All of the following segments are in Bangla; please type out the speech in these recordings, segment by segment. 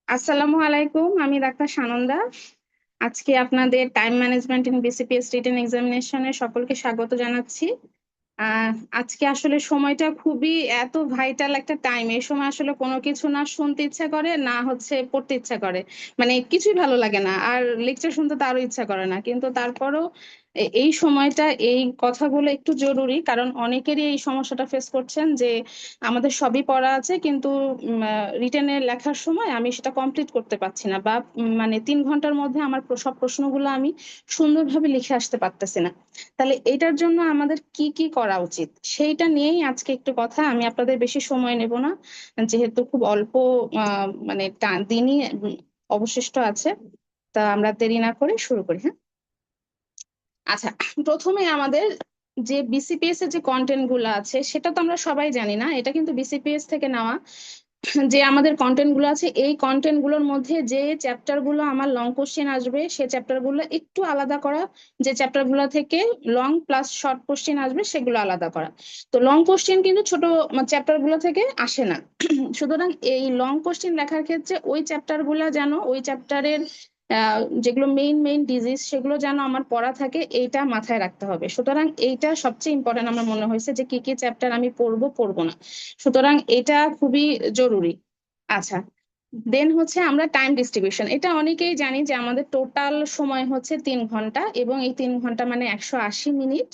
আসসালামু আলাইকুম, আমি ডাক্তার সানন্দা। আজকে আপনাদের time management in BCPS written এক্সামিনেশনে সকলকে স্বাগত জানাচ্ছি। আহ আজকে আসলে সময়টা খুবই এত ভাইটাল একটা টাইম। এই সময় আসলে কোনো কিছু না শুনতে ইচ্ছা করে, না হচ্ছে পড়তে ইচ্ছা করে। মানে কিছুই ভালো লাগে না, আর লেকচার শুনতে তো আরো ইচ্ছা করে না, কিন্তু তারপরও এই সময়টা এই কথাগুলো একটু জরুরি, কারণ অনেকেরই এই সমস্যাটা ফেস করছেন যে আমাদের সবই পড়া আছে, কিন্তু রিটেনে লেখার সময় আমি সেটা কমপ্লিট করতে পারছি না, বা মানে 3 ঘন্টার মধ্যে আমার সব প্রশ্নগুলো আমি সুন্দরভাবে লিখে আসতে পারতেছি না। তাহলে এটার জন্য আমাদের কি কি করা উচিত সেইটা নিয়েই আজকে একটু কথা। আমি আপনাদের বেশি সময় নেব না, যেহেতু খুব অল্প মানে দিনই অবশিষ্ট আছে। তা আমরা দেরি না করে শুরু করি, হ্যাঁ? আচ্ছা, প্রথমে আমাদের যে বিসিপিএস এর যে কন্টেন্ট গুলো আছে সেটা তো আমরা সবাই জানি না, এটা কিন্তু বিসিপিএস থেকে নেওয়া। যে আমাদের কন্টেন্ট গুলো আছে, এই কন্টেন্ট গুলোর মধ্যে যে চ্যাপ্টার গুলো আমার লং কোশ্চেন আসবে সে চ্যাপ্টার গুলো একটু আলাদা করা, যে চ্যাপ্টার গুলো থেকে লং প্লাস শর্ট কোশ্চেন আসবে সেগুলো আলাদা করা। তো লং কোশ্চেন কিন্তু ছোট চ্যাপ্টার গুলো থেকে আসে না। সুতরাং এই লং কোশ্চেন লেখার ক্ষেত্রে ওই চ্যাপ্টার গুলা যেন, ওই চ্যাপ্টারের যেগুলো মেইন মেইন ডিজিজ সেগুলো যেন আমার পড়া থাকে, এইটা মাথায় রাখতে হবে। সুতরাং এইটা সবচেয়ে ইম্পর্টেন্ট আমার মনে হয়েছে, যে কি কি চ্যাপ্টার আমি পড়বো পড়বো না। সুতরাং এটা খুবই জরুরি। আচ্ছা, দেন হচ্ছে আমরা টাইম ডিস্ট্রিবিউশন, এটা অনেকেই জানি যে আমাদের টোটাল সময় হচ্ছে 3 ঘন্টা, এবং এই 3 ঘন্টা মানে 180 মিনিট।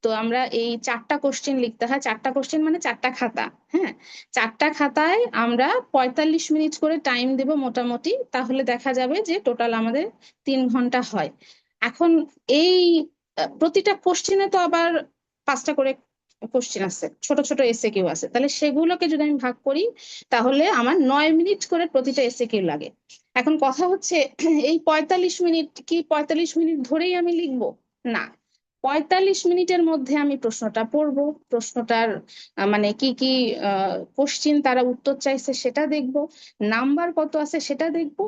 তো আমরা এই 4টা কোশ্চেন লিখতে হয়, 4টা কোশ্চেন মানে 4টা খাতা। হ্যাঁ, 4টা খাতায় আমরা 45 মিনিট করে টাইম দেব মোটামুটি, তাহলে দেখা যাবে যে টোটাল আমাদের 3 ঘন্টা হয়। এখন এই প্রতিটা কোশ্চেনে তো আবার 5টা করে কোশ্চেন আছে, ছোট ছোট এসএ কিউ আছে, তাহলে সেগুলোকে যদি আমি ভাগ করি তাহলে আমার 9 মিনিট করে প্রতিটা এসএ কিউ লাগে। এখন কথা হচ্ছে, এই 45 মিনিট কি 45 মিনিট ধরেই আমি লিখবো? না, 45 মিনিটের মধ্যে আমি প্রশ্নটা পড়বো, প্রশ্নটার মানে কি কি কোশ্চিন তারা উত্তর চাইছে সেটা দেখবো, নাম্বার কত আছে সেটা দেখবো,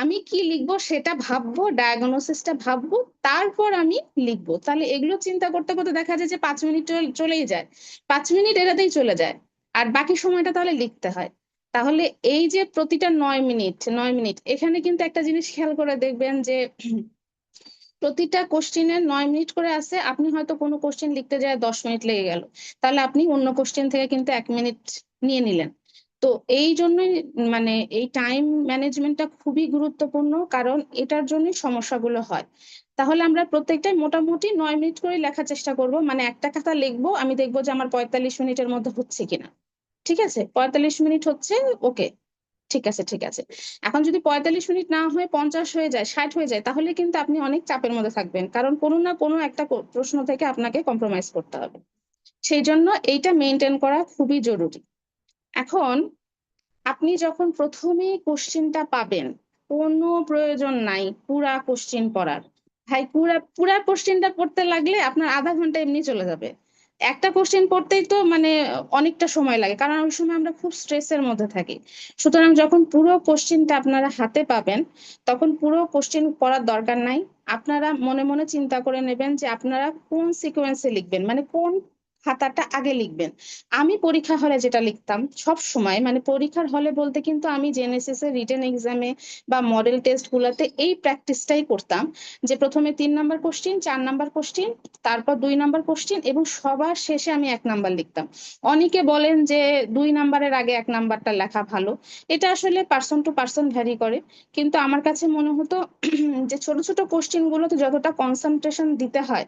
আমি কি লিখবো সেটা ভাববো, ডায়াগনোসিসটা ভাববো, তারপর আমি লিখবো। তাহলে এগুলো চিন্তা করতে করতে দেখা যায় যে 5 মিনিট চলেই যায়, 5 মিনিট এটাতেই চলে যায়, আর বাকি সময়টা তাহলে লিখতে হয়। তাহলে এই যে প্রতিটা 9 মিনিট 9 মিনিট, এখানে কিন্তু একটা জিনিস খেয়াল করে দেখবেন যে প্রতিটা কোশ্চেনের 9 মিনিট করে আছে, আপনি হয়তো কোনো কোশ্চেন লিখতে যায় 10 মিনিট লেগে গেল, তাহলে আপনি অন্য কোশ্চেন থেকে কিন্তু 1 মিনিট নিয়ে নিলেন। তো এই জন্যই মানে এই টাইম ম্যানেজমেন্টটা খুবই গুরুত্বপূর্ণ, কারণ এটার জন্যই সমস্যাগুলো হয়। তাহলে আমরা প্রত্যেকটাই মোটামুটি 9 মিনিট করে লেখার চেষ্টা করব, মানে একটা খাতা লিখবো, আমি দেখবো যে আমার 45 মিনিটের মধ্যে হচ্ছে কিনা। ঠিক আছে, 45 মিনিট হচ্ছে, ওকে, ঠিক আছে ঠিক আছে। এখন যদি 45 মিনিট না হয়ে 50 হয়ে যায়, 60 হয়ে যায়, তাহলে কিন্তু আপনি অনেক চাপের মধ্যে থাকবেন, কারণ কোনো না কোনো একটা প্রশ্ন থেকে আপনাকে কম্প্রোমাইজ করতে হবে। সেই জন্য এইটা মেনটেন করা খুবই জরুরি। এখন আপনি যখন প্রথমে কোশ্চেনটা পাবেন, কোনো প্রয়োজন নাই পুরা কোশ্চেন পড়ার। ভাই, পুরা পুরা কোশ্চেনটা পড়তে লাগলে আপনার আধা ঘন্টা এমনি চলে যাবে। একটা কোশ্চেন পড়তেই তো মানে অনেকটা সময় লাগে, কারণ ওই সময় আমরা খুব স্ট্রেসের মধ্যে থাকি। সুতরাং যখন পুরো কোশ্চেনটা আপনারা হাতে পাবেন, তখন পুরো কোশ্চেন পড়ার দরকার নাই। আপনারা মনে মনে চিন্তা করে নেবেন যে আপনারা কোন সিকোয়েন্সে লিখবেন, মানে কোন খাতাটা আগে লিখবেন। আমি পরীক্ষা হলে যেটা লিখতাম সব সময়, মানে পরীক্ষার হলে বলতে কিন্তু আমি জেনেসিস এর রিটেন এক্সামে বা মডেল টেস্ট গুলাতে এই প্র্যাকটিসটাই করতাম, যে প্রথমে 3 নাম্বার কোশ্চিন, 4 নাম্বার কোশ্চিন, তারপর 2 নাম্বার কোশ্চিন, এবং সবার শেষে আমি 1 নাম্বার লিখতাম। অনেকে বলেন যে 2 নাম্বারের আগে 1 নাম্বারটা লেখা ভালো, এটা আসলে পার্সন টু পার্সন ভ্যারি করে। কিন্তু আমার কাছে মনে হতো যে ছোট ছোট কোশ্চিন গুলোতে যতটা কনসেন্ট্রেশন দিতে হয়,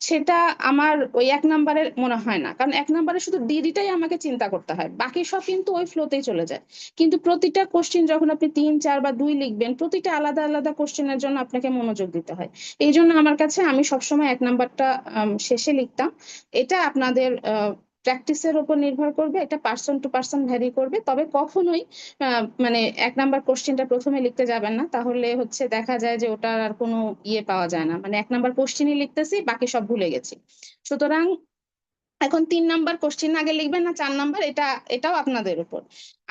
সেটা আমার ওই 1 নাম্বারের মনে হয় না, কারণ 1 নাম্বারে শুধু ডিডিটাই আমাকে চিন্তা করতে হয়, বাকি সব কিন্তু ওই ফ্লোতেই চলে যায়। কিন্তু প্রতিটা কোশ্চিন যখন আপনি 3, 4 বা 2 লিখবেন, প্রতিটা আলাদা আলাদা কোশ্চেনের জন্য আপনাকে মনোযোগ দিতে হয়। এই জন্য আমার কাছে, আমি সবসময় 1 নাম্বারটা শেষে লিখতাম। এটা আপনাদের প্র্যাকটিসের উপর নির্ভর করবে, এটা পার্সন টু পার্সন ভ্যারি করবে, তবে কখনোই মানে 1 নাম্বার কোশ্চেনটা প্রথমে লিখতে যাবেন না, তাহলে হচ্ছে দেখা যায় যে ওটার আর কোনো ইয়ে পাওয়া যায় না, মানে 1 নাম্বার কোশ্চেনই লিখতেছি, বাকি সব ভুলে গেছি। সুতরাং এখন 3 নাম্বার কোশ্চেন আগে লিখবেন না 4 নাম্বার, এটাও আপনাদের উপর।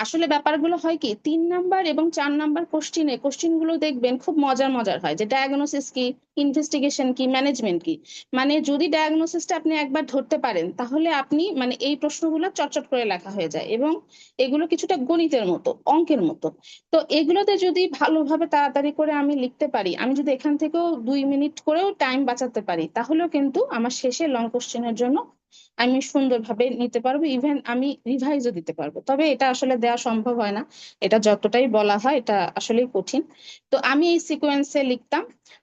আসলে ব্যাপারগুলো হয় কি, 3 নাম্বার এবং 4 নাম্বার কোশ্চেন গুলো দেখবেন খুব মজার মজার হয়, যে ডায়াগনোসিস কি, ইনভেস্টিগেশন কি, ম্যানেজমেন্ট কি। মানে যদি ডায়াগনোসিসটা আপনি একবার ধরতে পারেন, তাহলে আপনি মানে এই প্রশ্নগুলো চটচট করে লেখা হয়ে যায়, এবং এগুলো কিছুটা গণিতের মতো, অঙ্কের মতো। তো এগুলোতে যদি ভালোভাবে তাড়াতাড়ি করে আমি লিখতে পারি, আমি যদি এখান থেকেও 2 মিনিট করেও টাইম বাঁচাতে পারি, তাহলেও কিন্তু আমার শেষে লং কোশ্চেনের জন্য আমি সুন্দরভাবে নিতে পারবো, ইভেন আমি রিভাইজও দিতে পারবো। তবে এটা আসলে দেওয়া সম্ভব হয় না, এটা যতটাই বলা হয় এটা আসলেই কঠিন। তো আমি এই সিকোয়েন্সে লিখতাম।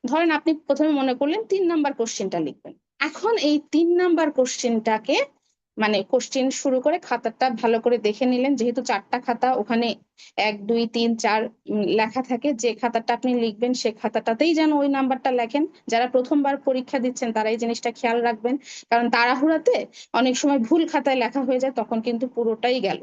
ধরেন আপনি প্রথমে মনে করলেন 3 নাম্বার কোশ্চেনটা লিখবেন। এখন এই 3 নাম্বার কোশ্চেনটাকে মানে কোশ্চেন শুরু করে খাতাটা ভালো করে দেখে নিলেন, যেহেতু 4টা খাতা, ওখানে 1 2 3 4 লেখা থাকে, যে খাতাটা আপনি লিখবেন সে খাতাটাতেই যেন ওই নাম্বারটা লেখেন। যারা প্রথমবার পরীক্ষা দিচ্ছেন তারা এই জিনিসটা খেয়াল রাখবেন, কারণ তাড়াহুড়াতে অনেক সময় ভুল খাতায় লেখা হয়ে যায়, তখন কিন্তু পুরোটাই গেল।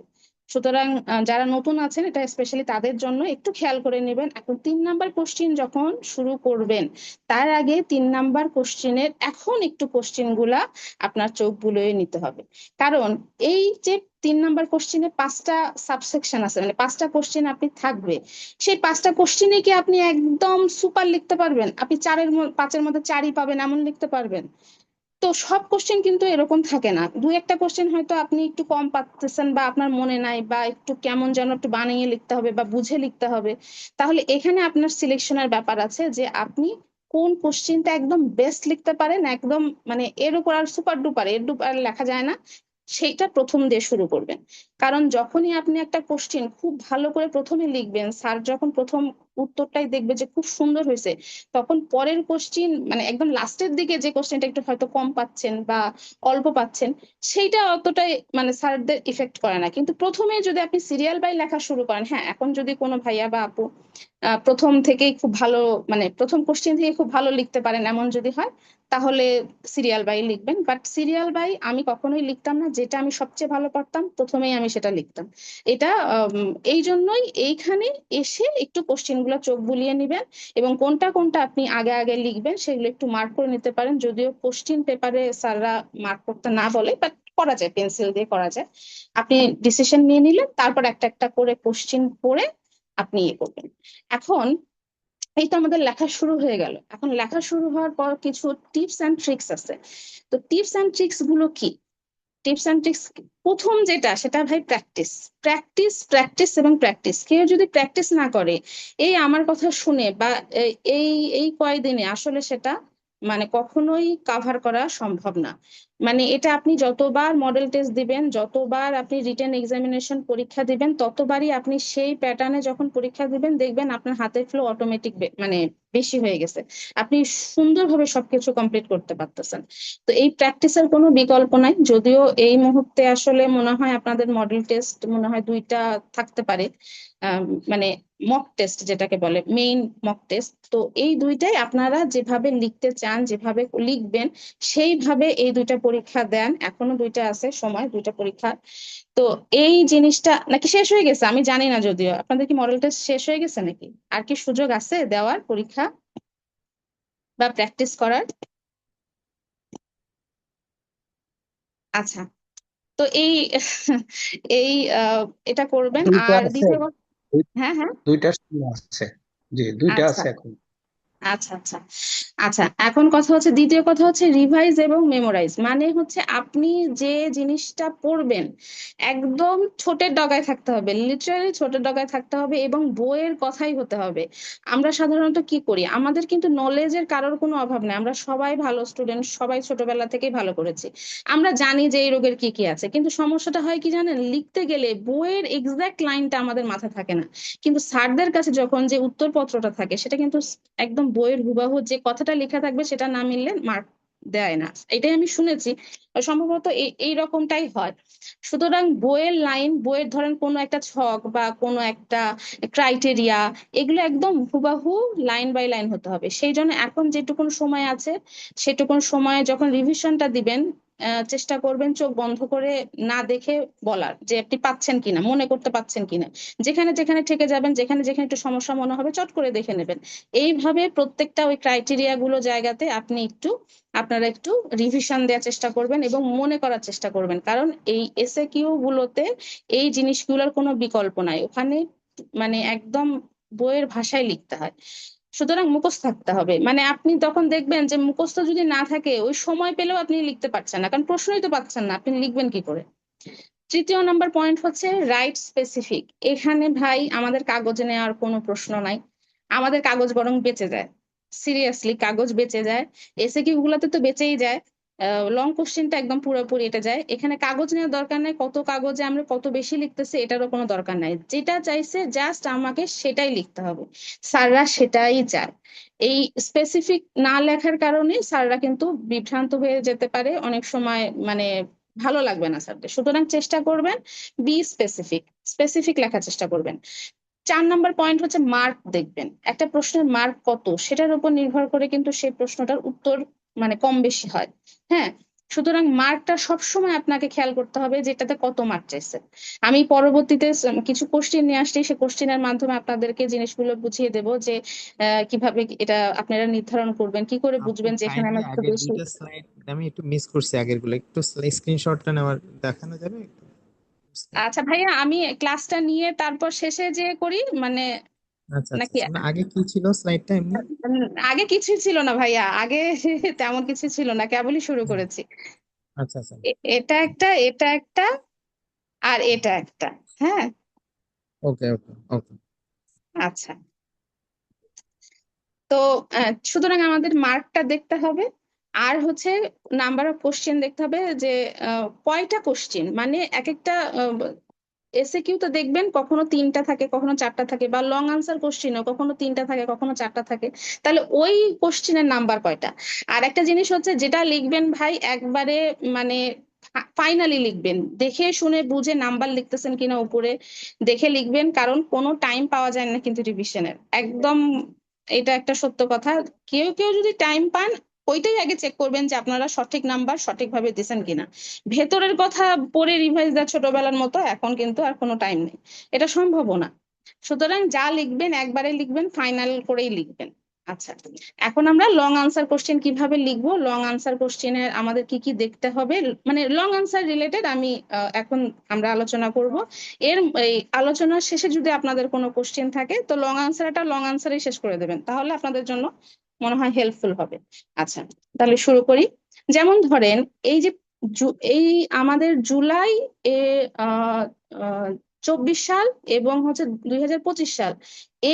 সুতরাং যারা নতুন আছেন, এটা স্পেশালি তাদের জন্য একটু খেয়াল করে নেবেন। এখন 3 নাম্বার কোশ্চেন যখন শুরু করবেন, তার আগে 3 নাম্বার কোশ্চেনের এখন একটু কোশ্চেন গুলা আপনার চোখ বুলিয়ে নিতে হবে। কারণ এই যে 3 নাম্বার কোশ্চেনে 5টা সাবসেকশন আছে, মানে 5টা কোশ্চেন আপনি থাকবে, সেই 5টা কোশ্চেনে কি আপনি একদম সুপার লিখতে পারবেন? আপনি 5-এর মধ্যে 4ই পাবেন এমন লিখতে পারবেন? তো সব কোশ্চেন কিন্তু এরকম থাকে না, 2-একটা কোশ্চেন হয়তো আপনি একটু কম পাচ্ছেন, বা আপনার মনে নাই, বা একটু কেমন যেন একটু বানিয়ে লিখতে হবে বা বুঝে লিখতে হবে। তাহলে এখানে আপনার সিলেকশনের ব্যাপার আছে, যে আপনি কোন কোশ্চেনটা একদম বেস্ট লিখতে পারেন, একদম মানে এর উপর আর সুপার ডুপার, এর ডুপার লেখা যায় না, সেইটা প্রথম দিয়ে শুরু করবেন। কারণ যখনই আপনি একটা কোশ্চেন খুব ভালো করে প্রথমে লিখবেন, স্যার যখন প্রথম উত্তরটাই দেখবে যে খুব সুন্দর হয়েছে, তখন পরের কোশ্চিন মানে একদম লাস্টের দিকে যে কোশ্চেনটা একটু হয়তো কম পাচ্ছেন বা অল্প পাচ্ছেন, সেইটা অতটাই মানে স্যারদের ইফেক্ট করে না। কিন্তু প্রথমে যদি আপনি সিরিয়াল বাই লেখা শুরু করেন, হ্যাঁ, এখন যদি কোনো ভাইয়া বা আপু প্রথম থেকেই খুব ভালো, মানে প্রথম কোশ্চেন থেকে খুব ভালো লিখতে পারেন এমন যদি হয়, তাহলে সিরিয়াল বাই লিখবেন। বাট সিরিয়াল বাই আমি কখনোই লিখতাম না, যেটা আমি সবচেয়ে ভালো পারতাম প্রথমেই আমি সেটা লিখতাম। এটা এই জন্যই এইখানে এসে একটু কোশ্চেন গুলো চোখ বুলিয়ে নিবেন, এবং কোনটা কোনটা আপনি আগে আগে লিখবেন সেগুলো একটু মার্ক করে নিতে পারেন। যদিও কোশ্চেন পেপারে স্যাররা মার্ক করতে না বলে, বাট করা যায়, পেন্সিল দিয়ে করা যায়। আপনি ডিসিশন নিয়ে নিলেন, তারপর একটা একটা করে কোশ্চেন পড়ে আপনি ইয়ে করবেন। এখন এই তো আমাদের লেখা শুরু হয়ে গেল। এখন লেখা শুরু হওয়ার পর কিছু টিপস এন্ড ট্রিক্স আছে। তো টিপস এন্ড ট্রিক্স গুলো কি? টিপস এন্ড ট্রিক্স, প্রথম যেটা সেটা ভাই প্র্যাকটিস। প্র্যাকটিস, প্র্যাকটিস এবং প্র্যাকটিস। কেউ যদি প্র্যাকটিস না করে, এই আমার কথা শুনে বা এই এই কয়দিনে আসলে সেটা মানে কখনোই কাভার করা সম্ভব না। মানে এটা আপনি যতবার মডেল টেস্ট দিবেন, যতবার আপনি রিটেন এক্সামিনেশন পরীক্ষা দিবেন, ততবারই আপনি সেই প্যাটার্নে যখন পরীক্ষা দিবেন, দেখবেন আপনার হাতের ফ্লো অটোমেটিক মানে বেশি হয়ে গেছে, আপনি সুন্দরভাবে সবকিছু কমপ্লিট করতে পারতেছেন। তো এই প্র্যাকটিসের কোনো বিকল্প নাই। যদিও এই মুহূর্তে আসলে মনে হয় আপনাদের মডেল টেস্ট মনে হয় 2টা থাকতে পারে, মানে মক টেস্ট যেটাকে বলে, মেইন মক টেস্ট। তো এই 2টাই আপনারা যেভাবে লিখতে চান, যেভাবে লিখবেন, সেইভাবে এই 2টা পরীক্ষা দেন। এখনো 2টা আছে সময়, 2টা পরীক্ষা। তো এই জিনিসটা নাকি শেষ হয়ে গেছে আমি জানি না, যদিও আপনাদের কি মডেল টেস্ট শেষ হয়ে গেছে নাকি, আর কি সুযোগ আছে দেওয়ার পরীক্ষা বা প্র্যাকটিস করার? আচ্ছা, তো এই এই এটা করবেন। দুইটা আর আছে, দ্বিতীয় হ্যাঁ, হ্যাঁ। দুইটা স্ট্রিম আছে। জি, দুইটা আচ্ছা, আছে এখন। আচ্ছা, আচ্ছা, আচ্ছা। এখন কথা হচ্ছে, দ্বিতীয় কথা হচ্ছে রিভাইজ এবং মেমোরাইজ। মানে হচ্ছে আপনি যে জিনিসটা পড়বেন, একদম ছোটের ডগায় থাকতে হবে, লিটারালি ছোটের ডগায় থাকতে হবে, এবং বইয়ের কথাই হতে হবে। আমরা সাধারণত কি করি, আমাদের কিন্তু নলেজের কারোর কোনো অভাব নেই, আমরা সবাই ভালো স্টুডেন্ট, সবাই ছোটবেলা থেকেই ভালো করেছি, আমরা জানি যে এই রোগের কি কি আছে। কিন্তু সমস্যাটা হয় কি জানেন, লিখতে গেলে বইয়ের এক্সাক্ট লাইনটা আমাদের মাথায় থাকে না, কিন্তু স্যারদের কাছে যখন যে উত্তরপত্রটা থাকে, সেটা কিন্তু একদম বইয়ের হুবাহু যে কথাটা লেখা থাকবে, সেটা না মিললে মার্ক দেয় না। এটাই আমি শুনেছি, সম্ভবত এই রকমটাই হয়। সুতরাং বইয়ের লাইন, বইয়ের ধরেন কোনো একটা ছক বা কোনো একটা ক্রাইটেরিয়া, এগুলো একদম হুবাহু লাইন বাই লাইন হতে হবে। সেই জন্য এখন যেটুকুন সময় আছে, সেটুকুন সময়ে যখন রিভিশনটা দিবেন, চেষ্টা করবেন চোখ বন্ধ করে না দেখে বলার, যে আপনি পাচ্ছেন কিনা, মনে করতে পাচ্ছেন কিনা। যেখানে যেখানে ঠেকে যাবেন, যেখানে যেখানে একটু সমস্যা মনে হবে, চট করে দেখে নেবেন। এইভাবে প্রত্যেকটা ওই ক্রাইটেরিয়া গুলো জায়গাতে আপনারা একটু রিভিশন দেওয়ার চেষ্টা করবেন এবং মনে করার চেষ্টা করবেন, কারণ এই এসএ কিউ গুলোতে এই জিনিসগুলোর কোনো বিকল্প নাই। ওখানে মানে একদম বইয়ের ভাষায় লিখতে হয়। সুতরাং মুখস্থ থাকতে হবে। মানে আপনি তখন দেখবেন যে মুখস্থ যদি না থাকে, ওই সময় পেলেও আপনি লিখতে পারছেন না, কারণ প্রশ্নই তো পাচ্ছেন না, আপনি লিখবেন কি করে। তৃতীয় নাম্বার পয়েন্ট হচ্ছে রাইট স্পেসিফিক। এখানে ভাই আমাদের কাগজে নেওয়ার কোনো প্রশ্ন নাই, আমাদের কাগজ বরং বেঁচে যায়। সিরিয়াসলি কাগজ বেঁচে যায়, এসে কিউ গুলাতে তো বেঁচেই যায়। লং কোশ্চেনটা একদম পুরোপুরি এটা যায়। এখানে কাগজ নেওয়ার দরকার নাই, কত কাগজে আমরা কত বেশি লিখতেছি এটারও কোনো দরকার নাই। যেটা চাইছে জাস্ট আমাকে সেটাই লিখতে হবে, স্যাররা সেটাই চায়। এই স্পেসিফিক না লেখার কারণে স্যাররা কিন্তু বিভ্রান্ত হয়ে যেতে পারে অনেক সময়, মানে ভালো লাগবে না স্যারদের। সুতরাং চেষ্টা করবেন বি স্পেসিফিক, স্পেসিফিক লেখার চেষ্টা করবেন। 4 নাম্বার পয়েন্ট হচ্ছে মার্ক দেখবেন। একটা প্রশ্নের মার্ক কত সেটার উপর নির্ভর করে কিন্তু সেই প্রশ্নটার উত্তর মানে কম বেশি হয়। হ্যাঁ, সুতরাং মার্কটা সবসময় আপনাকে খেয়াল করতে হবে যেটাতে কত মার্ক চাইছে। আমি পরবর্তীতে কিছু কোশ্চেন নিয়ে আসছি, সেই কোশ্চেনের মাধ্যমে আপনাদেরকে জিনিসগুলো বুঝিয়ে দেব যে কিভাবে এটা আপনারা নির্ধারণ করবেন, কি করে আপু বুঝবেন যে এখানে কাইন্ডলি আমার একটু আগের বেশি। দুইটা স্লাইড আমি একটু মিস করছি, আগের গুলো একটু স্ক্রিনশটটা নেওয়ার দেখানো যাবে একটু? আচ্ছা ভাইয়া, আমি ক্লাসটা নিয়ে তারপর শেষে যে করি, মানে আচ্ছা আচ্ছা নাকি আচ্ছা। না, আগে কি ছিল স্লাইডটা এমনি? আগে কিছুই ছিল না ভাইয়া, আগে তেমন কিছু ছিল না, কেবলই শুরু হুম, করেছি। আচ্ছা আচ্ছা। এটা একটা, এটা একটা, আর এটা একটা। হ্যাঁ, ওকে ওকে ওকে। আচ্ছা। তো সুতরাং আমাদের মার্কটা দেখতে হবে, আর হচ্ছে নাম্বার অফ কোশ্চেন দেখতে হবে, যে কয়টা কোশ্চেন, মানে এক একটা এসএ কিউ তো দেখবেন কখনো 3টা থাকে, কখনো 4টা থাকে, বা লং আনসার কোশ্চেনও কখনো 3টা থাকে, কখনো 4টা থাকে। তাহলে ওই কোশ্চেনের নাম্বার কয়টা। আর একটা জিনিস হচ্ছে যেটা লিখবেন ভাই একবারে মানে ফাইনালি লিখবেন, দেখে শুনে বুঝে নাম্বার লিখতেছেন কিনা উপরে দেখে লিখবেন, কারণ কোনো টাইম পাওয়া যায় না কিন্তু রিভিশনের একদম। এটা একটা সত্য কথা। কেউ কেউ যদি টাইম পান, ওইটাই আগে চেক করবেন যে আপনারা সঠিক নাম্বার সঠিকভাবে দিচ্ছেন কিনা। ভেতরের কথা পড়ে রিভাইজ দেওয়া ছোটবেলার মতো এখন কিন্তু আর কোনো টাইম নেই, এটা সম্ভবও না। সুতরাং যা লিখবেন একবারে লিখবেন, ফাইনাল করেই লিখবেন। আচ্ছা, এখন আমরা লং আনসার কোশ্চেন কিভাবে লিখবো, লং আনসার কোশ্চেনের আমাদের কি কি দেখতে হবে, মানে লং আনসার রিলেটেড আমি এখন আমরা আলোচনা করব। এর এই আলোচনার শেষে যদি আপনাদের কোনো কোশ্চেন থাকে, তো লং আনসারটা লং আনসারই শেষ করে দেবেন, তাহলে আপনাদের জন্য মনে হয় হেল্পফুল হবে। আচ্ছা, তাহলে শুরু করি। যেমন ধরেন এই যে এই আমাদের জুলাই এ আহ 24 সাল এবং হচ্ছে 2025 সাল,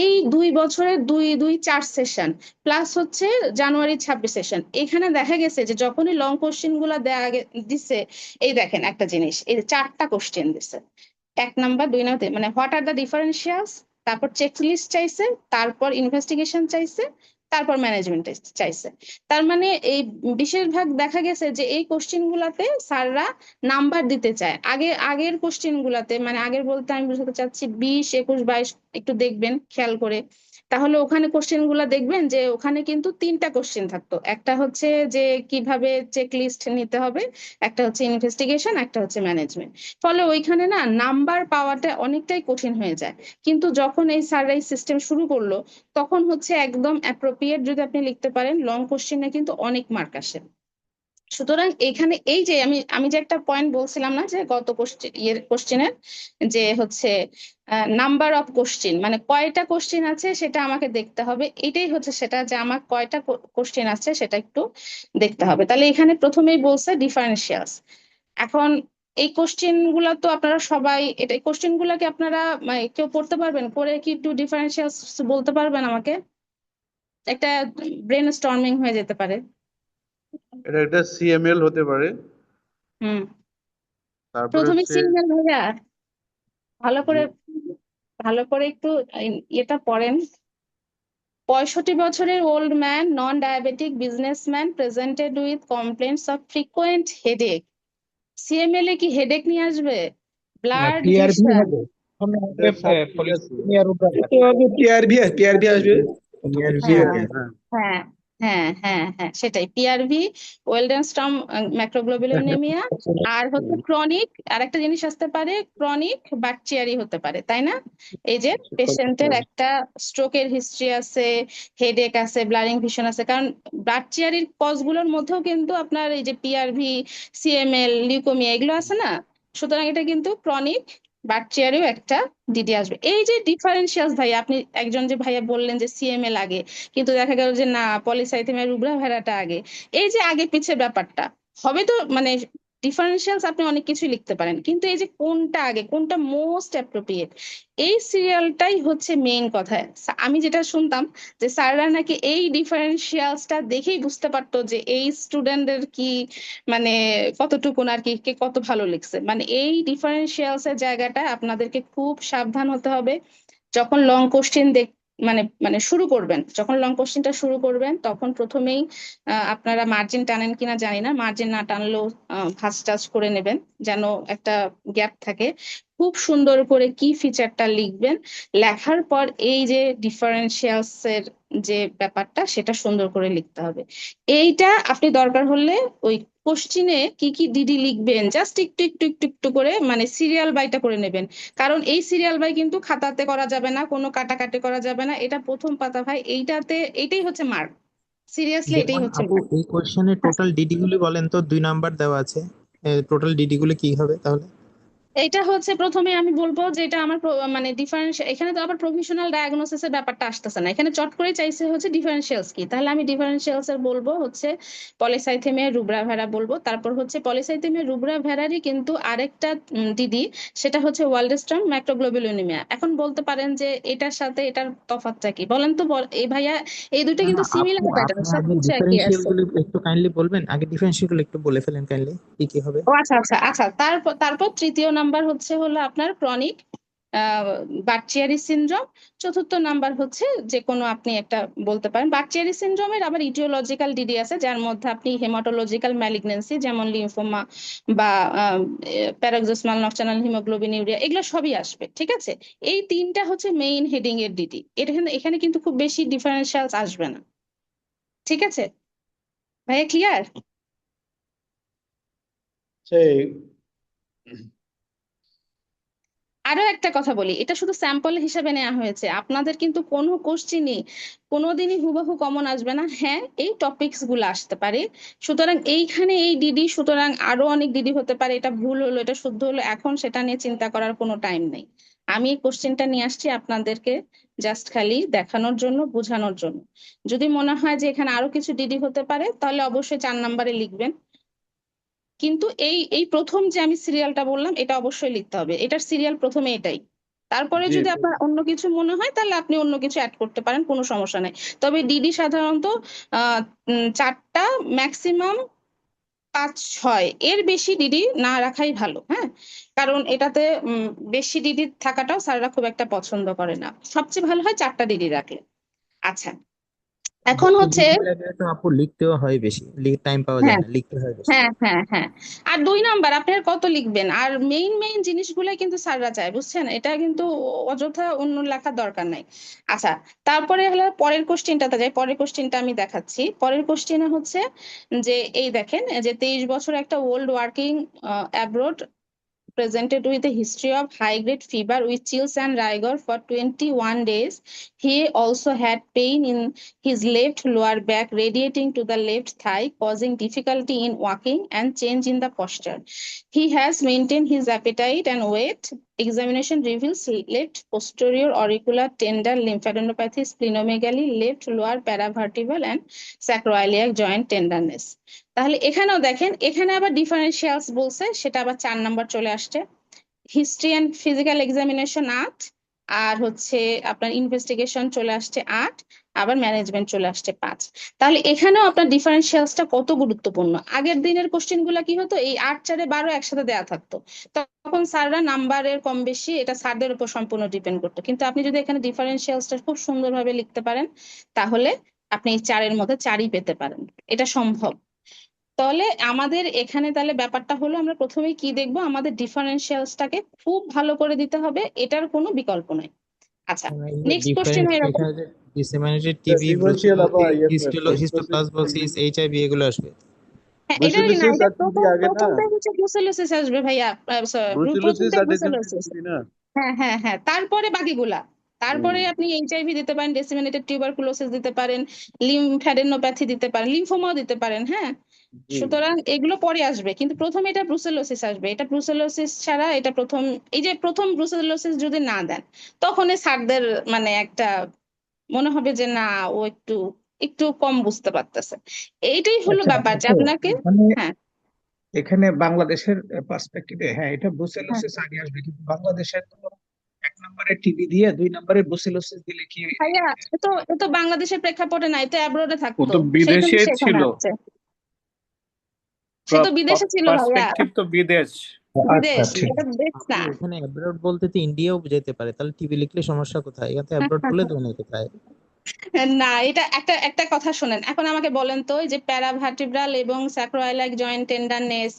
এই 2 বছরের 2 2 4 সেশন, প্লাস হচ্ছে জানুয়ারি 26 সেশন। এখানে দেখা গেছে যে যখনই লং কোশ্চেন গুলা দিছে, এই দেখেন একটা জিনিস, এই যে 4টা কোশ্চেন দিছে। 1 নাম্বার 2 নাম্বার মানে হোয়াট আর দ্য ডিফারেন্সিয়ালস, তারপর চেক লিস্ট চাইছে, তারপর ইনভেস্টিগেশন চাইছে, তারপর ম্যানেজমেন্ট চাইছে। তার মানে এই বেশিরভাগ দেখা গেছে যে এই কোশ্চেন গুলাতে স্যাররা নাম্বার দিতে চায়। আগের কোশ্চেন গুলাতে, মানে আগের বলতে আমি বুঝাতে চাচ্ছি 20 21 22, একটু দেখবেন খেয়াল করে। তাহলে ওখানে কোশ্চেন গুলা দেখবেন যে ওখানে কিন্তু 3টা কোশ্চেন থাকতো, একটা হচ্ছে যে কিভাবে চেক লিস্ট নিতে হবে, একটা হচ্ছে ইনভেস্টিগেশন, একটা হচ্ছে ম্যানেজমেন্ট। ফলে ওইখানে না নাম্বার পাওয়াটা অনেকটাই কঠিন হয়ে যায়। কিন্তু যখন এই স্যাররা এই সিস্টেম শুরু করলো, তখন হচ্ছে একদম অ্যাপ্রোপ্রিয়েট যদি আপনি লিখতে পারেন, লং কোশ্চেনে কিন্তু অনেক মার্ক আসে। সুতরাং এখানে এই যে আমি আমি যে একটা পয়েন্ট বলছিলাম না, যে গত কোশ্চেনের যে হচ্ছে নাম্বার অফ কোশ্চেন, মানে কয়টা কোশ্চেন আছে সেটা আমাকে দেখতে হবে, এটাই হচ্ছে সেটা, যে আমার কয়টা কোশ্চেন আছে সেটা একটু দেখতে হবে। তাহলে এখানে প্রথমেই বলছে ডিফারেন্সিয়ালস। এখন এই কোশ্চেন গুলা তো আপনারা সবাই, এটা কোশ্চেন গুলা কি আপনারা মানে কেউ পড়তে পারবেন, করে কি একটু ডিফারেন্সিয়ালস বলতে পারবেন আমাকে? একটা ব্রেন স্টর্মিং হয়ে যেতে পারে। এটা একটা সিএমএল হতে পারে। হুম, তারপরে প্রথমে হচ্ছে সিগন্যাল ভাইয়া ভালো জি, করে, ভালো করে একটু এটা পড়েন। 65 বছরের old man, non diabetic businessman, presented with complaints of frequent headache. CML এ কি হেডেক নিয়ে আসবে? Blood TRV vision. হবে, এটা সব ঠিক আছে। সিনিয়র তো টিআরভি আসবে। টিআরভি হ্যাঁ, হবে। হ্যাঁ, হ্যাঁ, হ্যাঁ হ্যাঁ হ্যাঁ, সেটাই পিআরভি, ওয়েলডেনস্ট্রম ম্যাক্রোগ্লোবুলিনেমিয়া, আর হচ্ছে ক্রনিক, আর একটা জিনিস আসতে পারে ক্রনিক বার্চিয়ারি হতে পারে, তাই না? এই যে পেশেন্টের একটা স্ট্রোকের হিস্ট্রি আছে, হেডেক আছে, ব্লারিং ভিশন আছে, কারণ বার্চিয়ারির কজগুলোর মধ্যেও কিন্তু আপনার এই যে পিআরভি, সিএমএল, লিউকোমিয়া এগুলো আছে না, সুতরাং এটা কিন্তু ক্রনিক বার্চিয়ারিও একটা ডিডি আসবে। এই যে ডিফারেন্সিয়ালস ভাই, আপনি একজন যে ভাইয়া বললেন যে সিএমএল আগে, কিন্তু দেখা গেল যে না, পলিসাইথেমিয়া রুব্রা ভেড়াটা আগে। এই যে আগে পিছে ব্যাপারটা হবে তো, মানে ডিফারেন্সিয়ালস আপনি অনেক কিছুই লিখতে পারেন, কিন্তু এই যে কোনটা আগে, কোনটা মোস্ট অ্যাপ্রোপ্রিয়েট, এই সিরিয়ালটাই হচ্ছে মেইন কথা। আমি যেটা শুনতাম যে স্যাররা নাকি এই ডিফারেন্সিয়ালসটা দেখেই বুঝতে পারতো যে এই স্টুডেন্টদের কি, মানে কতটুকু আর কি, কে কত ভালো লিখছে। মানে এই ডিফারেন্সিয়ালস এর জায়গাটা আপনাদেরকে খুব সাবধান হতে হবে। যখন লং কোশ্চেন মানে মানে শুরু করবেন, যখন লং কোশ্চেনটা শুরু করবেন, তখন প্রথমেই আপনারা মার্জিন টানেন কিনা জানি না, মার্জিন না টানলেও ভাঁজ টাচ করে নেবেন, যেন একটা গ্যাপ থাকে। খুব সুন্দর করে কি ফিচারটা লিখবেন, লেখার পর এই যে ডিফারেন্সিয়ালস এর যে ব্যাপারটা, সেটা সুন্দর করে লিখতে হবে। এইটা আপনি দরকার হলে ওই কোশ্চিনে কি কি ডিডি লিখবেন জাস্ট একটু একটু একটু একটু করে, মানে সিরিয়াল বাইটা করে নেবেন। কারণ এই সিরিয়াল বাই কিন্তু খাতাতে করা যাবে না, কোনো কাটাকাটি করা যাবে না, এটা প্রথম পাতা ভাই, এইটাতে এইটাই হচ্ছে মার্ক, সিরিয়াসলি এটাই যেমন হচ্ছে আপু মার্ক। এই কোশ্চেনের টোটাল ডিডি গুলি বলেন তো, 2 নাম্বার দেওয়া আছে, টোটাল ডিডি গুলো কি হবে তাহলে? এটা হচ্ছে প্রথমে আমি বলবো যে এটা আমার মানে ডিফারেন্স, এখানে তো আবার প্রফেশনাল ডায়াগনোসিস এর ব্যাপারটা আসতেছে না, এখানে চট করে চাইছে হচ্ছে ডিফারেন্সিয়ালস কি, তাহলে আমি ডিফারেন্সিয়ালস এর বলবো হচ্ছে পলিসাইথেমিয়া রুব্রা ভেরা বলবো। তারপর হচ্ছে পলিসাইথেমিয়া রুব্রা ভেরারই কিন্তু আরেকটা দিদি, সেটা হচ্ছে ওয়ালডেস্ট্রম ম্যাক্রোগ্লোবুলিনেমিয়া। এখন বলতে পারেন যে এটার সাথে এটার তফাৎটা কি, বলেন তো এই ভাইয়া। এই দুটো না কিন্তু না আপু, সিমিলার প্যাটার্ন, আপনি আগে সবকিছু একই ডিফারেন্সিয়াল আছে। গুলো একটু কাইন্ডলি বলবেন, আগে ডিফারেন্সিয়াল গুলো একটু বলে ফেলেন কাইন্ডলি, কি কি হবে? ও আচ্ছা আচ্ছা আচ্ছা, তারপর তারপর তৃতীয় নাম্বার হচ্ছে হলো আপনার ক্রনিক বার্চিয়ারি সিনড্রোম। চতুর্থ নাম্বার হচ্ছে যে কোনো আপনি একটা বলতে পারেন। বার্চিয়ারি সিনড্রোমের আবার ইটিওলজিক্যাল ডিডি আছে, যার মধ্যে আপনি হেমাটোলজিক্যাল ম্যালিগনেন্সি যেমন লিম্ফোমা বা প্যারাক্সিসমাল নকটার্নাল হিমোগ্লোবিনিউরিয়া, এগুলো সবই আসবে, ঠিক আছে? এই তিনটা হচ্ছে মেইন হেডিং এর ডিডি। এখানে এখানে কিন্তু খুব বেশি ডিফারেন্সিয়ালস আসবে না, ঠিক আছে ভাইয়া, ক্লিয়ার? সেই আরো একটা কথা বলি, এটা শুধু স্যাম্পল হিসেবে নেওয়া হয়েছে, আপনাদের কিন্তু কোনো কোশ্চিনই কোনোদিনই হুবহু কমন আসবে না। হ্যাঁ, এই টপিকস গুলো আসতে পারে, সুতরাং এইখানে এই ডিডি, সুতরাং আরো অনেক ডিডি হতে পারে, এটা ভুল হলো এটা শুদ্ধ হলো, এখন সেটা নিয়ে চিন্তা করার কোনো টাইম নেই। আমি এই কোশ্চেনটা নিয়ে আসছি আপনাদেরকে জাস্ট খালি দেখানোর জন্য, বোঝানোর জন্য। যদি মনে হয় যে এখানে আরো কিছু ডিডি হতে পারে, তাহলে অবশ্যই 4 নাম্বারে লিখবেন। কিন্তু এই এই প্রথম যে আমি সিরিয়ালটা বললাম, এটা অবশ্যই লিখতে হবে, এটার সিরিয়াল প্রথমে এটাই। তারপরে জি যদি আপনার অন্য কিছু মনে হয়, তাহলে আপনি অন্য কিছু অ্যাড করতে পারেন, কোনো সমস্যা নেই। তবে ডিডি সাধারণত 4টা, ম্যাক্সিমাম 5-6, এর বেশি ডিডি না রাখাই ভালো, হ্যাঁ। কারণ এটাতে বেশি ডিডি থাকাটাও স্যাররা খুব একটা পছন্দ করে না, সবচেয়ে ভালো হয় 4টা ডিডি রাখলে। আচ্ছা, এখন বেশি হচ্ছে, ডিডি লাগলে তো আপু লিখতেও হয় বেশি, টাইম পাওয়া যায় হ্যাঁ না, লিখতে হয় বেশি। হ্যাঁ হ্যাঁ হ্যাঁ, আর 2 নাম্বার আপনি আর কত লিখবেন, আর মেইন মেইন জিনিসগুলো কিন্তু স্যাররা চায়, বুঝছেন? এটা কিন্তু অযথা অন্য লেখার দরকার নাই। আচ্ছা, তারপরে হলো পরের কোশ্চেনটাতে যাই, পরের কোশ্চেনটা আমি দেখাচ্ছি। পরের কোশ্চেনে হচ্ছে যে এই দেখেন, যে 23 বছর একটা old working abroad presented with a history of high-grade fever with chills and rigor for 21 days. He also had pain in his left lower back radiating to the left thigh, causing difficulty in walking and change in the posture. He has maintained his appetite and weight. Examination reveals left posterior auricular tender lymphadenopathy, splenomegaly, left lower paravertebral and sacroiliac joint tenderness. তাহলে এখানেও দেখেন, এখানে আবার ডিফারেন্সিয়ালস বলছে, সেটা আবার 4 নাম্বার চলে আসছে। হিস্ট্রি অ্যান্ড ফিজিক্যাল এক্সামিনেশন 8, আর হচ্ছে আপনার ইনভেস্টিগেশন চলে আসছে 8, আবার ম্যানেজমেন্ট চলে আসছে 5। তাহলে এখানেও আপনার ডিফারেন্সিয়ালসটা কত গুরুত্বপূর্ণ। আগের দিনের কোশ্চেন গুলা কি হতো, এই 8, 4, 12 একসাথে দেওয়া থাকতো, তখন স্যাররা নাম্বারের কম বেশি এটা স্যারদের উপর সম্পূর্ণ ডিপেন্ড করতো। কিন্তু আপনি যদি এখানে ডিফারেন্সিয়ালসটা খুব সুন্দরভাবে লিখতে পারেন, তাহলে আপনি এই 4-এর মধ্যে 4ই পেতে পারেন, এটা সম্ভব। তাহলে আমাদের এখানে তাহলে ব্যাপারটা হলো, আমরা প্রথমেই কি দেখবো, আমাদের ডিফারেন্সিয়ালসটাকে খুব ভালো করে দিতে হবে, এটার কোনো বিকল্প নাই। আচ্ছা, নেক্সট কোশ্চেন ডিফারেন্স এরকম। এখানে যে ডিসেমিনেটেড টিবি, সিকোয়েন্সিয়াল আবার হিস্টোপ্লাজমোসিস, এইচআইভি এগুলো আসবে। হ্যাঁ, এটা না, ব্রুসেলোসিস এটা আর টিবি আগে না, প্রথমটাই হচ্ছে ব্রুসেলোসিস আসবে ভাইয়া। ব্রুসেলোসিস প্রথমটাই আর ব্রুসেলোসিস। ডিসেমিনেটেড টিবি না। হ্যাঁ হ্যাঁ হ্যাঁ, তারপরে বাকিগুলা। তারপরে হুম, আপনি এইচআইভি দিতে পারেন, ডিসেমিনেটেড টিউবারকুলোসিস দিতে পারেন, লিম্ফ্যাডেনোপ্যাথি দিতে পারেন, লিম্ফোমাও দিতে পারেন। হ্যাঁ, জি। সুতরাং এগুলো পরে আসবে, কিন্তু প্রথমে এটা ব্রুসেলোসিস আসবে। এটা ব্রুসেলোসিস ছাড়া এটা প্রথম, এই যে প্রথম ব্রুসেলোসিস যদি না দেন, তখন স্যারদের মানে একটা মনে হবে যে না, ও একটু একটু কম বুঝতে পারতেছে। এইটাই হলো আচ্ছা ব্যাপার যে আপু, আপনাকে। এখানে হ্যাঁ এখানে বাংলাদেশের পার্সপেক্টিভে হ্যাঁ এটা হ্যাঁ ব্রুসেলোসিস আগে আসবে, কিন্তু বাংলাদেশের তো 1 নম্বরে টিবি দিয়ে 2 নম্বরে ব্রুসেলোসিস দিলে কি ভাইয়া, এ তো বাংলাদেশের প্রেক্ষাপটে নাই, তো অ্যাব্রোডে ও থাকতো, তো সেই জন্য বিদেশে সে এখানে ছিল, আসছে। সে তো বিদেশে ছিল ভাইয়া, পার্সপেক্টিভ তো বিদেশ। আচ্ছা বিদেশ, ঠিক এটা আছে। দেশ আপু না। এখানে অ্যাব্রড বলতে তো ইন্ডিয়াও যেতে পারে, তাহলে টিবি লিখলে সমস্যা কোথায়? এখানে তো অ্যাব্রড বলে দেবে না কোথায়। না, এটা একটা একটা কথা শোনেন, এখন আমাকে বলেন তো, এই যে প্যারাভার্টিব্রাল এবং স্যাক্রোইলাইক জয়েন্ট টেন্ডারনেস,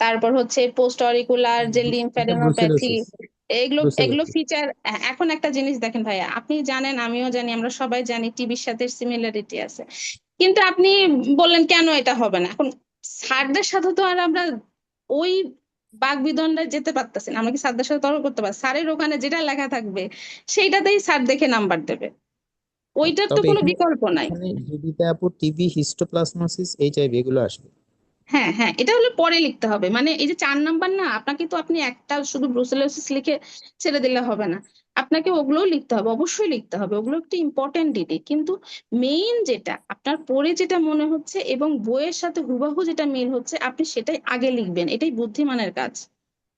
তারপর হচ্ছে পোস্ট অরিকুলার যে এটা লিম্ফ্যাডেনোপ্যাথি, ব্রুসেলোসিস। এগুলো এগুলো ব্রুসেলোসিস ফিচার। এখন একটা জিনিস দেখেন ভাইয়া, আপনি জানেন, আমিও জানি, আমরা সবাই জানি টিবির সাথে সিমিলারিটি আছে, কিন্তু আপনি বললেন কেন এটা হবে না। এখন স্যারদের সাথে তো আর আমরা ওই বাকবিতণ্ডায় যেতে পারতেছি না। আমরা কি স্যারদের সাথে তর্ক করতে পারি? স্যারের ওখানে যেটা লেখা থাকবে সেইটাতেই স্যার দেখে নাম্বার দেবে, ওইটার তো তবে কোনো এখানে বিকল্প নাই। এখানে জিডিতে আপু টিবি, হিস্টোপ্লাজমোসিস, এইচআইভি এগুলো আসবে। হ্যাঁ হ্যাঁ, এটা হলো পরে লিখতে হবে, মানে এই যে 4 নাম্বার না, আপনাকে তো আপনি একটা শুধু ব্রুসেলোসিস লিখে ছেড়ে দিলে হবে না, আপনাকে ওগুলোও লিখতে হবে, অবশ্যই লিখতে হবে, ওগুলো একটি ইম্পর্টেন্ট ডিটেল। কিন্তু মেইন যেটা আপনার পড়ে যেটা মনে হচ্ছে এবং বইয়ের সাথে হুবহু যেটা মিল হচ্ছে, আপনি সেটাই আগে লিখবেন, এটাই বুদ্ধিমানের কাজ।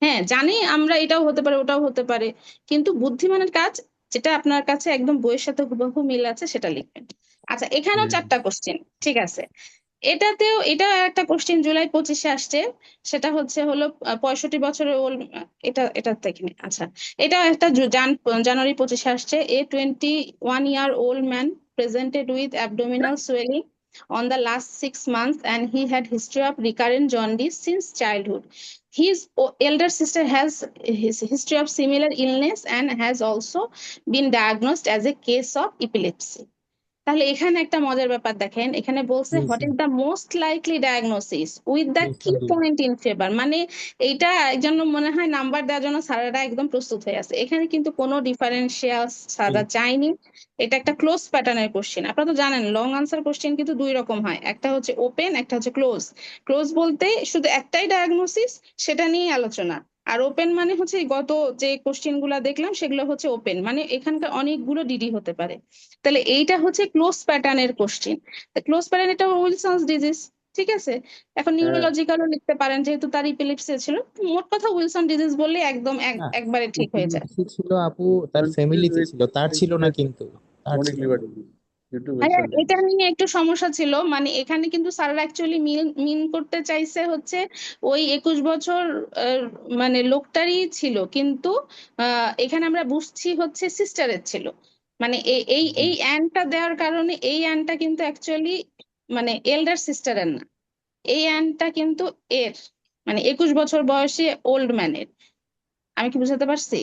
হ্যাঁ, জানি আমরা এটাও হতে পারে ওটাও হতে পারে, কিন্তু বুদ্ধিমানের কাজ যেটা আপনার কাছে একদম বইয়ের সাথে হুবহু মিল আছে সেটা লিখবেন। আচ্ছা, এখানেও 4টা কোশ্চেন, ঠিক আছে। এটা একটা কোশ্চেন জুলাই 25-এ আসছে, সেটা হলো 65 বছরের ওল্ড। এটা থেকে নে। আচ্ছা, এটা একটা জানুয়ারি 25-এ আসছে। A 21-year-old man presented with abdominal swelling on the last 6 months, and he had history of recurrent jaundice since childhood. His elder sister has his history of similar illness and has also been diagnosed as a case of epilepsy. তাহলে এখানে একটা মজার ব্যাপার দেখেন, এখানে বলছে what is the most likely diagnosis with the কি Wilson disease. Point in favour, মানে এইটা এই জন্য মনে হয় নাম্বার দেওয়ার জন্য স্যারেরা একদম প্রস্তুত হয়ে আছে। এখানে কিন্তু কোনো ডিফারেন্সিয়াল সাদা চাইনি, এটা একটা ক্লোজ প্যাটার্নের কোশ্চেন। আপনারা তো জানেন লং আনসার কোশ্চেন কিন্তু 2 রকম হয়, একটা হচ্ছে ওপেন, একটা হচ্ছে ক্লোজ। ক্লোজ বলতে শুধু একটাই ডায়াগনোসিস, সেটা নিয়ে আলোচনা। আর ওপেন মানে হচ্ছে এই গত যে কোশ্চেন গুলা দেখলাম সেগুলো হচ্ছে ওপেন, মানে এখানকার অনেকগুলো ডিডি হতে পারে। তাহলে এইটা হচ্ছে ক্লোজ প্যাটার্নের কোশ্চেন। ক্লোজ প্যাটার্ন, এটা উইলসনস ডিজিজ, ঠিক আছে। এখন হ্যাঁ, নিউরোলজিক্যালও লিখতে পারেন, যেহেতু তার ইপিলেপসি ছিল। মোট কথা উইলসন ডিজিজ বললে একদম না, একবারে ঠিক হয়ে যায়। এপিলেপসি ছিল আপু, তার Wilson ফ্যামিলিতে with ছিল, তার ছিল না, কিন্তু তার chronic ছিল liver না। disease due to হ্যাঁ, Wilson এটা disease. নিয়ে একটু সমস্যা ছিল, মানে এখানে কিন্তু স্যাররা অ্যাকচুয়ালি মিন করতে চাইছে হচ্ছে ওই 21 বছর আহ, মানে লোকটারই ছিল, কিন্তু এখানে আমরা বুঝছি হচ্ছে সিস্টারের ছিল। মানে এই অ্যানটা দেওয়ার কারণে এই অ্যানটা কিন্তু অ্যাকচুয়ালি মানে এল্ডার সিস্টারের না, এই অ্যানটা কিন্তু এর, মানে 21 বছর বয়সী ওল্ড ম্যানের। আমি কি বুঝাতে পারছি?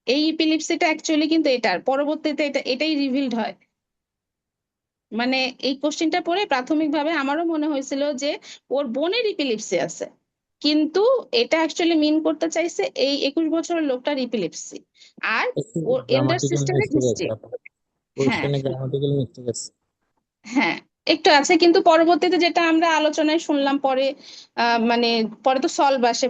এই ইপিলিপসিটা অ্যাকচুয়ালি কিন্তু এটার পরবর্তীতে এটাই রিভিলড হয়। মানে এই কোশ্চেনটা পড়ে প্রাথমিকভাবে আমারও মনে হয়েছিল যে ওর বোনের ইপিলিপসি আছে, কিন্তু এটা অ্যাকচুয়ালি মিন করতে চাইছে এই 21 বছরের লোকটার ইপিলিপসি আর একটু ওর এল্ডার গ্রামাটিক্যাল সিস্টারের মিস্টেক আছে হিস্ট্রি। আপু, হ্যাঁ কোশ্চেনে গ্রামাটিক্যাল মিস্টেক আছে। হ্যাঁ, একটু আছে, কিন্তু পরবর্তীতে যেটা আমরা আলোচনায় শুনলাম পরে, মানে পরে তো সলভ আসে,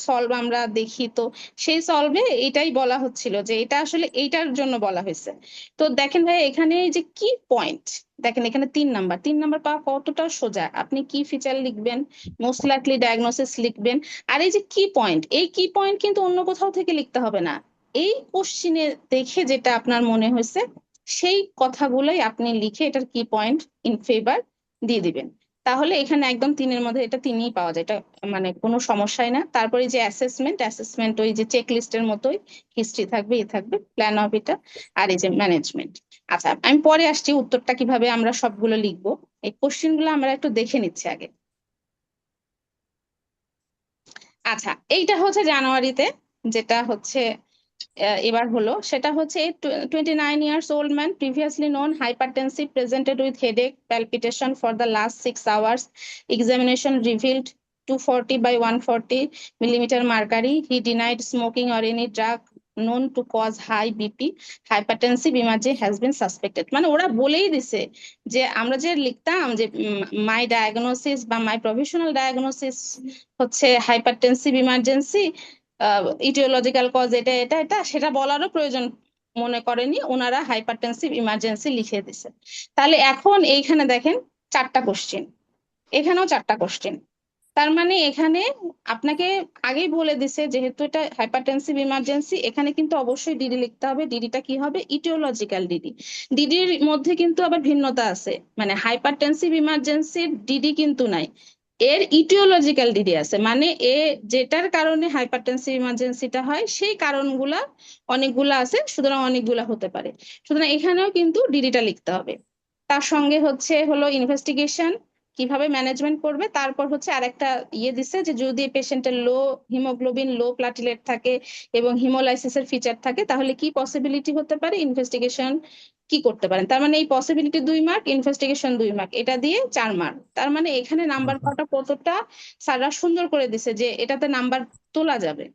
সলভ আমরা দেখি তো, সেই সলভে এটাই বলা হচ্ছিল যে এটা আসলে এইটার জন্য বলা হয়েছে। তো দেখেন ভাই, এখানে এই যে কি পয়েন্ট, দেখেন এখানে 3 নাম্বার পাওয়া কতটা সোজা। আপনি কি ফিচার লিখবেন, মোস্ট লাইকলি ডায়াগনোসিস লিখবেন, আর এই যে কি পয়েন্ট, এই কি পয়েন্ট কিন্তু অন্য কোথাও থেকে লিখতে হবে না, এই কোশ্চিনে দেখে যেটা আপনার মনে হয়েছে সেই কথাগুলোই আপনি লিখে এটার কি পয়েন্ট ইন ফেভার দিয়ে দিবেন। তাহলে এখানে একদম 3-এর মধ্যে এটা 3ই পাওয়া যায়, এটা মানে কোনো সমস্যাই না। তারপরে যে অ্যাসেসমেন্ট ওই যে চেক লিস্টের মতোই, হিস্ট্রি থাকবে, থাকবে প্ল্যান অফ এটা, আর এই যে ম্যানেজমেন্ট। আচ্ছা, আমি পরে আসছি উত্তরটা কিভাবে আমরা সবগুলো লিখবো। এই কোশ্চেন গুলো আমরা একটু দেখে নিচ্ছি আগে। আচ্ছা, এইটা হচ্ছে জানুয়ারিতে, যেটা হচ্ছে এবার হলো সেটা হচ্ছে 29 years old man previously known hypertensive presented with headache palpitation for the last 6 hours. Examination revealed 240 by 140 millimeter mercury. He denied smoking or any drug known to cause high BP. Hypertensive emergency has been suspected. মানে ওরা বলেই দিছে যে আমরা যে লিখতাম যে মাই ডায়াগনোসিস বা মাই প্রফেশনাল ডায়াগনোসিস হচ্ছে হাইপারটেনসিভ ইমার্জেন্সি, ইটিওলজিক্যাল কজ এটা এটা এটা সেটা বলারও প্রয়োজন মনে করেনি, ওনারা হাইপারটেনসিভ ইমার্জেন্সি লিখে দিছে। তাহলে এখন এইখানে দেখেন 4টা কোশ্চেন, এখানেও 4টা কোশ্চেন। তার মানে এখানে আপনাকে আগেই বলে দিছে যেহেতু এটা হাইপারটেনসিভ ইমার্জেন্সি, এখানে কিন্তু অবশ্যই ডিডি লিখতে হবে। ডিডিটা কি হবে? Etiological DD. ডিডির মধ্যে কিন্তু আবার ভিন্নতা আছে, মানে হাইপারটেনসিভ ইমার্জেন্সির ডিডি কিন্তু নাই, এর ইটিওলজিক্যাল ডিডি আছে, মানে যেটার কারণে হাইপারটেনসিভ ইমার্জেন্সিটা হয় সেই কারণগুলা অনেকগুলা আছে, সুতরাং অনেকগুলা হতে পারে। সুতরাং এখানেও কিন্তু ডিডিটা লিখতে হবে। তার সঙ্গে হলো ইনভেস্টিগেশন কিভাবে ম্যানেজমেন্ট করবে, তারপর হচ্ছে আরেকটা দিছে যে যদি পেশেন্টের লো হিমোগ্লোবিন, লো প্লাটিলেট থাকে এবং হিমোলাইসিসের ফিচার থাকে তাহলে কি পসিবিলিটি হতে পারে, ইনভেস্টিগেশন কি করতে পারেন। তার মানে এই পসিবিলিটি 2 মার্ক, ইনভেস্টিগেশন 2 মার্ক, এটা দিয়ে 4 মার্ক। তার মানে এখানে নাম্বার পাওয়াটা কতটা স্যাররা সুন্দর করে দিছে যে এটাতে নাম্বার তোলা যাবে।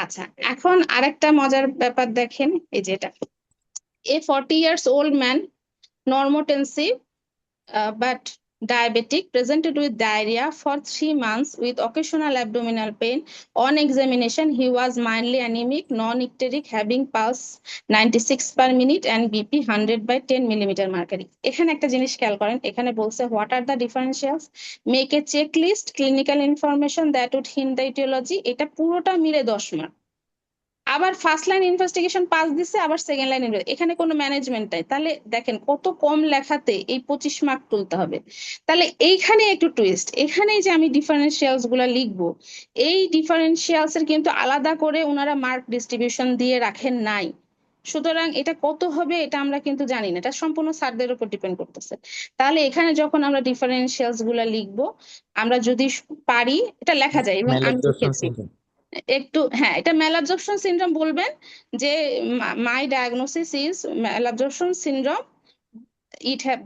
আচ্ছা, এখন আরেকটা মজার ব্যাপার দেখেন, এই যে এটা a 40 years old man normotensive but diabetic presented with diarrhea for 3 months with occasional abdominal pain. On examination he was mildly anemic, non-icteric, having pulse 96 per minute and BP 100 by 10 millimeter mercury. এখানে একটা জিনিস খেয়াল করেন, এখানে বলছে what are the differentials, make a checklist, clinical information that would hint the etiology। এটা পুরোটা মিলে 10 মার্ক। আবার ফার্স্ট লাইন ইনভেস্টিগেশন পাস দিছে, আবার সেকেন্ড লাইন এখানে কোনো ম্যানেজমেন্ট নাই। তাহলে দেখেন কত কম লেখাতে এই 25 মার্ক তুলতে হবে। তাহলে এইখানে একটু টুইস্ট, এখানেই যে আমি ডিফারেন্সিয়ালস গুলা লিখবো, এই ডিফারেন্সিয়ালস এর কিন্তু আলাদা করে ওনারা মার্ক ডিস্ট্রিবিউশন দিয়ে রাখেন নাই। সুতরাং এটা কত হবে এটা আমরা কিন্তু জানি না, এটা সম্পূর্ণ স্যারদের উপর ডিপেন্ড করতেছে। তাহলে এখানে যখন আমরা ডিফারেন্সিয়ালস গুলা লিখবো, আমরা যদি পারি এটা লেখা যায় এবং আমি ম্যালাবজর্পশন লিখেছি সিনড্রোম। একটু, হ্যাঁ এটা ম্যালাবজর্পশন সিনড্রোম বলবেন যে my diagnosis is malabsorption syndrome,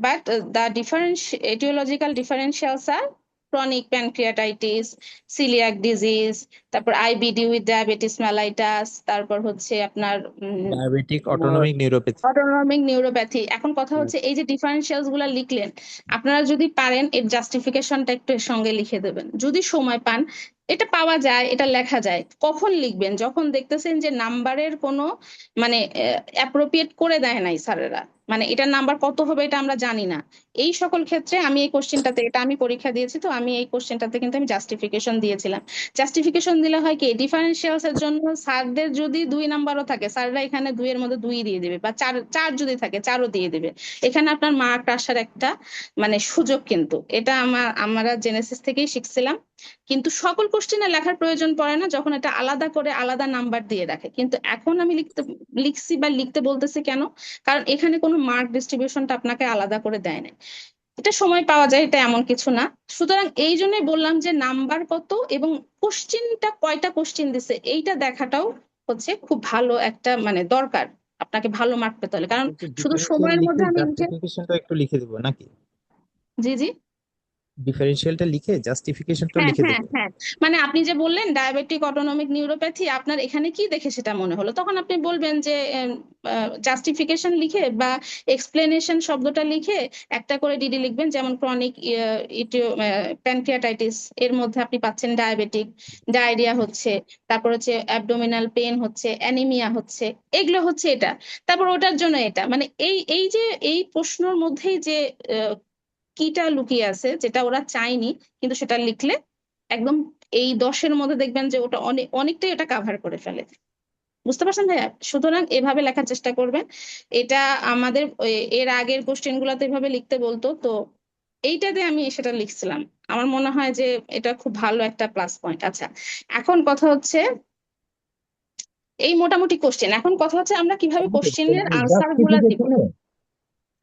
but the etiological differentials are chronic pancreatitis, celiac disease, তারপর IBD with diabetes mellitus, তারপর হচ্ছে আপনার diabetic autonomic neuropathy. Autonomic neuropathy. এখন কথা হচ্ছে এই যে ডিফারেন্সিয়ালস গুলা লিখলেন, আপনারা যদি পারেন এর জাস্টিফিকেশনটা একটু এর সঙ্গে লিখে দেবেন যদি সময় পান। এটা পাওয়া যায়, এটা লেখা যায়। কখন লিখবেন? যখন দেখতেছেন যে নাম্বারের কোনো মানে অ্যাপ্রোপ্রিয়েট করে দেয় নাই স্যারেরা, মানে এটার নাম্বার কত হবে এটা আমরা জানি না। এই সকল ক্ষেত্রে আমি এই কোশ্চেনটাতে, এটা আমি পরীক্ষা দিয়েছি তো আমি এই কোশ্চেনটাতে কিন্তু আমি জাস্টিফিকেশন দিয়েছিলাম। জাস্টিফিকেশন দিলে হয় কি, ডিফারেন্সিয়ালস এর জন্য স্যারদের যদি 2 নাম্বারও থাকে স্যাররা এখানে 2 এর মধ্যে 2 দিয়ে দেবে, বা 4 যদি থাকে 4ও দিয়ে দেবে। এখানে আপনার মার্ক আসার একটা মানে সুযোগ, কিন্তু এটা আমরা জেনেসিস থেকেই শিখছিলাম। কিন্তু সকল কোশ্চেনে লেখার প্রয়োজন পড়ে না যখন এটা আলাদা করে আলাদা নাম্বার দিয়ে রাখে। কিন্তু এখন আমি লিখছি বা লিখতে বলতেছি কেন, কারণ এখানে কোনো মার্ক ডিস্ট্রিবিউশনটা আপনাকে আলাদা করে দেয় না। এটা সময় পাওয়া যায়, এটা এমন কিছু না। সুতরাং এই জন্যই বললাম যে নাম্বার কত এবং কোশ্চেনটা কয়টা কোশ্চেন দিছে এইটা দেখাটাও হচ্ছে খুব ভালো একটা মানে দরকার আপনাকে ভালো মার্ক পেতে হলে, কারণ শুধু ডিফারেনশিয়াল সময়ের লিখে মধ্যে আমি জাস্টিফিকেশনটা একটু লিখে দেবো নাকি? জি জি ডিফারেনশিয়ালটা লিখে জাস্টিফিকেশনটা হ্যাঁ লিখে হ্যাঁ দেবো। হ্যাঁ, মানে আপনি যে বললেন ডায়াবেটিক অটোনমিক নিউরোপ্যাথি, আপনার এখানে কি দেখে সেটা মনে হলো, তখন আপনি বলবেন যে জাস্টিফিকেশন লিখে বা এক্সপ্লেনেশন শব্দটা লিখে একটা করে ডিডি লিখবেন, যেমন ক্রনিক প্যানক্রিয়াটাইটিস, এর মধ্যে আপনি পাচ্ছেন ডায়াবেটিক, ডায়রিয়া হচ্ছে, তারপর হচ্ছে অ্যাবডোমিনাল পেন হচ্ছে, অ্যানিমিয়া হচ্ছে, এগুলো হচ্ছে এটা, তারপর ওটার জন্য এটা, মানে এই যে এই প্রশ্নের মধ্যেই যে কিটা লুকিয়ে আছে যেটা ওরা চায়নি, কিন্তু সেটা লিখলে একদম এই 10-এর মধ্যে দেখবেন যে ওটা অনেকটাই ওটা কাভার করে ফেলে। বুঝতে পারছেন ভাইয়া? সুতরাং এভাবে লেখার চেষ্টা করবেন। এটা আমাদের এর আগের কোশ্চেন গুলাতে এভাবে লিখতে বলতো, তো এইটাতে আমি সেটা লিখছিলাম। আমার মনে হয় যে এটা খুব ভালো একটা প্লাস পয়েন্ট। আচ্ছা, এখন কথা হচ্ছে এই মোটামুটি কোশ্চেন, এখন কথা হচ্ছে আমরা কিভাবে কোশ্চেনের আনসার গুলা দিব।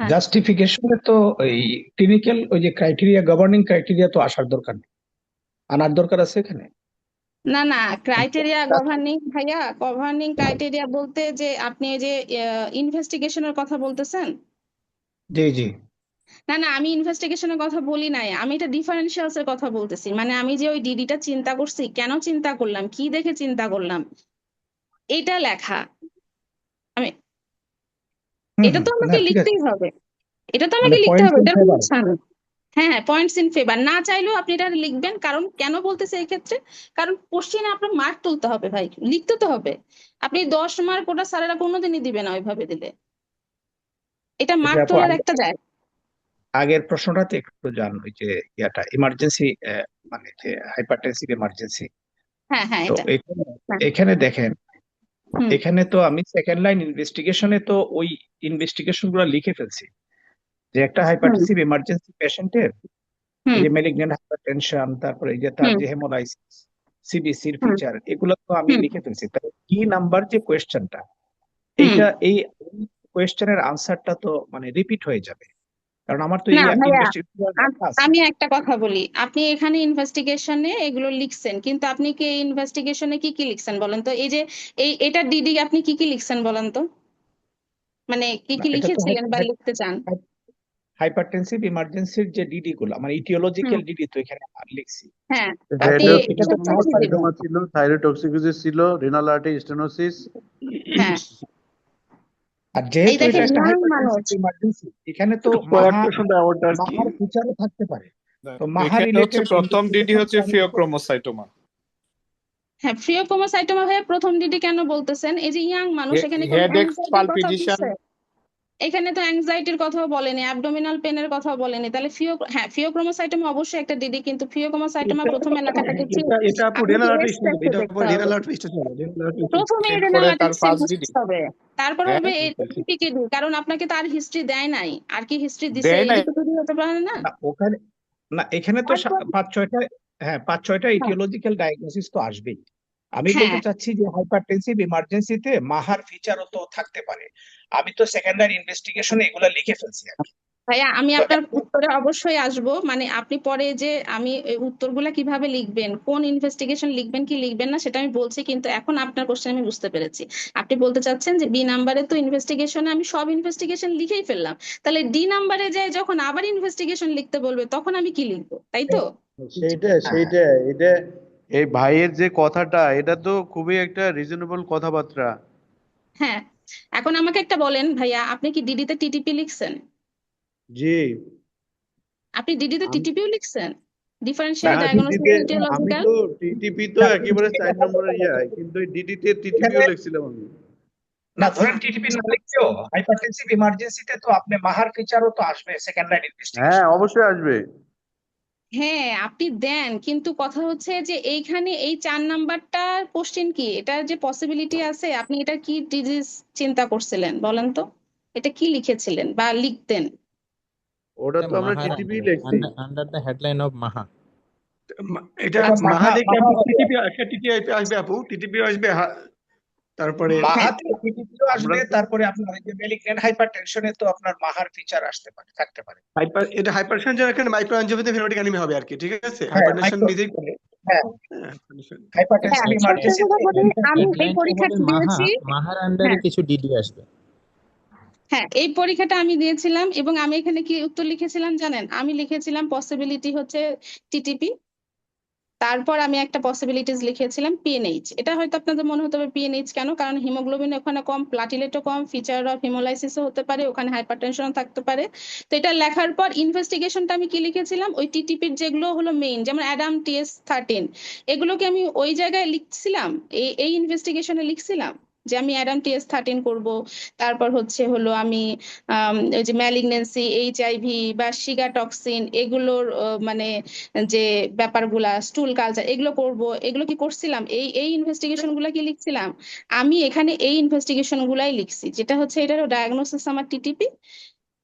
হ্যাঁ জাস্টিফিকেশনে তো ওই ক্লিনিক্যাল ওই যে ক্রাইটেরিয়া, গভর্নিং ক্রাইটেরিয়া তো আসার দরকার নেই, আনার দরকার আছে এখানে। না না, ক্রাইটেরিয়া গভর্নিং ভাইয়া, গভর্নিং ক্রাইটেরিয়া বলতে যে আপনি এই যে ইনভেস্টিগেশনের কথা বলতেছেন। জি জি। না না, আমি ইনভেস্টিগেশনের কথা বলি নাই, আমি এটা ডিফারেন্সিয়ালস এর কথা বলতেছি। মানে আমি যে ওই ডিডিটা চিন্তা করছি, কেন চিন্তা করলাম, কি দেখে চিন্তা করলাম, এটা লেখা। আমি এটা তো না আমাকে ঠিক আছে, লিখতেই হবে, এটা তো মানে আমাকে লিখতে পয়েন্ট হবে, ইন এটার কোনো ফেভার। ছাড় নেই। হ্যাঁ হ্যাঁ, পয়েন্টস ইন ফেভার না চাইলেও আপনি এটা লিখবেন। কারণ কেন বলতেছে এই ক্ষেত্রে, কারণ কোশ্চেনে আপনার মার্ক তুলতে হবে ভাই, লিখতে তো হবে। আপনি 10 মার্ক ওটা স্যারেরা কোনোদিনই দিবে না ওইভাবে দিলে, এটা আচ্ছা মার্ক আপু, তোলার একটা যায়। আগের প্রশ্নটাতে একটু যান, ওই যে ইয়াটা ইমার্জেন্সি, মানে যে হাইপারটেনসিভ ইমার্জেন্সি। হ্যাঁ হ্যাঁ, তো এটা এখানে হ্যাঁ। এখানে দেখেন, হুম এখানে তো আমি সেকেন্ড লাইন ইনভেস্টিগেশনে তো ওই ইনভেস্টিগেশন গুলো লিখে ফেলছি, যে একটা হুম হাইপারটেনসিভ ইমার্জেন্সি পেশেন্টের এই হুম যে ম্যালিগন্যান্ট হাইপারটেনশন, তারপরে এই যে তার হুম যে হেমোলাইসিস, সিবিসির হুম ফিচার, এগুলো তো আমি হুম লিখে ফেলছি। তাই কি নাম্বার যে কোয়েশ্চেনটা, হুম। এইটা এই কোয়েশ্চেনের আনসারটা তো মানে রিপিট হয়ে যাবে, কারণ আমার তো না এই ভাইয়া, ইনভেস্টিগেশন আছে। আমি একটা কথা বলি, আপনি এখানে ইনভেস্টিগেশনে এগুলো লিখছেন, কিন্তু আপনি কি ইনভেস্টিগেশনে কি কি লিখছেন বলেন তো? এই যে এটা ডিডি আপনি কি কি লিখছেন বলেন তো, মানে কি না কি এটা তো লিখেছিলেন বা লিখতে চান? হাইপারটেনসিভ ইমার্জেন্সির যে ডিডি গুলো, মানে হুম ইটিওলজিক্যাল ডিডি তো এখানে লিখছি। হ্যাঁ, আপনি তারপরে এটা তো হচ্ছে কি দিবেন? হেডোসাইটোমা ছিল, থাইরয়েডটক্সিকোসিস ছিল, রিনাল আর্টারি স্টেনোসিস। হ্যাঁ, আর এই যেহেতু এটা দেখেন একটা ইয়াং হাইপারটেনসিভ মানুষ। ইমার্জেন্সি, এখানে তো কয়েকটা অ্যাওয়ার্ড আর কি। মাহার ফিচারও থাকতে পারে। তো মাহা এখানে হচ্ছে রিলেটেড প্রথম ডিডি ইনভেস্টিগেশন হচ্ছে ফিওক্রোমোসাইটোমা। হ্যাঁ, ফ্রিওকোমোসাইটোমা ভাইয়া প্রথম ডিডি কেন বলতেছেন? এই যে ইয়াং মানুষ, এখানে কোনো হেডেক অ্যাংজাইটির কথা পালপিটেশন। বলছে? এখানে তো অ্যাংজাইটির কথাও বলেনি, অ্যাবডোমিনাল পেনের কথাও বলেনি, তাহলে হ্যাঁ, ফিওক্রোমোসাইটোমা অবশ্যই একটা ডিডি, কিন্তু ফিওক্রোমোসাইটোমা এটা প্রথমে লেখাটা কি এটা আপু আপনাকে রেনাল রেস্ট আর্টারি দেখতে এটা দেখতে আপু হবে। Renal artery renal artery. প্রথমে এরপরে তার রেনালাইটিক্স ফার্স্ট ডিডি। বুঝতে হবে, তারপর হ্যাঁ, হবে টিপিকেডি, কারণ আপনাকে তার হিস্ট্রি দেয় নাই। আর কি হিস্ট্রি দিছে, দেয় নাই। এদিকে তো হতে পারে না। না ওখানে, না এখানে তো তারপর 5-6টা, হ্যাঁ 5-6টা হ্যাঁ ইটিওলজিক্যাল ডায়াগনোসিস তো আসবেই। আমি হ্যাঁ বলতে চাচ্ছি যে হাইপারটেনসিভ ইমার্জেন্সিতে মাহার ফিচারও তো থাকতে পারে। আমি তো সেকেন্ডারি ইনভেস্টিগেশনে এগুলো লিখে ফেলছি আর কি। ভাইয়া, আমি তো আপনার উত্তরে অবশ্যই আসবো। মানে আপনি পরে যে আমি এই উত্তরগুলা কিভাবে লিখবেন, কোন ইনভেস্টিগেশন লিখবেন কি লিখবেন না সেটা আমি বলছি, কিন্তু এখন আপনার কোশ্চেন আমি বুঝতে পেরেছি। আপনি বলতে চাচ্ছেন যে বি নাম্বারে তো ইনভেস্টিগেশনে আমি সব ইনভেস্টিগেশন লিখেই ফেললাম, তাহলে ডি নাম্বারে যায় যখন আবার ইনভেস্টিগেশন লিখতে বলবে তখন আমি কি লিখবো, তাই তো? সেইটা হ্যাঁ, এটা এই ভাইয়ের যে কথাটা, এটা তো খুবই একটা রিজনেবল কথাবার্তা। হ্যাঁ, এখন আমাকে একটা বলেন ভাইয়া, আপনি কি ডিডিতে টিটিপি লিখছেন? জি। আপনি ডিডিতে আমি টিটিপিও লিখছেন, না ডিফারেন্সিয়াল না ডায়াগনোসিস ডিডিতে, আমি ইটিওলজিক্যাল? তো টিটিপি তো না, একেবারে এটা 4 নম্বরের কিন্তু ডিডিতে এখানে, টিটিপিও লিখছিলাম আমি। না ধরেন টিটিপি না লিখলেও হাইপারটেনসিভ ইমার্জেন্সিতে তো আপনি মাহার ফিচারও তো আসবে সেকেন্ড লাইন হ্যাঁ, ইনভেস্টিগেশন। অবশ্যই আসবে। হ্যাঁ আপনি দেন, কিন্তু কথা হচ্ছে যে এইখানে এই 4 নাম্বারটা কোশ্চেন কি, এটার যে পসিবিলিটি আছে, আপনি এটা কি ডিজিজ চিন্তা করছিলেন বলেন তো? এটা কি লিখেছিলেন বা লিখতেন? ওটা তো আমরা মাহার টিটিপি আন্ডারে, লিখছি। আন্ডার দ্য হেডলাইন অফ মাহা। এটা এটা মাহা, মাহাদেকে মাহা আপু হবে। টিটিপি, একটা টিটিপি আসবে আপু, টিটিপি আসবে। তারপরে হ্যাঁ মাহাতে টিটিপিও আমরা আসবে, তো তারপরে আপনার এই যে ম্যালিগন্যান্ট হাইপারটেনশনে তো আপনার মাহার ফিচার আসতে পারে, থাকতে পারে। এটা হাইপারটেনশন, এখানে মাইক্রোএনজিওপ্যাথি ফেনোটিক অ্যানিমিয়া হবে আর কি, ঠিক আছে? হ্যাঁ হাইপারটেনশন মাইক্রো, নিজেই। হ্যাঁ হ্যাঁ, হাইপারটেনসিভ হ্যাঁ, সত্যি ইমার্জেন্সি। কথা বলি, আমি এই হেডলাইনটা হবে পরীক্ষাটা মাহা, দিয়েছি। মাহার আন্ডারে হ্যাঁ কিছু ডিডি আসবে। হ্যাঁ, এই পরীক্ষাটা আমি দিয়েছিলাম এবং আমি এখানে কি উত্তর লিখেছিলাম জানেন? আমি লিখেছিলাম পসিবিলিটি হচ্ছে টিটিপি, তারপর আমি একটা পসিবিলিটিস লিখেছিলাম পিএনএইচ। এটা হয়তো আপনাদের মনে হতে পারে পিএনএইচ কেন, কারণ হিমোগ্লোবিন ওখানে কম, প্লাটিলেটও কম, ফিচার অফ হিমোলাইসিসও হতে পারে, ওখানে হাইপারটেনশনও থাকতে পারে। তো এটা লেখার পর ইনভেস্টিগেশনটা আমি কি লিখেছিলাম, ওই টিটিপির যেগুলো হলো মেইন, যেমন অ্যাডাম TS13, এগুলোকে আমি ওই জায়গায় লিখছিলাম, এই ইনভেস্টিগেশনে লিখছিলাম যে আমি অ্যাডাম TS13 করব। তারপর হলো আমি ওই যে ম্যালিগনেন্সি, HIV বা শিগা টক্সিন, এগুলোর মানে যে ব্যাপারগুলা, স্টুল কালচার, এগুলো করব। এগুলো কি করছিলাম, এই ইনভেস্টিগেশন গুলা কি লিখছিলাম? আমি এখানে এই ইনভেস্টিগেশন গুলাই লিখছি, যেটা হচ্ছে এটার ডায়াগনোসিস আমার টিটিপি,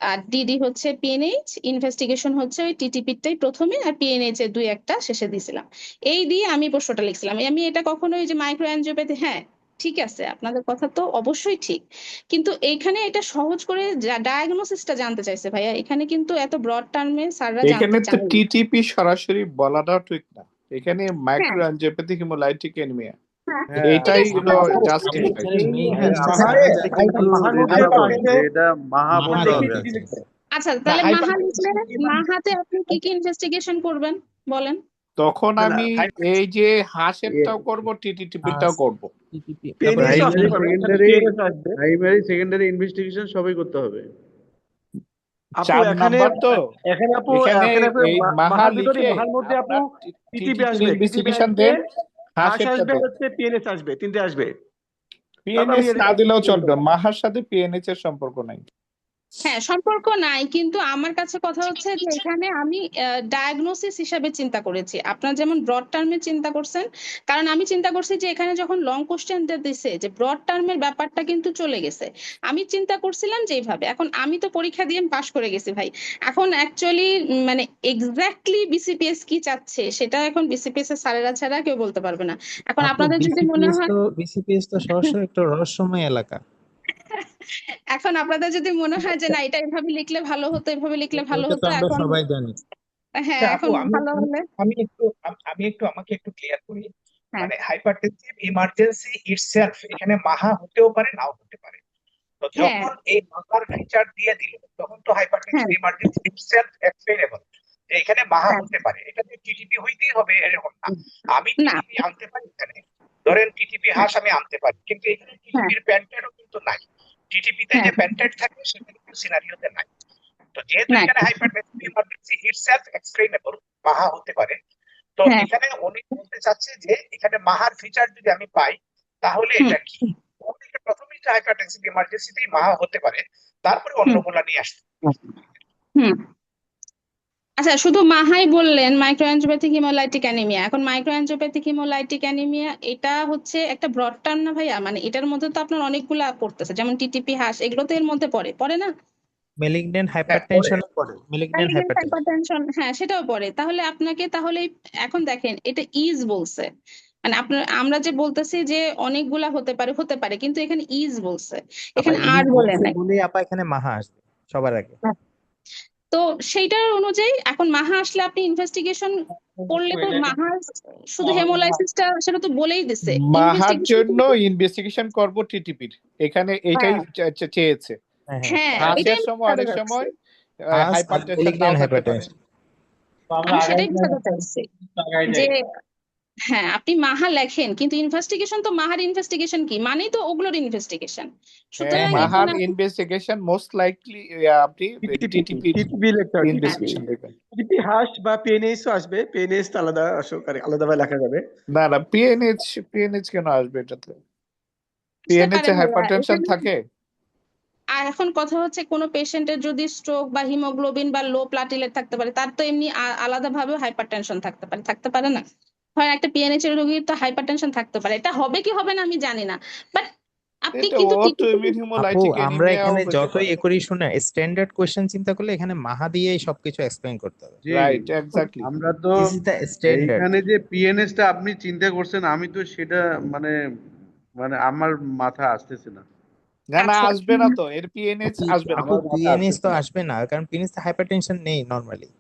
আর ডিডি হচ্ছে পিএনএইচ, ইনভেস্টিগেশন হচ্ছে ওই টিটিপিটাই প্রথমে, আর পিএনএইচ এর 2-1টা শেষে দিছিলাম। এই দিয়ে আমি প্রশ্নটা লিখছিলাম। আমি এটা কখনো ওই যে মাইক্রো অ্যানজিওপ্যাথি, হ্যাঁ ঠিক আছে, আপনাদের কথা তো অবশ্যই ঠিক, কিন্তু এইখানে এটা সহজ করে ডায়াগনোসিসটা জানতে চাইছে ভাইয়া, এখানে কিন্তু এত ব্রড টার্মে স্যাররা জানতে এখানে তো চান না। টিটিপি সরাসরি বলাটাও ঠিক না, এখানে হ্যাঁ মাইক্রো অ্যানজিওপ্যাথিক হেমোলাইটিক অ্যানিমিয়া হ্যাঁ হ্যাঁ এটাই ঠিক হলো আছে জাস্টিফাইড। এখানে মেইন হ্যাঁ আসতেছে আমাদের মাহাতে আমাদের কাছে কিন্তু কিন্তু মাহার মধ্যে তো রিজনেবল আসবে যে এটা মাহা মাহা বলতে দেখি দেওয়া হবে টিটি হয়েছে। লিখতে আচ্ছা না তাহলে মাহা হাইপারটেনসিভ লিখলে মাহাতে আপনি কি কি ইনভেস্টিগেশন করবেন বলেন? তখন না আমি এই যে হাঁসেরটাও করব, টিটিপিটাও করব। টিটিপি তারপর পিএনএস আসতে প্রাইমারি পারে, সেকেন্ডারি পিএনএস আসবে। সেকেন্ডারি ইনভেস্টিগেশন সবই করতে হবে। আপু 4 এখানে নাম্বার তো এখানে আপু এখানে এখানে আপু এই মাহা মাহার ভিতরে লিখে মাহার মধ্যে আপু আপনার টিটিপি টিটিপির আসবে, টিটিপি ইনভেস্টিগেশন আসবে, দেন, হাঁস হাঁসেরটা আসবে, দেন। হচ্ছে পিএনএস আসবে, তিনটে আসবে। তারপর আমি পিএনএস না দিলেও চলবে, মাহার সাথে পিএনএস এর সম্পর্ক নাই। হ্যাঁ সম্পর্ক নাই, কিন্তু আমার কাছে কথা হচ্ছে যে এখানে আমি ডায়াগনোসিস হিসাবে চিন্তা করেছি, আপনার যেমন ব্রড টার্মে চিন্তা করছেন, কারণ আমি চিন্তা করছি যে এখানে যখন লং কোশ্চেনটা দিছে যে ব্রড টার্মের ব্যাপারটা কিন্তু চলে গেছে, আমি চিন্তা করছিলাম যে এইভাবে। এখন আমি তো পরীক্ষা দিয়ে পাশ করে গেছি ভাই, এখন অ্যাকচুয়ালি মানে এক্স্যাক্টলি বিসিপিএস কি চাচ্ছে সেটা এখন বিসিপিএস এর স্যারেরা ছাড়া কেউ বলতে পারবে না। এখন আপু আপনাদের যদি মনে হয় বিসিপিএস তো সরাসরি একটা রহস্যময় এলাকা। এখন আপনাদের যদি মনে হয় যে না এটা এভাবে লিখলে ভালো হতো, এভাবে লিখলে ভালো এটা তো হতো, আমরা এখন সবাই জানি। হ্যাঁ আপু এখন আমি ভালো হলে আমি একটু আমাকে একটু ক্লিয়ার করি। হ্যাঁ মানে হাইপারটেনসিভ ইমার্জেন্সি ইটসেলফ এখানে মাহা হতেও পারে নাও হতে পারে। তো হ্যাঁ যখন এই মাহার ফিচার দিয়ে দিল তখন তো হাইপারটেনসিভ হ্যাঁ ইমার্জেন্সি ইটসেলফ এক্সপ্লেনেবল যে এখানে মাহা হ্যাঁ হতে পারে, এটা যে টিটিপি হইতেই হবে এরকম না। আমি না টিটিপি আনতে পারি এখানে, ধরেন টিটিপি হ্যাঁ হাঁস আমি আনতে পারি, কিন্তু এখানে হ্যাঁ টিটিপির প্যান্টেডও কিন্তু নাই। টিটিপিতে হ্যাঁ যে প্যান্টেড থাকে সেটা কিন্তু সিনারিওতে নাই। তো যেহেতু নাই এখানে হাইপারটেনসিভ ইমার্জেন্সি ইটসেলফ এক্সপ্লেনেবল মাহা হতে পারে, তো হ্যাঁ এখানে উনি বলতে চাচ্ছে যে এখানে মাহার ফিচার যদি আমি পাই তাহলে হুম এটা কি। ওনাকে প্রথমেই যে হাইপারটেনসিভ ইমার্জেন্সিতেই মাহা হতে পারে, তারপরে হুম অন্যগুলা নিয়ে আসতে হুম আচ্ছা, শুধু মাহাই বললেন মাইক্রো অ্যানজিওপ্যাথিক হিমোলাইটিক অ্যানিমিয়া। এখন মাইক্রো অ্যানজিওপ্যাথিক হিমোলাইটিক অ্যানিমিয়া এটা হচ্ছে একটা ব্রড টার্ম না ভাইয়া? মানে এটার মধ্যে তো আপনার অনেকগুলা পড়তেছে, যেমন টিটিপি হাঁস, এগুলো তো এর মধ্যে পড়ে পড়ে না? মেলিগন্যান্ট হ্যাঁ পরে। হাইপারটেনশন পড়ে, মেলিগন্যান্ট মালিগন্যান্ট হাইপারটেনশন। হাইপারটেনশন হ্যাঁ সেটাও পড়ে। তাহলে আপনাকে তাহলে এখন দেখেন এটা ইজ বলছে, মানে আপনার আমরা যে বলতেছি যে অনেকগুলা হতে পারে, হতে পারে, কিন্তু এখানে ইজ বলছে, আপা এখানে আর ইজ বলে বলছে নাই। বলেই আপা এখানে মাহা আসবে সবার আগে। তো সেইটার অনুযায়ী এখন মাহা আসলে আপনি ইনভেস্টিগেশন করলে তো মাহা শুধু হেমোলাইসিসটা সেটা তো বলেই দিছে, মাহার ইনভেস্টিগেশন জন্য ইনভেস্টিগেশন করব টিটিপির, এখানে এইটাই চেয়েছে। হ্যাঁ হ্যাঁ হ্যাঁ হাঁসের এটাই আমি সময় অনেক বোঝাতে চাচ্ছি। সময় হাস আর হাইপারটেনশন নাও মেলিগন্যান্ট থাকতে পারে। হাইপারটেনশন। আমি সেটাই বোঝাতে চাচ্ছি যে হ্যাঁ আপনি মাহা লেখেন, কিন্তু ইনভেস্টিগেশন তো মাহার ইনভেস্টিগেশন কি মানেই তো ওগুলোর ইনভেস্টিগেশন, সুতরাং মাহার এখানে ইনভেস্টিগেশন মোস্ট লাইকলি আপনি টিটিপি টিটিপির টিটিপি লিখতে হবে, ইনভেস্টিগেশন দেখবেন। টিটিপি হাঁস বা পিএনএস আসবে, পিএনএস তো আলাদা সহকারে আলাদাভাবে লেখা যাবে। না না, পিএনএইচ কেন আসবে এটাতে? বুঝতে পিএনএইচ এ পারেন ভাইয়া হাইপারটেনশন এখানে। থাকে। আর এখন কথা হচ্ছে কোনো পেশেন্টের যদি স্ট্রোক বা হিমোগ্লোবিন বা লো প্লাটিলেট থাকতে পারে, তার তো এমনি আলাদাভাবে হাইপারটেনশন থাকতে পারে না? হয় একটা পিএনএইচ এর রোগীর তো হাইপারটেনশন থাকতে পারে, এটা হবে কি হবে না আমি জানি না, বাট আপনি এটা কিন্তু অটো ইমিউন আপু হিমোলাইটিক আমরা অ্যানিমিয়াও এখানে হতে যতই পারে। করি শুনে স্ট্যান্ডার্ড কোশ্চেন চিন্তা করলে এখানে মাহা দিয়েই সবকিছু এক্সপ্লেইন করতে হবে। জি রাইট, এক্স্যাক্টলি। আমরা তো দিস ইজ দ্য স্ট্যান্ডার্ড। এইখানে যে পিএনএস টা আপনি চিন্তা করছেন, আমি তো সেটা মানে মানে আমার মাথা আসতেছে না। না না, আচ্ছা আসবে না তো, এর পিএনএইচ আসবে না। আপু আমার মাথা পিএনএস তো আসতেছে না। আসবে না, কারণ পিএনএস হাইপারটেনশন নেই নরমালি।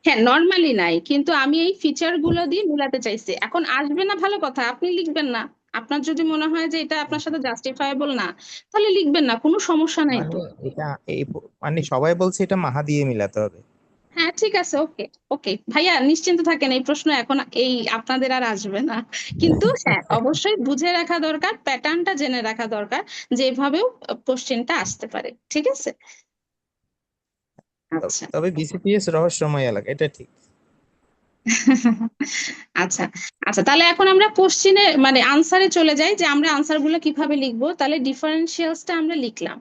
হ্যাঁ নর্মালি নাই, কিন্তু আমি এই ফিচার গুলো দিয়ে মিলাতে চাইছি। এখন আসবে না ভালো কথা, আপনি লিখবেন না। আপনার যদি মনে হয় যে এটা আপনার সাথে জাস্টিফায়েবল না, তাহলে লিখবেন না, কোনো সমস্যা নাই মানে তো। এটা এই মানে সবাই বলছে এটা মাহা দিয়ে মিলাতে হবে। হ্যাঁ ঠিক আছে, ওকে ওকে ভাইয়া নিশ্চিন্ত থাকেন, এই প্রশ্ন এখন এই আপনাদের আর আসবে না। কিন্তু হ্যাঁ অবশ্যই বুঝে রাখা দরকার, প্যাটার্নটা জেনে রাখা দরকার, যে এভাবেও কোশ্চেনটা আসতে পারে, ঠিক আছে? আচ্ছা তবে বিসিপিএস রহস্যময় এলাকা, এটা ঠিক। আচ্ছা আচ্ছা, তাহলে এখন আমরা কোশ্চিনে মানে আনসারে চলে যাই, যে আমরা আনসার গুলো কিভাবে লিখবো। তাহলে ডিফারেন্সিয়ালসটা আমরা লিখলাম।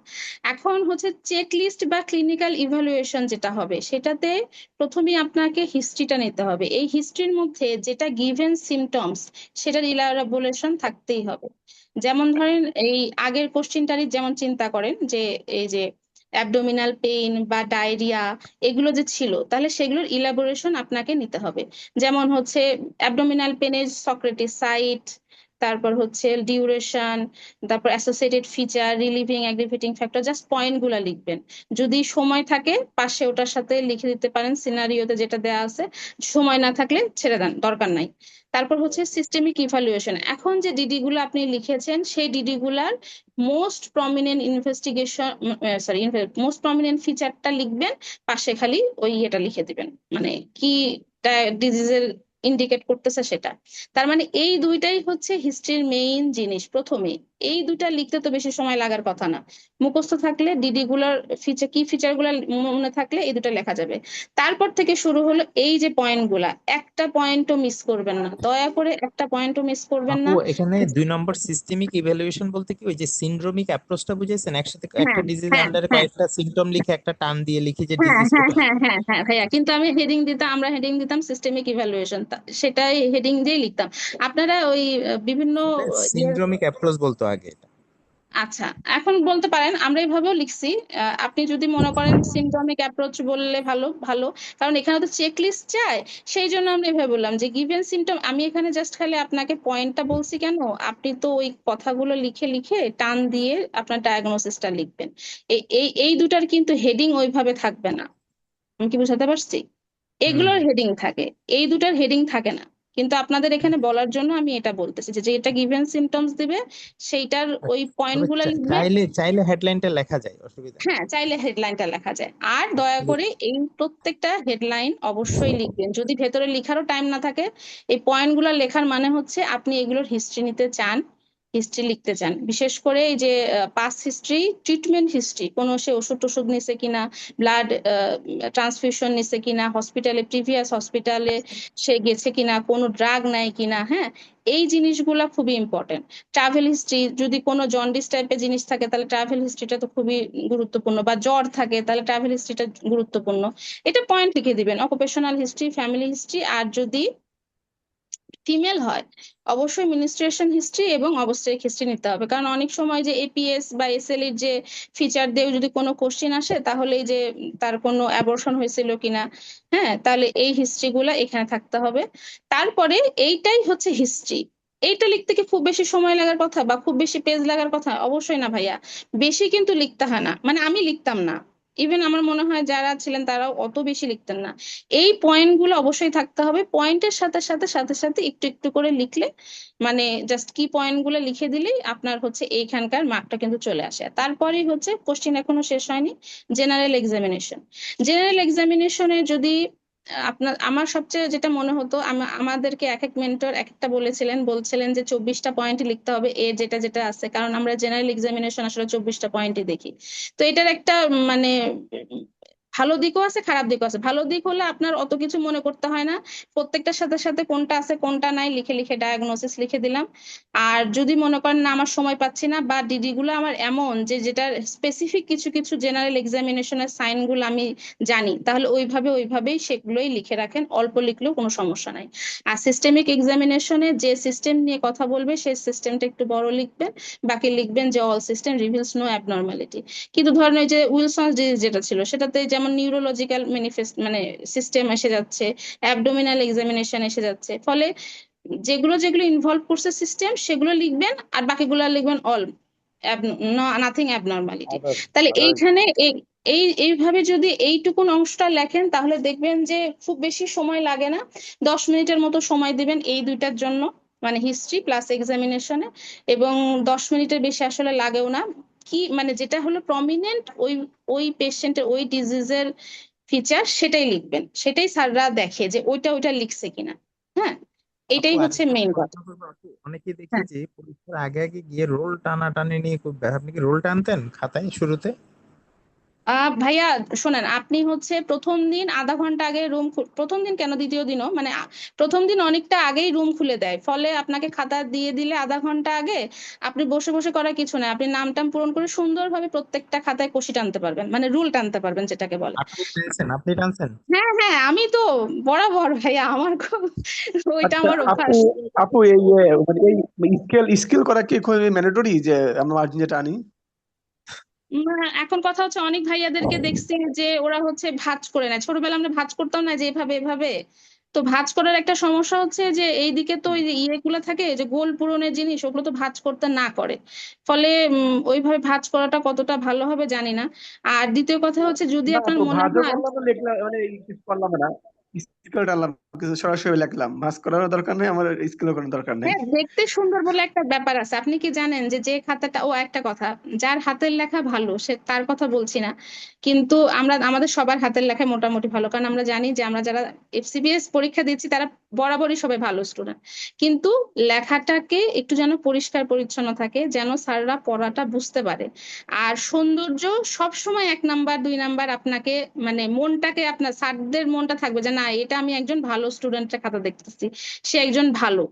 এখন হচ্ছে চেক লিস্ট বা ক্লিনিক্যাল ইভালুয়েশন যেটা হবে, সেটাতে প্রথমেই আপনাকে হিস্ট্রিটা নিতে হবে। এই হিস্ট্রির মধ্যে যেটা গিভেন সিমটমস সেটার ইলাবোরেশন থাকতেই হবে। যেমন ধরেন এই আগের কোশ্চিনটারই যেমন চিন্তা করেন যে এই যে অ্যাবডোমিনাল পেইন বা ডায়রিয়া এগুলো যে ছিল, তাহলে সেগুলোর ইলাবোরেশন আপনাকে নিতে হবে। যেমন হচ্ছে অ্যাবডোমিনাল পেনের সক্রেটিস সাইট, তারপর হচ্ছে ডিউরেশন, তারপর associated feature, relieving aggravating factor, just point গুলা লিখবেন। যদি সময় থাকে পাশে ওটার সাথে লিখে দিতে পারেন সিনারিওতে যেটা দেয়া আছে, সময় না থাকলে ছেড়ে দেন, দরকার নাই। তারপর হচ্ছে সিস্টেমিক ইভালুয়েশন। এখন যে ডিডি গুলো আপনি লিখেছেন সেই ডিডি গুলার most prominent investigation, sorry, most prominent ফিচারটা লিখবেন, পাশে খালি ওই এটা লিখে দিবেন, মানে কি ডিজিজের ইন্ডিকেট করতেছে সেটা। তার মানে এই দুইটাই হচ্ছে হিস্ট্রির মেইন জিনিস প্রথমে। এই দুইটা লিখতে তো বেশি সময় লাগার কথা না, মুখস্থ থাকলে ডিডি গুলার ফিচার কি ফিচার গুলা মনে থাকলে এই দুটো লেখা যাবে। তারপর থেকে শুরু হলো এই যে পয়েন্ট গুলা, একটা পয়েন্টও মিস করবেন না, দয়া করে একটা পয়েন্টও মিস করবেন আপু না। এখানে 2 নম্বর সিস্টেমিক ইভ্যালুয়েশন বলতে কি ওই যে সিনড্রোমিক অ্যাপ্রোচটা বুঝাইছেন, একসাথে একটা হ্যাঁ ডিজিজ হ্যাঁ আন্ডারে হ্যাঁ কয়েকটা সিমটম লিখে একটা টার্ম দিয়ে লিখি যে হ্যাঁ ডিজিজ হ্যাঁ কোথায়। হ্যাঁ হ্যাঁ হ্যাঁ ভাইয়া, কিন্তু আমি হেডিং দিতাম, আমরা হেডিং দিতাম সিস্টেমিক ইভ্যালুয়েশন, সেটাই হেডিং দিয়ে লিখতাম। আপনারা ওই বিভিন্ন ইয়ের, সিনড্রোমিক অ্যাপ্রোচ বলতো আগে এটা। আচ্ছা এখন বলতে পারেন, আমরা এইভাবেও লিখছি। আপনি যদি মনে করেন সিমটমিক অ্যাপ্রোচ বললে ভালো ভালো, কারণ এখানে তো চেক লিস্ট চাই, সেই জন্য আমরা এভাবে বললাম যে গিভেন সিমটম। আমি এখানে জাস্ট খালি আপনাকে পয়েন্টটা বলছি কেন, আপনি তো ওই কথাগুলো লিখে লিখে টান দিয়ে আপনার ডায়াগনোসিসটা লিখবেন। এই এই এই দুটার কিন্তু হেডিং ওইভাবে থাকবে না, আমি কি বুঝাতে পারছি? এগুলোর হেডিং থাকে, এই দুটার হেডিং থাকে না। কিন্তু আপনাদের এখানে বলার জন্য আমি এটা বলতেছি যে যেটা গিভেন সিমটমস দিবে সেইটার ওই পয়েন্ট তবে গুলা লিখবে। চাইলে চাইলে হেডলাইনটা লেখা যায়, অসুবিধা নেই। হ্যাঁ, চাইলে হেডলাইনটা লেখা যায়। আর দয়া করে এই প্রত্যেকটা হেডলাইন অবশ্যই লিখবেন, যদি ভেতরে লেখারও টাইম না থাকে। এই পয়েন্ট গুলা লেখার মানে হচ্ছে আপনি এগুলোর হিস্ট্রি নিতে চান, হিস্ট্রি লিখতে চান। বিশেষ করে এই যে পাস্ট হিস্ট্রি, ট্রিটমেন্ট হিস্ট্রি, কোনো সে ওষুধ টষুধ নিছে কিনা, ব্লাড ট্রান্সফিউশন নিছে কিনা, হসপিটালে প্রিভিয়াস হসপিটালে সে গেছে কিনা, কোনো ড্রাগ নেয় কিনা, হ্যাঁ, এই জিনিসগুলা খুবই ইম্পর্টেন্ট। ট্রাভেল হিস্ট্রি, যদি কোনো জন্ডিস টাইপের জিনিস থাকে তাহলে ট্রাভেল হিস্ট্রিটা তো খুবই গুরুত্বপূর্ণ, বা জ্বর থাকে তাহলে ট্রাভেল হিস্ট্রিটা গুরুত্বপূর্ণ। এটা পয়েন্ট লিখে দিবেন, অকুপেশনাল হিস্ট্রি, ফ্যামিলি হিস্ট্রি, আর যদি ফিমেল হয় অবশ্যই মিনিস্ট্রেশন হিস্ট্রি এবং অবস্ট্রিক হিস্ট্রি নিতে হবে। কারণ অনেক সময় যে এপিএস বা এসএল এর যে ফিচার দিয়ে যদি কোনো কোশ্চেন আসে, তাহলে এই যে তার কোনো অ্যাবর্শন হয়েছিল কিনা, হ্যাঁ, তাহলে এই হিস্ট্রি গুলা এখানে থাকতে হবে। তারপরে এইটাই হচ্ছে হিস্ট্রি। এইটা লিখতে কি খুব বেশি সময় লাগার কথা বা খুব বেশি পেজ লাগার কথা? অবশ্যই না ভাইয়া, বেশি কিন্তু লিখতে হয় না, মানে আমি লিখতাম না, ইভেন আমার মনে হয় যারা ছিলেন তারাও অত বেশি লিখতেন না। এই পয়েন্ট গুলো অবশ্যই থাকতে হবে, পয়েন্টের সাথে সাথে সাথে সাথে একটু একটু করে লিখলে, মানে জাস্ট কি পয়েন্ট গুলো লিখে দিলেই আপনার হচ্ছে এইখানকার মার্কটা কিন্তু চলে আসে। তারপরেই হচ্ছে কোশ্চেন এখনো শেষ হয়নি, জেনারেল এক্সামিনেশন। জেনারেল এক্সামিনেশনে যদি আপনার, আমার সবচেয়ে যেটা মনে হতো, আমাদেরকে এক এক মেন্টর এক একটা বলছিলেন যে 24টা পয়েন্ট লিখতে হবে এ যেটা যেটা আছে, কারণ আমরা জেনারেল এক্সামিনেশন আসলে 24টা পয়েন্টই দেখি। তো এটার একটা মানে ভালো দিকও আছে, খারাপ দিকও আছে। ভালো দিক হলে আপনার অত কিছু মনে করতে হয় না, প্রত্যেকটার সাথে সাথে কোনটা আছে কোনটা নাই লিখে লিখে ডায়াগনোসিস লিখে দিলাম। আর যদি মনে করেন না আমার সময় পাচ্ছি না, বা ডিডি গুলো আমার এমন যে যেটার স্পেসিফিক কিছু কিছু জেনারেল এক্সামিনেশনের সাইন গুলো আমি জানি, তাহলে ওইভাবেই সেগুলোই লিখে রাখেন, অল্প লিখলেও কোনো সমস্যা নাই। আর সিস্টেমিক এক্সামিনেশনে যে সিস্টেম নিয়ে কথা বলবে সেই সিস্টেমটা একটু বড় লিখবেন, বাকি লিখবেন যে all system reveals no abnormality. কিন্তু ধরেন ওই যে উইলসন ডিজিজ যেটা ছিল, সেটাতে যেমন নিউরোলজিক্যাল ম্যানিফেস্ট মানে সিস্টেম এসে যাচ্ছে, অ্যাবডোমিনাল এক্সামিনেশন এসে যাচ্ছে, ফলে যেগুলো যেগুলো ইনভলভ করছে সিস্টেম সেগুলো লিখবেন, আর বাকিগুলো লিখবেন অল নাথিং অ্যাবনর্মালিটি। তাহলে এইখানে এইভাবে যদি এইটুকুন অংশটা লেখেন, তাহলে দেখবেন যে খুব বেশি সময় লাগে না, 10 মিনিটের মতো সময় দিবেন এই দুইটার জন্য, মানে হিস্ট্রি প্লাস এক্সামিনেশনে, এবং 10 মিনিটের বেশি আসলে লাগেও না। কি মানে যেটা হলো প্রমিনেন্ট ওই ওই পেশেন্টের ওই ডিজিজের ফিচার, সেটাই লিখবেন, সেটাই স্যাররা দেখে যে ওইটা লিখছে কিনা। হ্যাঁ, আপু এটাই হচ্ছে আরেকটা মেইন প্রশ্ন কথা। করবো আপু, অনেকে দেখি হ্যাঁ, যে পরীক্ষার আগে আগে গিয়ে রোল টানাটানি নিয়ে খুব আপনি কি রোল টানতেন খাতায় শুরুতে? ভাইয়া শোনেন, আপনি হচ্ছে প্রথম দিন আধা ঘন্টা আগে প্রথম দিন কেন, দ্বিতীয় দিনও, মানে প্রথম দিন অনেকটা আগেই রুম খুলে দেয়, ফলে আপনাকে খাতা দিয়ে দিলে আধা ঘন্টা আগে আপনি বসে বসে করার কিছু নাই, আপনি নাম টাম পূরণ করে সুন্দরভাবে প্রত্যেকটা খাতায় কষি টানতে পারবেন, মানে রুল টানতে পারবেন যেটাকে বলে। আপনি টানছেন? হ্যাঁ হ্যাঁ, আমি তো বরাবর ভাইয়া, আমার খুব ওইটা আচ্ছা আমার আপু, অভ্যাস। আপু এই মানে এই স্কিল করা কি খুব ম্যান্ডেটরি যে আমরা মার্জিন যেটা আনি? এখন কথা হচ্ছে অনেক ভাইয়াদেরকে দেখছি যে ওরা হচ্ছে ভাঁজ করে নেয়, ছোটবেলা আমরা ভাঁজ করতাম না যে এভাবে এভাবে, তো ভাঁজ করার একটা সমস্যা হচ্ছে যে এইদিকে তো ওই যে ইয়েগুলো থাকে যে গোল পূরণের জিনিস, ওগুলো তো ভাঁজ করতে না করে, ফলে ওইভাবে ভাঁজ করাটা কতটা ভালো হবে জানি না। আর দ্বিতীয় কথা হচ্ছে যদি না আপনার তো মনে ভাঁজও হয়, করলাম না, লিখলাম মানে কিছু করলাম না, স্কিল টানলাম, কিছু সরাসরি লিখলাম, ভাঁজ করারও দরকার নেই, আমার স্কিল করার দরকার নেই। হ্যাঁ দেখতে সুন্দর বলে একটা ব্যাপার আছে। আপনি কি জানেন যে যে খাতাটা, ও একটা কথা, যার হাতের লেখা ভালো সে তার কথা বলছি না, কিন্তু আমাদের সবার হাতের লেখায় মোটামুটি ভালো, কারণ আমরা জানি যে আমরা যারা এফসিপিএস পরীক্ষা দিচ্ছি তারা বরাবরই সবাই ভালো স্টুডেন্ট, কিন্তু লেখাটাকে একটু যেন পরিষ্কার পরিচ্ছন্ন থাকে, যেন স্যাররা পড়াটা বুঝতে পারে। আর সৌন্দর্য সব সময় 1 নাম্বার 2 নাম্বার আপনাকে, মানে মনটাকে, আপনার স্যারদের মনটা থাকবে যে না এটা আমি একজন ভালো স্টুডেন্টের খাতা দেখতেছি, সে একজন ভালো,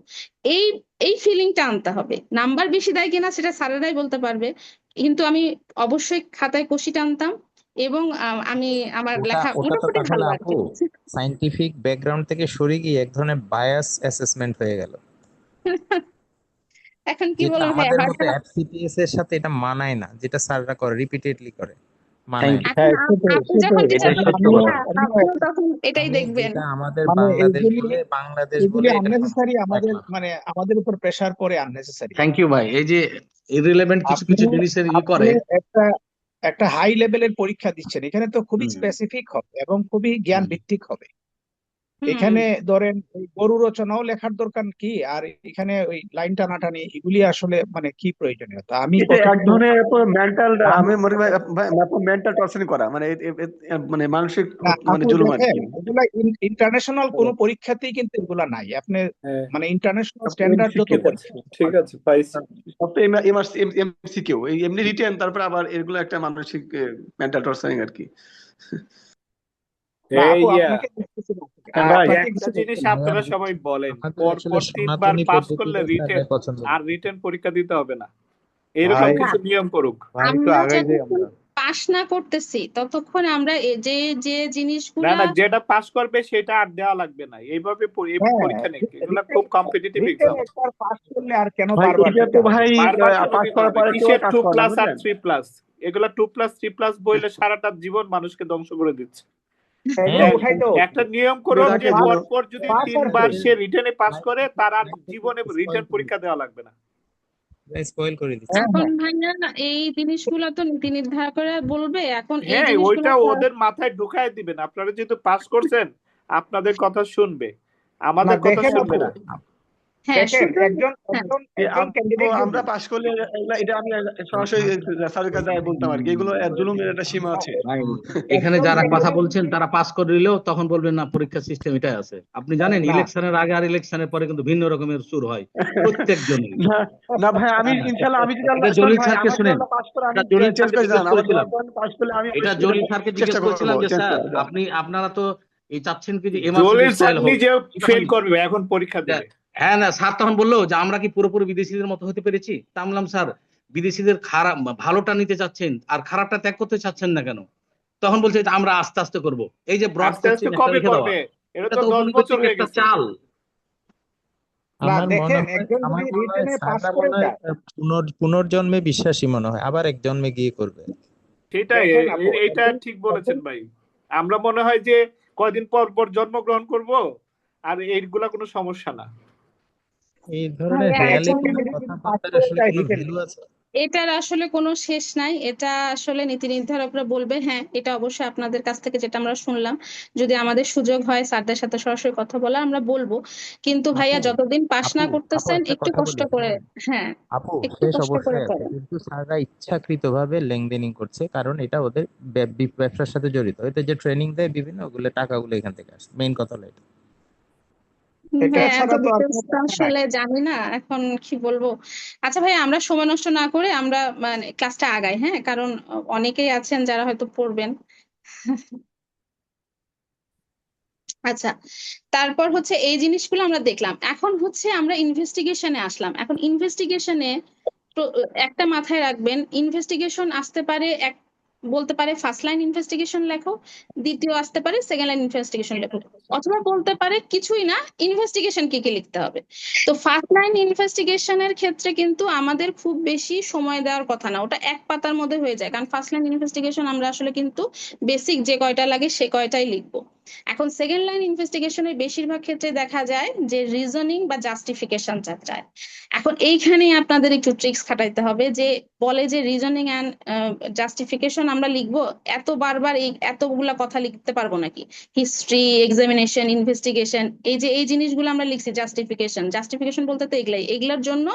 এই এই ফিলিংটা আনতে হবে। নাম্বার বেশি দেয় কিনা সেটা স্যারেরাই বলতে পারবে, কিন্তু আমি অবশ্যই খাতায় কষি টানতাম এবং আমি আমার ওটা লেখা ওটা তো মোটামুটি তাহলে ভালো আর আপু কি। সাইন্টিফিক ব্যাকগ্রাউন্ড থেকে সরে গিয়ে এক ধরনের বায়াস অ্যাসেসমেন্ট হয়ে গেল, এখন কি যেটা বলবো ভাইয়া, আমাদের হয়তো মতো এফসিপিএস এর সাথে এটা মানায় না, যেটা স্যাররা করে রিপিটেডলি করে, থ্যাংক মানায় ইউ। না। এখন সেটাই আপনি যখন সেটাই টিচার এটাই মানে সত্য করবেন কথা। না, আমিও আপনিও তখন এটাই আমি দেখবেন। যেটা আমাদের মানে বাংলাদেশ এইগুলি বলে, বাংলাদেশ এগুলি বলে এটা আননেসেসারি, আমাদের একমত। মানে আমাদের উপর প্রেসার পড়ে আননেসেসারি। থ্যাংক ইউ ভাই। এই যে ইররিলেভেন্ট কিছু আপনি কিছু জিনিসের আপনি করে। একটা একটা হাই লেভেলের পরীক্ষা দিচ্ছেন, এখানে তো খুবই হুম স্পেসিফিক হবে এবং খুবই জ্ঞান হুম। ভিত্তিক হবে। হুম এখানে ধরেন ওই গরু রচনাও লেখার দরকার কি, আর এখানে ওই লাইন টানাটানি এগুলি আসলে মানে কি প্রয়োজনীয়তা, আমি এটা এক কতটুকু ধরনের মেন্টাল, আমি আমি মনে করি মেন্টাল টর্চারিং করা, মানে মানে মানসিক না, মানে আপু জুলুম আর দেখেন কি। এগুলা ইন্টারন্যাশনাল কোনো পরীক্ষাতেই কিন্তু এগুলা নাই। আপনি হ্যাঁ, মানে ইন্টারন্যাশনাল স্ট্যান্ডার্ড যত ঠিক আছে, পরীক্ষা ঠিক আছে পাইছি। সব তো এমসিকিউ, এই এমনি রিটেন, তারপরে আবার এগুলো একটা মানসিক মেন্টাল টর্চারিং আর কি। না এই আপু, ইয়া আপনাকে বুঝতেছি না। ভাই আপনাকে একটা কিছু জিনিস বলতে না। আপনারা সবাই বলেন, আমাদের পর আসলে পর 3বার সনাতনী পাস করলে পদ্ধতিটা রিটেন, স্যাররা পছন্দ আর করে। রিটেন পরীক্ষা দিতে হবে না, এরকম ভাই না, কিছু নিয়ম করুক। ভাই একটু আমরা আগাই যাই যতক্ষণ আমরা। পাস না করতেছি ততক্ষণ আমরা যে যে না জিনিসগুলা, না, যেটা পাস করবে সেটা আর দেওয়া লাগবে না, এইভাবে এই হ্যাঁ, পরীক্ষা নেই, এগুলা রিটেন খুব কম্পিটিটিভ রিটেন এক্সাম। একবার পাস করলে আর কেন ভাই বারবার এটা দিতে তো হবে? ভাই বারবার কেন পাস দিতে করার হবে? পরে কেউ কিসের কাজ টু করে না, প্লাস আর বুঝলেন? 3+, এগুলা 2+3+ বইলে সারাটা জীবন মানুষকে ধ্বংস করে দিচ্ছে। এগুলো হ্যাঁ, উঠাইতে একটা হচ্ছে। নিয়ম করুন থাকে যে যে পরপর যদি পাস আর 3বার ফেল। সে রিটেনে পাস করে, তার আর জীবনে রিটেন পরীক্ষা দেওয়া লাগবে না। স্পয়েল করে দিচ্ছে। হ্যাঁ এখন হ্যাঁ, ভাইয়া এই জিনিসগুলো তো নীতি নির্ধারকরা বলবে, এখন এই হ্যাঁ, জিনিসগুলো ওইটা তো ওদের মাথায় ঢুকায় দিবেন। আপনারা যেহেতু পাস করছেন, আপনাদের কথা শুনবে, না আমাদের কথা দেখেন শুনবে আপু, না। হ্যাঁ দেখেন শুধু, একজন হ্যাঁ একজন একজন ক্যান্ডিডেট আমরা যদি পাস করলে এটা আমি সরাসরি স্যারের কাছে বলতাম আর কি, এগুলো জুলুমের একটা সীমা আছে। ভাই, এখানে একজন যারা কথা ক্যান্ডিডেট বলছেন তারা পাস করে দিলেও তখন বলবেন না পরীক্ষা সিস্টেম এটাই আছে। আপনি জানেন না ইলেকশনের আগে আর ইলেকশনের পরে কিন্তু ভিন্ন রকমের সুর হয় প্রত্যেকজনই। না না ভাই, আমি হ্যাঁ, ইনশাল্লাহ, আমি যদি এটা আল্লাহ জলিল ভাই স্যারকে আমাকে শুনেন, আল্লাহ পাস করে, আমি এটা জলিল চেঞ্জ স্যারকে করে জিজ্ঞেস জানান, আমাকে করেছিলাম, পাস করলে আমি এটা অবশ্যই জলিল স্যারকে জিজ্ঞেস চেষ্টা করবো করেছিলাম যে চেঞ্জ স্যার করার জন্য। আপনারা তো এই চাচ্ছেন কি যে এমআরসিপি জলিল স্যার স্টাইল হোক, নিজেও ফেল করবে এখন পরীক্ষা দেবে। হ্যাঁ না স্যার তখন বললো যে আমরা কি পুরোপুরি বিদেশিদের মতো হতে পেরেছি? তা আমি বললাম স্যার বিদেশিদের খারাপ ভালোটা নিতে চাচ্ছেন আর খারাপটা ত্যাগ করতে চাচ্ছেন না কেন? তখন বলছে যে আমরা আস্তে আস্তে করব। এই যে ব্রড আস্তে আস্তে কোশ্চেন একটা কবে রেখে দেওয়া, করবে? এটা এটা তো তো 10 বছর ঔপনিবেশিক হয়ে একটা গেছে। চাল। না আমার মনে দেখেন হয় একজন আমার যদি মনে হয় রিটেনে পাস স্যাররা করে মনে হয় যায়, পুনর্জন্মে বিশ্বাসী মনে হয়, আবার এক জন্মে গিয়ে করবে। সেটাই, দেখেন আপু এইটা একজন ঠিক বলেছেন একজন ভাই। আমরা মনে হয় যে কয়দিন পর পর জন্মগ্রহণ করব, আর এইগুলা কোনো সমস্যা না। এই ধরনের ভাইয়া এখন একজন হেয়ালিপন ক্যান্ডিডেট যদি পাস কথাবার্তার করে আসলে যায় কোনো রিটেনে, ভ্যালু আছে? এটার আসলে কোনো শেষ নাই, এটা আসলে নীতি নির্ধারকরা বলবে। হ্যাঁ এটা অবশ্যই আপনাদের কাছ থেকে যেটা আমরা শুনলাম, যদি আমাদের সুযোগ হয় স্যারদের সাথে সরাসরি কথা বলা আমরা বলবো, কিন্তু ভাইয়া আপু যতদিন পাস আপু না আপু করতেছেন একটা একটু কথা কষ্ট বলি, করে, শুনেন হ্যাঁ আপু, একটু শেষ কষ্ট করে অবশ্যই আছে, করেন। কিন্তু স্যাররা ইচ্ছাকৃতভাবে লেনদেনিং করছে, কারণ এটা ওদের ব্যবসার সাথে জড়িত। এতে যে ট্রেনিং দেয় বিভিন্ন, ওগুলো টাকাগুলো এখান থেকে আসে, মেইন কথা হলো এটা। এটা ভাইয়া এত ছাড়া তো আর ডিটেলস কোনো তো কথা নাই। আসলে জানি না, এখন কি বলবো। আচ্ছা ভাইয়া আমরা সময় নষ্ট না করে আমরা মানে ক্লাসটা আগাই, হ্যাঁ, কারণ অনেকেই আছেন যারা হয়তো পড়বেন। আচ্ছা, তারপর হচ্ছে এই জিনিসগুলো আমরা দেখলাম, এখন হচ্ছে আমরা ইনভেস্টিগেশনে আসলাম। এখন ইনভেস্টিগেশনে তো একটা মাথায় রাখবেন, ইনভেস্টিগেশন আসতে পারে বলতে পারে ফার্স্ট লাইন ইনভেস্টিগেশন লেখো, দ্বিতীয় আসতে পারে সেকেন্ড লাইন ইনভেস্টিগেশন লেখো, অথবা বলতে পারে কিছুই না, ইনভেস্টিগেশন কি কি লিখতে হবে। তো ফার্স্ট লাইন ইনভেস্টিগেশনের ক্ষেত্রে কিন্তু আমাদের খুব বেশি সময় দেওয়ার কথা না, ওটা 1 পাতার মধ্যে হয়ে যায়, কারণ ফার্স্ট লাইন ইনভেস্টিগেশন আমরা আসলে কিন্তু বেসিক যে কয়টা লাগে সে কয়টাই লিখবো। এখন সেকেন্ড লাইন ইনভেস্টিগেশনের বেশিরভাগ ক্ষেত্রে দেখা যায় যে রিজনিং বা জাস্টিফিকেশন চায়। এখন এইখানেই আপনাদের একটু ট্রিক্স খাটাইতে হবে, যে বলে যে রিজনিং অ্যান্ড জাস্টিফিকেশন আমরা লিখবো, এত বারবার এই এতগুলা কথা লিখতে পারবো নাকি? হিস্ট্রি, এক্সামিনেশন, ইনভেস্টিগেশন, এই যে এই জিনিসগুলো আমরা লিখছি, জাস্টিফিকেশন বলতে তো এগুলার জন্য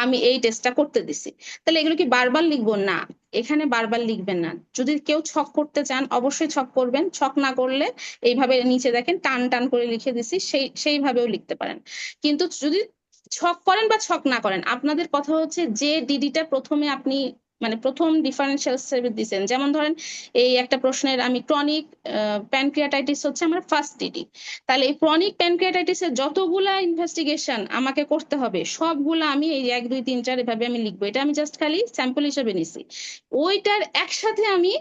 আমি এই টেস্টটা করতে দিছি। তাহলে এগুলো কি বারবার লিখবো? না, এখানে বারবার লিখবেন না। যদি কেউ ছক করতে চান অবশ্যই ছক করবেন, ছক না করলে এইভাবে নিচে দেখেন টান টান করে লিখে দিছি, সেইভাবেও লিখতে পারেন। কিন্তু যদি ছক করেন বা ছক না করেন, আপনাদের কথা হচ্ছে যে ডিডিটা প্রথমে আপনি মানে প্রথম ডিফারেন্সিয়াল হিসেবে দিচ্ছেন, যেমন ধরেন এই একটা প্রশ্নের আমি ক্রনিক প্যানক্রিয়াটাইটিস হচ্ছে আমার ফার্স্ট ডিডি, তাহলে এই ক্রনিক প্যানক্রিয়াটাইটিসের যতগুলা ইনভেস্টিগেশন আমাকে করতে হবে সবগুলা আমি এই 1 2 3 4 এভাবে আমি লিখবো। এটা আমি জাস্ট খালি স্যাম্পল হিসেবে নিছি, ওইটার একসাথে আমি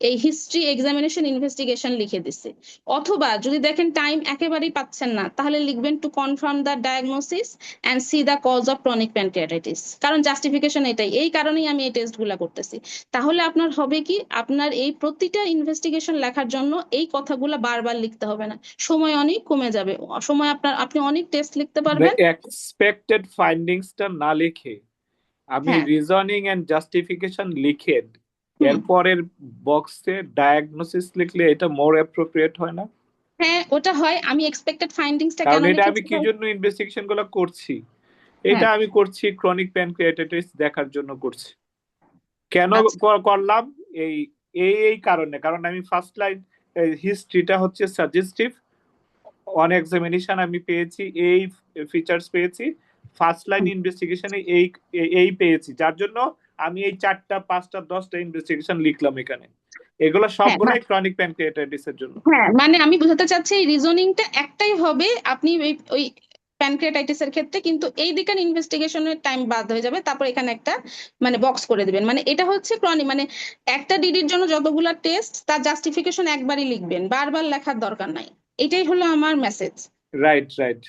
এই হিস্ট্রি, এক্সামিনেশন, ইনভেস্টিগেশন লিখে দিছি। অথবা যদি দেখেন টাইম একেবারেই পাচ্ছেন না, তাহলে লিখবেন to confirm the diagnosis and see the cause of chronic pancreatitis. কারণ জাস্টিফিকেশন এটাই, এই কারণেই আমি এই টেস্টগুলা করতেছি। তাহলে আপনার হবে কি, আপনার এই প্রতিটা ইনভেস্টিগেশন লেখার জন্য এই কথাগুলা বারবার লিখতে হবে না, সময় অনেক কমে যাবে, সময় আপনি অনেক টেস্ট লিখতে পারবেন। এক্সপেক্টেড ফাইন্ডিংসটা না লিখে আমি হ্যাঁ। রিজনিং এন্ড জাস্টিফিকেশন লিখে হুম। এরপরের বক্সে ডায়াগনোসিস লিখলে এটা মোর অ্যাপ্রোপ্রিয়েট হয় না? হ্যাঁ, ওটা হয়। আমি এক্সপেক্টেড ফাইন্ডিংসটা কারণ কেন এটা আমি লিখেছি? কি জন্য ইনভেস্টিগেশন গুলো করছি, এটা আমি করছি ক্রনিক প্যানক্রিয়াটাইটিস দেখার জন্য করছি। কেন আচ্ছা। করলাম? এই এই কারণে, কারণ আমি ফার্স্ট লাইন হিস্ট্রিটা হচ্ছে সাজেস্টিভ, অন এক্সামিনেশন আমি পেয়েছি এই ফিচার্স পেয়েছি, ফার্স্ট লাইন ইনভেস্টিগেশনে এই পেয়েছি, যার জন্য আমি এই 4টা 5টা 10টা ইনভেস্টিগেশন লিখলাম এখানে। এগুলো সবগুলাই ক্রনিক প্যানক্রিয়াটাইটিস এর জন্য। হ্যাঁ, মানে আমি বোঝাতে চাচ্ছি এই রিজনিংটা একটাই হবে আপনি ওই প্যানক্রিয়াটাইটিস এর ক্ষেত্রে, কিন্তু এই দিকের ইনভেস্টিগেশনের টাইম বাদ হয়ে যাবে, তারপর এখানে একটা মানে বক্স করে দিবেন। মানে এটা হচ্ছে ক্রনিক, মানে একটা ডিডির জন্য যতগুলা টেস্ট তার জাস্টিফিকেশন একবারই লিখবেন, বারবার লেখার দরকার নাই। এটাই হলো আমার মেসেজ। Right right.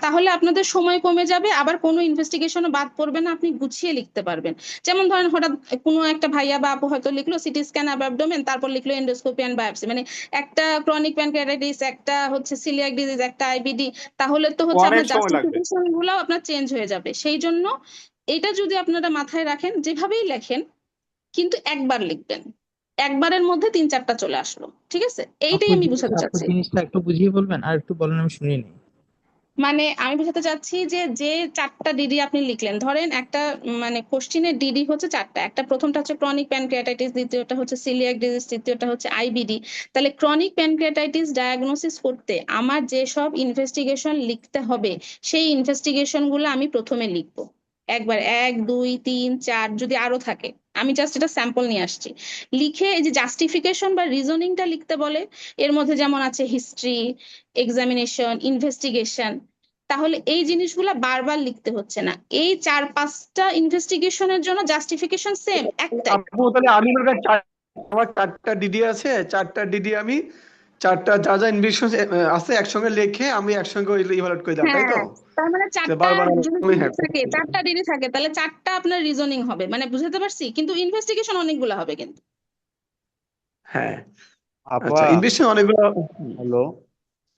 তাহলে আপনাদের সময় কমে যাবে, আবার কোনো ইনভেস্টিগেশনও বাদ পড়বে না, আপনি গুছিয়ে লিখতে পারবেন। যেমন ধরেন হঠাৎ কোনো একটা ভাইয়া বা আপু হয়তো লিখলো সিটি স্ক্যান অ্যাবডোমেন, তারপর লিখলো এন্ডোস্কোপি এন্ড বায়োপসি, মানে একটা ক্রনিক প্যানক্রিয়াটাইটিস, একটা হচ্ছে সিলিয়াক ডিজিজ, একটা আইবিডি, তাহলে তো হচ্ছে অনেক আপনার সময় লাগবে। জাস্টিফিকেশন গুলাও আপনার চেঞ্জ হয়ে যাবে। সেই জন্য এটা যদি আপনারা মাথায় রাখেন, যেভাবেই লেখেন কিন্তু একবার লিখবেন, একবারের মধ্যে 3 4টা চলে আসলো, ঠিক আছে? এইটাই আমি বোঝাতে আপু চাচ্ছি। জিনিসটা একটু বুঝিয়ে বলবেন, আর একটু বলেন, আমি শুনিনি। মানে আমি বোঝাতে চাচ্ছি যে 4টা ডিডি আপনি লিখলেন, ধরেন একটা মানে কোশ্চিনের ডিডি হচ্ছে 4টা, একটা প্রথমটা হচ্ছে ক্রনিক প্যানক্রিয়াটাইটিস, দ্বিতীয়টা হচ্ছে সিলিয়াক ডিজিজ, তৃতীয়টা হচ্ছে আইবিডি। তাহলে ক্রনিক প্যানক্রিয়াটাইটিস ডায়াগনোসিস করতে আমার যে সব ইনভেস্টিগেশন লিখতে হবে, সেই ইনভেস্টিগেশন গুলো আমি প্রথমে লিখবো একবার, 1 2 3 4 যদি আরো থাকে, আমি জাস্ট এটা স্যাম্পল নিয়ে আসছি। লিখে এই যে জাস্টিফিকেশন বা রিজনিংটা লিখতে বলে, এর মধ্যে যেমন আছে হিস্ট্রি, এক্সামিনেশন, ইনভেস্টিগেশন, তাহলে এই জিনিসগুলা বারবার লিখতে হচ্ছে না। এই 4 5টা ইনভেস্টিগেশনের জন্য জাস্টিফিকেশন সেম একটাই। আপু তাহলে আমি মনে করি আমার 4টা ডিডি আছে, 4টা ডিডি আমি 4টা যা যা ইনভেস্টিগেশন আছে একসঙ্গে লিখে আমি একসঙ্গে ইভালুয়েট করে দিলাম, তাই তো? হ্যাঁ, তার মানে 4টা বারবার যদি আমি ডিডি থাকে, 4টা ডিডি থাকে, তাহলে 4টা আপনার রিজনিং হবে, মানে বুঝাতে পারছি? কিন্তু ইনভেস্টিগেশন অনেকগুলো হবে কিন্তু। হ্যাঁ, আপা, আচ্ছা, ইনভেস্টিগেশন অনেকগুলো। হ্যালো।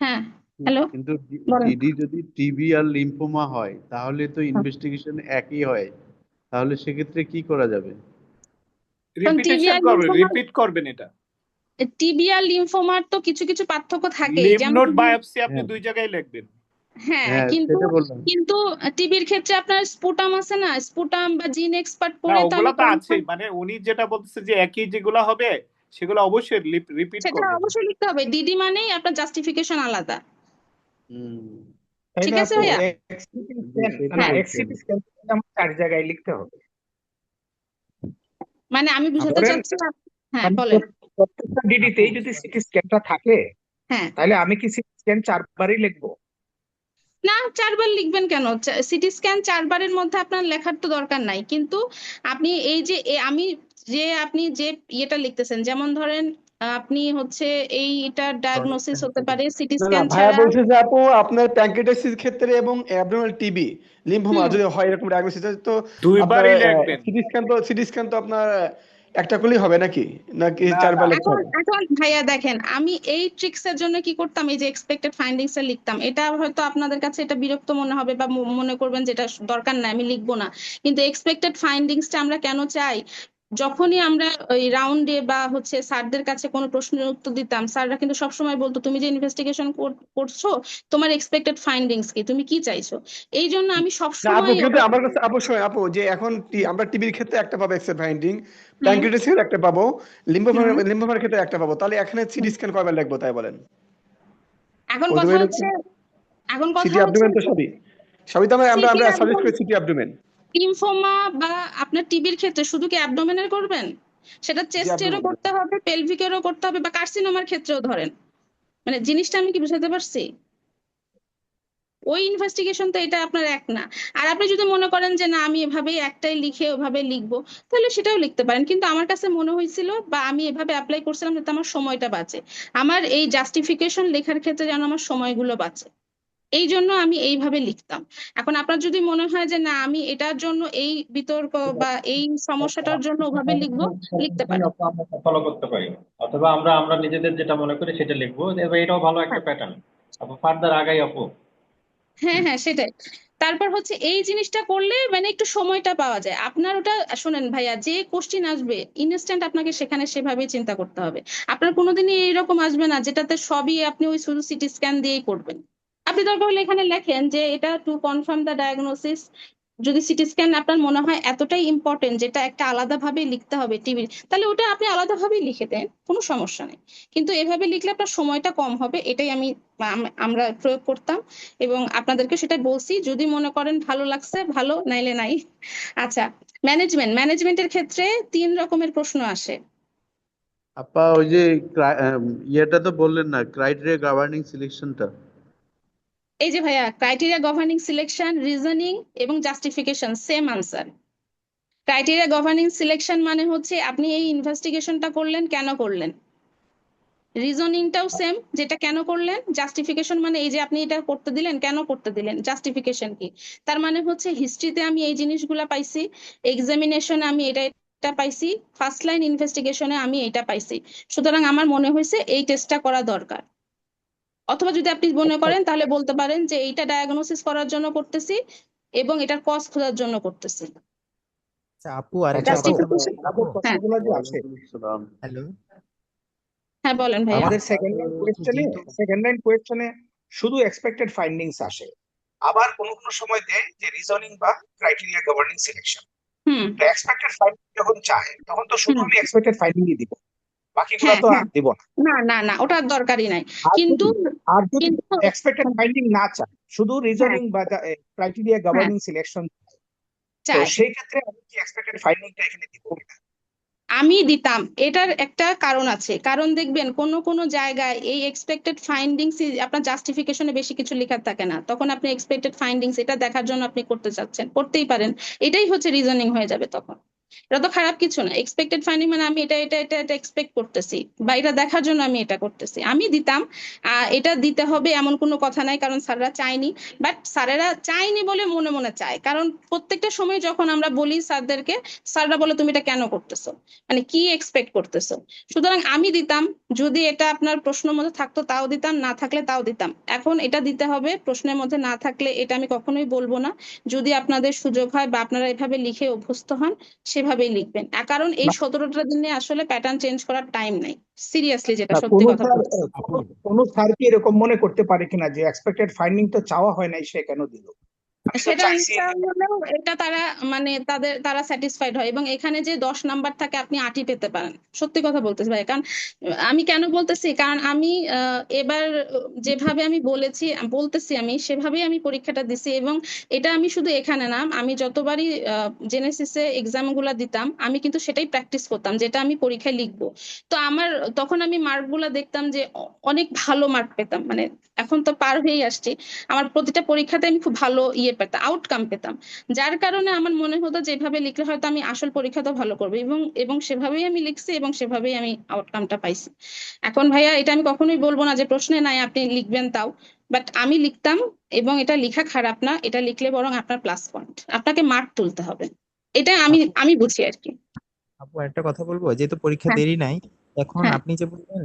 হ্যাঁ, হ্যালো, কিন্তু বলেন। ডিডি যদি টিবি আর লিম্ফোমা হয় তাহলে তো ইনভেস্টিগেশন একই হয়, তাহলে সেক্ষেত্রে কি করা যাবে? রিপিটেশন করবেন, রিপিট করবেন এটা। টিবি আর লিম্ফোমার তো কিছু কিছু পার্থক্য থাকে, লিম্ফ যেমন নোড বায়োপসি আপনি হ্যাঁ। 2 জায়গায় লিখবেন। হ্যাঁ, হ্যাঁ, কিন্তু সেটা বললাম। টিবির ক্ষেত্রে আপনার স্পুটাম আছে না, স্পুটাম বা জিন এক্সপার্ট না, পড়ে তো ওগুলা আমি তো আছেই, মানে উনি যেটা বলতেছে যে একই যেগুলা হবে সেগুলো অবশ্যই রিপিট সেটা করবেন। অবশ্যই লিখতে হবে। ডিডি মানেই আপনার জাস্টিফিকেশন আলাদা, তাই ঠিক না আছে আপু? ভাইয়া? না, হ্যাঁ। এক্সিটি স্ক্যান আমার 4 জায়গায় লিখতে হবে। মানে আমি বুঝাতে ধরেন চাচ্ছি হ্যাঁ আমি বলেন। প্রত্যেকটা ডিডিতেই যদি সিটি স্ক্যানটা থাকে, হ্যাঁ, তাহলে আমি কি সিটি স্ক্যান 4 বারই লিখবো? না 4বার লিখবেন কেন? সিটি স্ক্যান 4বারের মধ্যে আপনার লেখার তো দরকার নাই, কিন্তু আপনি এই যে আপনি যে ইয়েটা লিখতেছেন, যেমন ধরেন আপনি হচ্ছে এইটার ডায়াগনোসিস হতে পারে সিটি না না, স্ক্যান ভাইয়া ছাড়া। বলছে যে আপু আপনার প্যানক্রিয়াটাইটিস ক্ষেত্রে এবং অ্যাবডোমিনাল টিবি, লিম্ফোমা যদি হয় এরকম ডায়াগনোসিস, তো আপনার দুইবারই লিখবেন। সিটি স্ক্যান তো আপনার একটা করলেই হবে নাকি নাকি না, চারবার না। লিখতে এখন হবে? এখন ভাইয়া দেখেন, আমি এই ট্রিক্স এর জন্য কি করতাম, এই যে এক্সপেক্টেড ফাইন্ডিংস এ লিখতাম। এটা হয়তো আপনাদের কাছে এটা বিরক্ত মনে হবে বা মনে করবেন যেটা দরকার নাই, আমি লিখবো না। কিন্তু এক্সপেক্টেড ফাইন্ডিংসটা আমরা কেন চাই? যখনই আমরা ওই রাউন্ডে বা হচ্ছে স্যারদের কাছে কোনো প্রশ্নের উত্তর দিতাম, স্যাররা কিন্তু সবসময় বলতো তুমি যে ইনভেস্টিগেশন করছো, তোমার এক্সপেক্টেড ফাইন্ডিংস কি, তুমি কি চাইছো? এই জন্য আমি না আপু, সবসময় কিন্তু আমার কাছে আপু শোনেন আপু, যে এখন আমরা টিবির ক্ষেত্রে একটা পাবো এক্সেল ফাইন্ডিং, হুম প্যানক্রিয়াটিসের একটা পাবো, লিম্ফোমার হুম লিম্ফোমার ক্ষেত্রে একটা পাবো, তাহলে এখানে সিটি স্ক্যান কয়বার লিখবো তাই বলেন? এখন বলতে কথা পারি হচ্ছে, এখন কথা সিটি হচ্ছে অ্যাবডোমেন তো সবই সবই তো আমরা আমরা সিটি আমরা সাজেস্ট করি সিটি অ্যাবডোমেন। লিম্ফোমা বা আপনার টিবির ক্ষেত্রে শুধু কি অ্যাবডোমেনের করবেন? সেটা জি চেস্টেরও অ্যাবডোমেন। করতে হবে, পেলভিকেরও করতে হবে, বা কার্সিনোমার ক্ষেত্রেও ধরেন। মানে জিনিসটা আমি কি বুঝাতে পারছি? ওই ইনভেস্টিগেশন তো এটা আপনার এক না। আর আপনি যদি মনে করেন যে না আমি এভাবেই একটাই লিখে ওভাবে লিখবো, তাহলে সেটাও লিখতে পারেন। কিন্তু আমার কাছে মনে হয়েছিল বা আমি এভাবে অ্যাপ্লাই করছিলাম যাতে আমার সময়টা বাঁচে, আমার এই জাস্টিফিকেশন লেখার ক্ষেত্রে যেন আমার সময়গুলো বাঁচে, এই জন্য আমি এইভাবে লিখতাম। এখন আপনার যদি মনে হয় যে না আমি এটার জন্য এই বিতর্ক বা এই সমস্যাটার জন্য ওভাবে লিখবো, লিখতে পারেন। আমরা ফলো করতে পারি, অথবা আমরা আমরা নিজেদের যেটা মনে করি সেটা লিখবো। এবার এটাও ভালো একটা প্যাটার্ন। আপু ফার্দার আগাই আপু। হ্যাঁ হ্যাঁ সেটাই। তারপর হচ্ছে এই জিনিসটা করলে মানে একটু সময়টা পাওয়া যায় আপনার। ওটা শোনেন ভাইয়া, যে কোশ্চিন আসবে ইনস্ট্যান্ট আপনাকে সেখানে সেভাবেই চিন্তা করতে হবে। আপনার কোনোদিনই এইরকম আসবে না যেটাতে সবই আপনি ওই শুধু সিটি স্ক্যান দিয়েই করবেন। আপনি দরকার হলে এখানে লেখেন যে এটা টু কনফার্ম দ্য ডায়াগনোসিস। যদি সিটি স্ক্যান আপনার মনে হয় এতটাই ইম্পর্টেন্ট যেটা একটা আলাদা ভাবে লিখতে হবে টিভির, তাহলে ওটা আপনি আলাদা ভাবেই লিখে দেন, কোনো সমস্যা নেই। কিন্তু এভাবে লিখলে আপনার সময়টা কম হবে, এটাই আমরা প্রয়োগ করতাম এবং আপনাদেরকে সেটা বলছি। যদি মনে করেন ভালো লাগছে ভালো, নাইলে নাই। আচ্ছা, ম্যানেজমেন্টের ক্ষেত্রে 3 রকমের প্রশ্ন আসে। আপা ওই যে ইয়েটা তো বললেন না, ক্রাইটেরিয়া গভর্নিং সিলেকশনটা। এই যে ভাইয়া, ক্রাইটেরিয়া গভর্নিং সিলেকশন, রিজনিং এবং justification same answer. Criteria governing selection মানে হচ্ছে আপনি এই ইনভেস্টিগেশনটা করলেন, কেন করলেন। রিজনিংটাও সেম, যেটা কেন করলেন। জাস্টিফিকেশন মানে এই যে আপনি এটা করতে দিলেন, কেন করতে দিলেন, জাস্টিফিকেশন কি। তার মানে হচ্ছে হিস্ট্রিতে আমি এই জিনিসগুলা পাইছি, এক্সামিনেশনে আমি এটা এটা পাইছি, ফার্স্ট লাইন ইনভেস্টিগেশনে আমি এটা পাইছি, সুতরাং আমার মনে হয়েছে এই টেস্টটা করা দরকার। অথবা যদি আপনি মনে করেন তাহলে বলতে পারেন যে এইটা ডায়াগনোসিস করার জন্য করতেছি এবং এটার কজ খোঁজার জন্য করতেছি। আচ্ছা আপু, আরেকটা আচ্ছা আপু, কথা বলি। জাস্টিফিকেশন। আপুর হ্যাঁ প্রশ্নগুলো যে আছে, হ্যালো, হ্যাঁ বলেন ভাইয়া। আমাদের সেকেন্ড লাইন কোয়েশ্চেনে শুধু এক্সপেক্টেড ফাইন্ডিংস আসে, আবার কোনো কোনো সময় দেয় যে রিজনিং বা ক্রাইটেরিয়া গভর্নিং সিলেকশন। হুম এক্সপেক্টেড ফাইন্ডিং যখন চায় তখন তো শুধু হুম আমি এক্সপেক্টেড ফাইন্ডিংই দিব, বাকিগুলো হ্যাঁ তো হ্যাঁ, আর দিব না। না না না, ওটার দরকারই নাই। আর কিন্তু যদি আর যদি কিন্তু এক্সপেক্টেড ফাইন্ডিং না চায়, শুধু হ্যাঁ রিজনিং বা ক্রাইটেরিয়া হ্যাঁ গভর্নিং সিলেকশন, তো চাই, সেই ক্ষেত্রে আমি কি এক্সপেক্টেড ফাইন্ডিংটা এখানে দিব না? আমি দিতাম। এটার একটা কারণ আছে, কারণ দেখবেন কোন কোন জায়গায় এই এক্সপেক্টেড ফাইন্ডিংস আপনার জাস্টিফিকেশনে বেশি কিছু লেখা থাকে না, তখন আপনি এক্সপেক্টেড ফাইন্ডিংস এটা দেখার জন্য আপনি করতে চাচ্ছেন, করতেই পারেন। এটাই হচ্ছে রিজনিং হয়ে যাবে তখন। এটা তো খারাপ কিছু না। এক্সপেক্টেড ফাইন্ডিং মানে আমি এটা এটা এটা এটা এক্সপেক্ট করতেছি বা এটা দেখার জন্য আমি এটা করতেছি, আমি দিতাম। এটা দিতে হবে এমন কোনো কথা নাই, কারণ স্যাররা চায়নি। বাট স্যারেরা চায়নি বলে মনে মনে চায়, কারণ প্রত্যেকটা সময় যখন আমরা বলি স্যারদেরকে, স্যাররা বলে তুমি এটা কেন করতেছো, মানে কি এক্সপেক্ট করতেছো। সুতরাং আমি দিতাম, যদি এটা আপনার প্রশ্নের মধ্যে থাকতো তাও দিতাম, না থাকলে তাও দিতাম। এখন এটা দিতে হবে, প্রশ্নের মধ্যে না থাকলে এটা আমি কখনোই বলবো না। যদি আপনাদের সুযোগ হয় বা আপনারা এভাবে লিখে অভ্যস্ত হন, সেভাবেই লিখবেন। কারণ এই 17টা দিনে আসলে প্যাটার্ন চেঞ্জ করার টাইম নাই, সিরিয়াসলি যেটা না, সত্যি কথা বলতেছি। কোন স্যার কি এরকম মনে করতে পারে কিনা যে এক্সপেক্টেড ফাইন্ডিং তো চাওয়া হয় নাই, সে কেন দিল? আমি তো সেটা চাইছি। হলেও এটা তারা মানে তারা স্যাটিসফাইড হয়, এবং এখানে যে 10 নাম্বার থাকে আপনি 8ই পেতে পারেন। সত্যি কথা বলতেছি ভাই, কারণ আমি কেন বলতেছি, কারণ আমি এবার যেভাবে আমি বলতেছি আমি সেভাবেই আমি পরীক্ষাটা দিছি। এবং এটা আমি শুধু এখানে না, আমি যতবারই জেনেসিসে এক্সাম গুলা দিতাম আমি কিন্তু সেটাই প্র্যাকটিস করতাম যেটা আমি পরীক্ষায় লিখবো। তো আমার তখন আমি মার্ক গুলা দেখতাম যে অনেক ভালো মার্ক পেতাম, মানে এখন তো পার হয়েই আসছি, আমার প্রতিটা পরীক্ষাতে আমি খুব ভালো পেতাম, আউটকাম পেতাম। যার কারণে আমার মনে হতো যে এভাবে লিখলে হয়তো আমি আসল পরীক্ষাতেও ভালো করবো, এবং এবং সেভাবেই আমি লিখছি এবং সেভাবেই আমি আউটকামটা পাইছি। এখন ভাইয়া এটা আমি কখনোই বলবো না যে প্রশ্নে নাই আপনি লিখবেন তাও, বাট আমি লিখতাম। এবং এটা লেখা খারাপ না, এটা লিখলে বরং আপনার প্লাস পয়েন্ট, আপনাকে মার্ক তুলতে হবে। এটা আমি আপু আমি বুঝি আর কি। আপু একটা কথা বলবো, যেহেতু পরীক্ষা হ্যাঁ দেরি নাই, এখন হ্যাঁ আপনি যে বললেন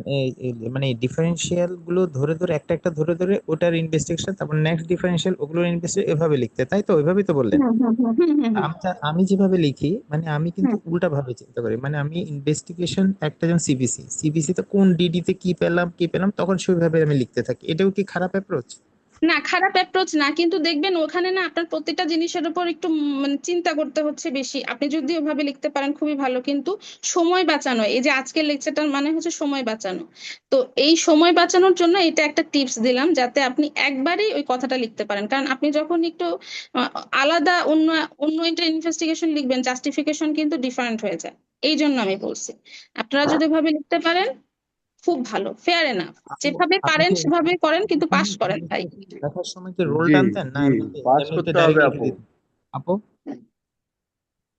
মানে ডিফারেন্সিয়াল গুলো ধরে ধরে একটা একটা ধরে ধরে ওটার ইনভেস্টিগেশন, তারপর নেক্সট ডিফারেন্সিয়াল ওগুলোর ইনভেস্টিগেশন এভাবে লিখতে, তাই তো? ওইভাবেই তো বললেন। হুম হুম হুম হুম হুম আমি যেভাবে লিখি, মানে আমি কিন্তু হুম। উল্টা ভাবে চিন্তা করি, মানে আমি ইনভেস্টিগেশন একটা, যেমন সিবিসি তে কোন ডিডি তে কি পেলাম তখন সেইভাবে আমি লিখতে থাকি। এটাও কি খারাপ অ্যাপ্রোচ? না, খারাপ অ্যাপ্রোচ না, কিন্তু দেখবেন ওখানে না আপনার প্রত্যেকটা জিনিসের উপর একটু মানে চিন্তা করতে হচ্ছে বেশি। আপনি যদি ওভাবে লিখতে পারেন খুবই ভালো, কিন্তু সময় বাঁচানো, এই যে আজকের লেকচারটার মানে হচ্ছে সময় বাঁচানো। তো এই সময় বাঁচানোর জন্য এটা একটা টিপস দিলাম, যাতে আপনি একবারেই ওই কথাটা লিখতে পারেন। কারণ আপনি যখন একটু আহ, আলাদা অন্য অন্য একটা ইনভেস্টিগেশন লিখবেন, জাস্টিফিকেশন কিন্তু ডিফারেন্ট হয়ে যায়। এই জন্য আমি বলছি আপনারা যদি ওভাবে লিখতে পারেন খুব ভালো, ফেয়ার এনাফ। আপু, যেভাবে আপনি পারেন কি সেভাবে করেন, কিন্তু পাশ এখানে করেন ভাই। লেখার সময় কি রোল জি টানতেন, না জি, এমনিতে পাস এমনিতে করতে হবে ডাইরেক্ট লিখে আপু। দিতেন? আপু,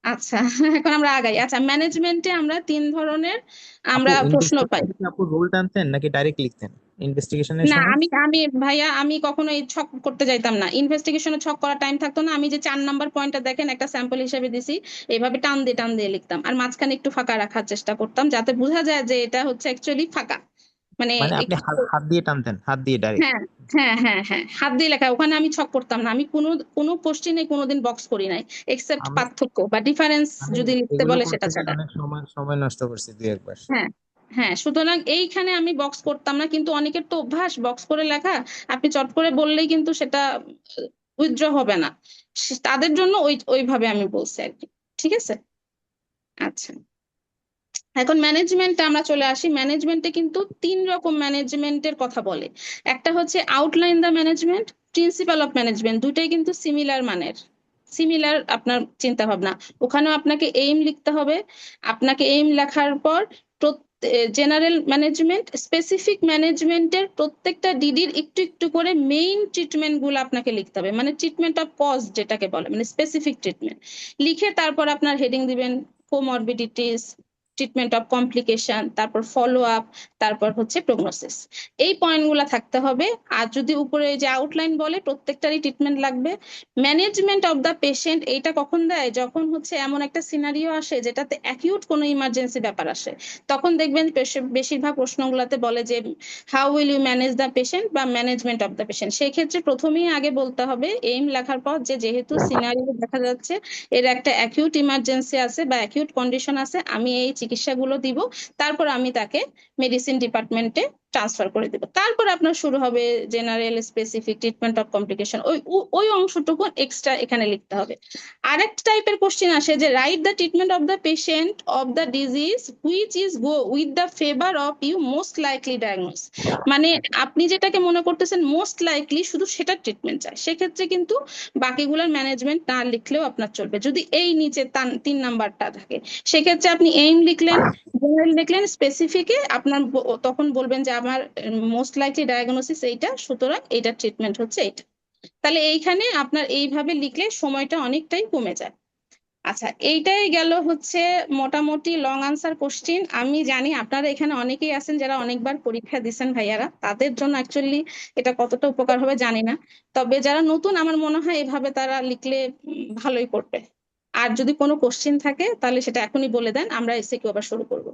আচ্ছা, এখন আমরা আগাই। আচ্ছা, ম্যানেজমেন্টে আমরা তিন ধরনের আপু আমরা প্রশ্ন পাই। ইনভেস্টিগেশনে কি আপু রোল টানতেন নাকি ডাইরেক্ট লিখতেন ইনভেস্টিগেশনের না, সময়? আমি ভাইয়া আমি কখনো এই ছক করতে যাইতাম না, ইনভেস্টিগেশনে ছক করার টাইম থাকতো না। আমি যে 4 নাম্বার পয়েন্টটা দেখেন একটা স্যাম্পল হিসেবে দিছি, এইভাবে টান দিয়ে লিখতাম, আর মাঝখানে একটু ফাঁকা রাখার চেষ্টা করতাম যাতে বোঝা যায় যে এটা হচ্ছে অ্যাকচুয়ালি ফাঁকা, মানে মানে আপনি একটু। হাত দিয়ে টানতেন, হাত দিয়ে ডাইরেক্ট? হ্যাঁ হ্যাঁ, হাত দিয়ে লেখা, ওখানে আমি ছক করতাম না। আমি কোনো কোনো কোশ্চিনে কোনোদিন বক্স করি নাই, এক্সেপ্ট আমি পার্থক্য বা ডিফারেন্স আমি যদি লিখতে এগুলো বলে সেটা করতে গিয়ে ছাড়া। অনেক সময় সময় নষ্ট করছি দুই একবার। হ্যাঁ হ্যাঁ, সুতরাং এইখানে আমি বক্স করতাম না, কিন্তু অনেকের তো অভ্যাস বক্স করে লেখা, আপনি চট করে বললেই কিন্তু সেটা উইথড্র হবে না। তাদের জন্য ওইভাবে আমি বলছি আর কি। ঠিক আছে, আচ্ছা। এখন ম্যানেজমেন্টে আমরা চলে আসি। ম্যানেজমেন্টে কিন্তু 3 রকম ম্যানেজমেন্টের কথা বলে। একটা হচ্ছে outline the management, principal of management, দুটাই কিন্তু সিমিলার মানের, সিমিলার আপনার চিন্তা ভাবনা। ওখানেও আপনাকে এইম লিখতে হবে। আপনাকে এইম লেখার পর জেনারেল ম্যানেজমেন্ট, স্পেসিফিক ম্যানেজমেন্টের প্রত্যেকটা ডিডির একটু একটু করে মেইন ট্রিটমেন্ট গুলো আপনাকে লিখতে হবে, মানে ট্রিটমেন্ট অফ কজ যেটাকে বলে, মানে স্পেসিফিক ট্রিটমেন্ট লিখে তারপর আপনার হেডিং দিবেন কোমরবিডিটিস, ট্রিটমেন্ট অফ কমপ্লিকেশন, তারপর ফলো আপ, তারপর হচ্ছে প্রগনোসিস। এই পয়েন্টগুলো থাকতে হবে। আর যদি উপরে যে আউটলাইন বলে প্রত্যেকটারই ট্রিটমেন্ট লাগবে। ম্যানেজমেন্ট অফ দ্য পেশেন্ট এইটা কখন দেয়, যখন হচ্ছে এমন একটা সিনারিও আসে যেটাতে অ্যাকিউট কোনো ইমার্জেন্সি ব্যাপার আসে, তখন দেখবেন বেশিরভাগ প্রশ্নগুলোতে বলে যে how will you manage the patient বা ম্যানেজমেন্ট অফ দ্য পেশেন্ট। সেই ক্ষেত্রে প্রথমেই আগে বলতে হবে এইম লেখার পর যে যেহেতু সিনারিও দেখা যাচ্ছে এর একটা অ্যাকিউট ইমার্জেন্সি আছে বা অ্যাকিউট কন্ডিশন আছে, আমি এই চিকিৎসাগুলো দিব, তারপর আমি তাকে মেডিসিন ডিপার্টমেন্টে ট্রান্সফার করে দিব। তারপর আপনার শুরু হবে general, specific, treatment of complication, ওই অংশটুকু এক্সট্রা এখানে লিখতে হবে। আরেকটা টাইপের কোশ্চেন আসে যে write the treatment of the patient of the disease which is go with the favour of you most likely diagnose, মানে আপনি যেটাকে মনে করতেছেন মোস্ট লাইকলি শুধু সেটার ট্রিটমেন্ট চাই। সেক্ষেত্রে কিন্তু বাকিগুলোর ম্যানেজমেন্ট না লিখলেও আপনার চলবে, যদি এই নিচে 3 নাম্বারটা থাকে। সেক্ষেত্রে আপনি এইম লিখলেন, জেনারেল লিখলেন, স্পেসিফিকে আপনার তখন বলবেন যে আমার মোস্ট লাইকলি ডায়াগনোসিস এইটা, সুতরাং এইটার ট্রিটমেন্ট হচ্ছে এইটা। তাহলে এইখানে আপনার এইভাবে লিখলে সময়টা অনেকটাই কমে যায়। আচ্ছা, এইটাই গেল হচ্ছে মোটামুটি লং আনসার কোশ্চিন। আমি জানি আপনারা এখানে অনেকেই আছেন যারা অনেকবার পরীক্ষা দিচ্ছেন ভাইয়ারা, তাদের জন্য অ্যাকচুয়ালি এটা কতটা উপকার হবে জানি না। তবে যারা নতুন, আমার মনে হয় এভাবে তারা লিখলে ভালোই করবে। আর যদি কোনো কোশ্চিন থাকে তাহলে সেটা এখনই বলে দেন, আমরা এসে আবার শুরু করবো।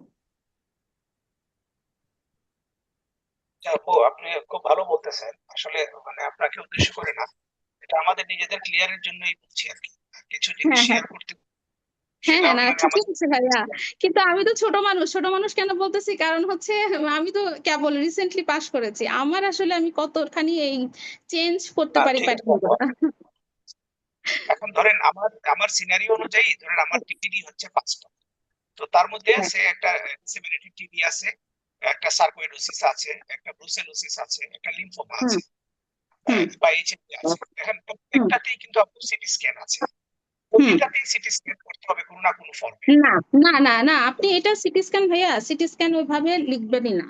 আপু, আপনি খুব ভালো বলতেছেন আসলে, মানে আপনাকে উদ্দেশ্য করে না, এটা আমাদের নিজেদের ক্লিয়ারের জন্যই বলছি আর কি। কিছু জিনিস হ্যাঁ হ্যাঁ শেয়ার করতে, সে হ্যাঁ হ্যাঁ, না কারণে আমি ঠিকই আমাদের আছে ভাইয়া। কিন্তু আমি তো ছোট মানুষ কেন বলতেছি, কারণ হচ্ছে আমি তো কেবল রিসেন্টলি পাশ করেছি, আমার আসলে আমি কতখানি এই চেঞ্জ করতে পারি ঠিক আছে প্যাটার্ন আপু। গুলো। এখন ধরেন আমার আমার সিনারিও অনুযায়ী ধরেন আমার টিডি হচ্ছে 5টা। তো তার মধ্যে হ্যাঁ, সে একটা ডিসেমিনেটেড টিবি আছে, একটা সার্কোইডোসিস আছে, একটা ব্রুসেলোসিস আছে, একটা লিম্ফোমা হুম আছে, হুম বা এইচএমভি আছে। এখন হুম প্রত্যেকটাতেই কিন্তু আপনার সিটি স্ক্যান আছে, হুম। প্রতিটাতেই সিটি স্ক্যান করতে হবে কোনো না কোনো ফর্মে। না না, আপনি এটা সিটি স্ক্যান ভাইয়া, সিটি স্ক্যান ওইভাবে লিখবেনই না।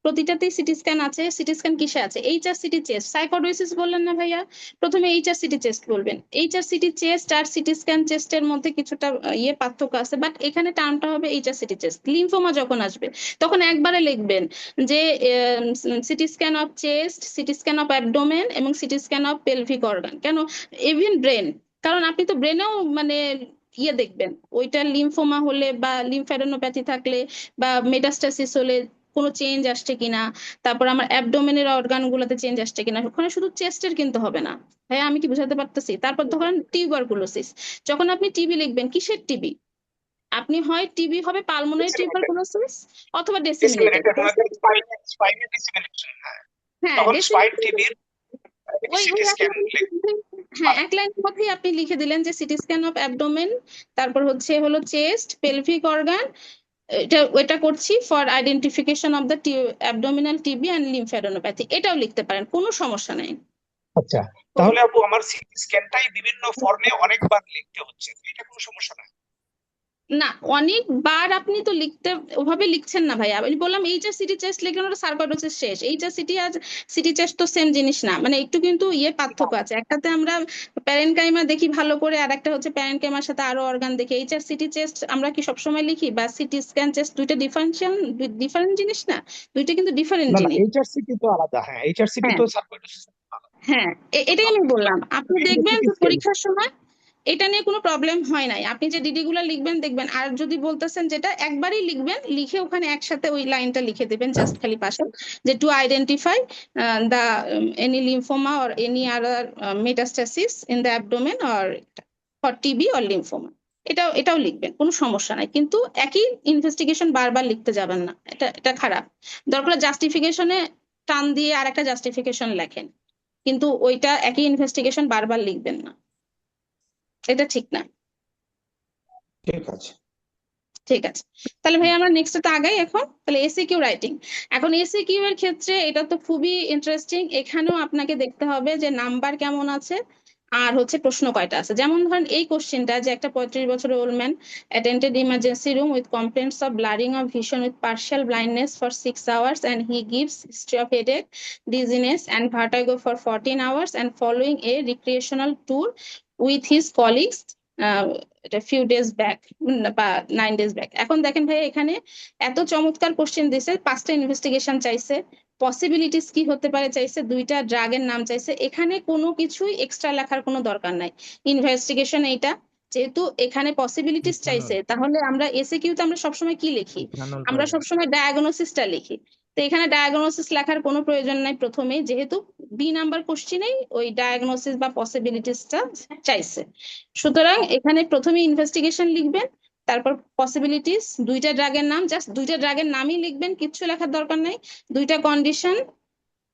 প্রতিটাতেই সিটি স্ক্যান আছে। সিটি স্ক্যান কিসে আছে? এইচআর সিটি চেস্ট, সাইকোডোসিস বললেন না ভাইয়া, প্রথমে এইচআর সিটি চেস্ট বলবেন। এইচআর সিটি চেস্ট আর সিটি স্ক্যান চেস্টের মধ্যে কিছুটা পার্থক্য আছে, বাট এখানে টার্মটা হবে এইচআর সিটি চেস্ট। লিম্ফোমা যখন আসবে তখন একবারে লিখবেন যে CT scan of chest, CT scan of abdomen এবং CT scan of pelvic organ. কেন? ইভেন ব্রেন, কারণ আপনি তো ব্রেনেও মানে ইয়ে দেখবেন, ওইটা লিম্ফোমা হলে বা লিম্ফ্যাডেনোপ্যাথি থাকলে বা মেটাস্টাসিস হলে কোনো চেঞ্জ আসছে কিনা, তারপর আমার অ্যাবডোমেনের অর্গান গুলোতে চেঞ্জ আসছে কিনা। ওখানে শুধু চেস্টের কিন্তু হবে না। হ্যাঁ, আমি কি বুঝাতে পারতেছি? তারপর ধরেন টিউবারকুলোসিস, যখন আপনি টিবি লিখবেন, কিসের টিবি? আপনি হয় টিবি হবে পালমোনারি টিউবারকুলোসিস অথবা ডিসেমিনেটেড। ডিসেমিনেটেড মনে করেন স্পাইনের ডিসেমিনেশন, হ্যাঁ, হ্যাঁ, তখন স্পাইন ডিসেমিনেটেড। টিবির ওই সিটি ওই এক স্ক্যান লাইনের মধ্যে, হ্যাঁ, এক লাইনের মধ্যেই আপনি লিখে দিলেন যে সিটি স্ক্যান অফ অ্যাবডোমেন, তারপর হলো চেস্ট, পেলভিক অর্গান, এটা করছি for identification of the abdominal TB and lymphadenopathy, এটাও লিখতে পারেন, কোনো সমস্যা নেই। আচ্ছা, তাহলে আপু আমার সিটি স্ক্যানটাই বিভিন্ন ফর্মে অনেকবার লিখতে হচ্ছে, এটা কোনো সমস্যা না? না, অনেকবার আপনি তো লিখতে ওভাবে লিখছেন না ভাইয়া। আমি বললাম এইচআর সিটি চেস্ট লিখলেন, ওটা সার্কোইডোসিস শেষ। এইচআর সিটি আর সিটি চেস্ট তো সেম জিনিস না, মানে একটু কিন্তু পার্থক্য আছে। একটাতে আমরা প্যারেনকাইমা দেখি ভালো করে, আর একটা হচ্ছে প্যারেনকাইমার সাথে আরো অর্গান দেখি। এইচআর সিটি চেস্ট আমরা কি সবসময় লিখি, বা সিটি স্ক্যান চেস্ট, দুইটা ডিফারেন্ট জিনিস না, দুইটা কিন্তু ডিফারেন্ট না না, জিনিস। এইচআরসিটি তো আলাদা, হ্যাঁ এইচআরসিটি হ্যাঁ তো সার্কোইডোসিস আলাদা। হ্যাঁ, এটাই আমি বললাম। আপনি দেখবেন সিটি যে স্ক্যান, পরীক্ষার সময় এটা নিয়ে কোনো প্রবলেম হয় নাই। আপনি যে ডিডি গুলা লিখবেন দেখবেন, আর যদি বলতেছেন যেটা একবারই লিখবেন, লিখে ওখানে একসাথে ওই লাইনটা লিখে দিবেন জাস্ট খালি পাশে, যে to identify the any lymphoma or any other metastasis in the abdomen or for TB or lymphoma. এটাও লিখবেন, কোনো সমস্যা নাই, কিন্তু একই ইনভেস্টিগেশন বারবার লিখতে যাবেন না, এটা খারাপ। দরকার জাস্টিফিকেশনে টান দিয়ে আর একটা জাস্টিফিকেশন লেখেন, কিন্তু ওইটা একই ইনভেস্টিগেশন বারবার লিখবেন না, এটা ঠিক না। ঠিক আছে। ঠিক আছে, তাহলে ভাই আমরা নেক্সট তো আগাই এখন। তাহলে এসিকিউ রাইটিং, এখন এসিকিউ এর ক্ষেত্রে এটা তো খুবই ইন্টারেস্টিং। এখানেও আপনাকে দেখতে হবে যে নাম্বার কেমন আছে আর হচ্ছে প্রশ্ন কয়টা আছে। যেমন ধরেন এই কোশ্চেনটা, যে একটা 35 বছরের old man attended emergency room with complaints of blurring of vision with partial blindness for 6 hours and he gives history of headache, dizziness and vertigo for 14 hours and following a recreational tour with his colleagues এটা ফিউ ডেজ ব্যাক বা 9 days ব্যাক। এখন দেখেন ভাই, এখানে এত চমৎকার কোশ্চেন দিছে, 5টা ইনভেস্টিগেশন চাইছে, পসিবিলিটিস কি হতে পারে চাইছে, 2টা ড্রাগের নাম চাইছে। এখানে কোনো কিছুই এক্সট্রা লেখার কোনো দরকার নাই, ইনভেস্টিগেশন এইটা। যেহেতু এখানে পসিবিলিটিস চাইছে, তাহলে আমরা এসিকিউতে আমরা সবসময় কি লিখি? ইথানল আমরা করে সবসময় ডায়াগনোসিসটা লিখি। তো এখানে ডায়াগনোসিস লেখার কোনো প্রয়োজন নাই প্রথমে, যেহেতু বি নাম্বার কোশ্চেনেই ওই ডায়াগনোসিস বা পসিবিলিটিসটা চাইছে। সুতরাং এখানে প্রথমে ইনভেস্টিগেশন লিখবেন, তারপর পসিবিলিটিস, 2টা ড্রাগের নাম, জাস্ট 2টা ড্রাগের নামই লিখবেন, কিচ্ছু লেখার দরকার নাই। 2টা কন্ডিশন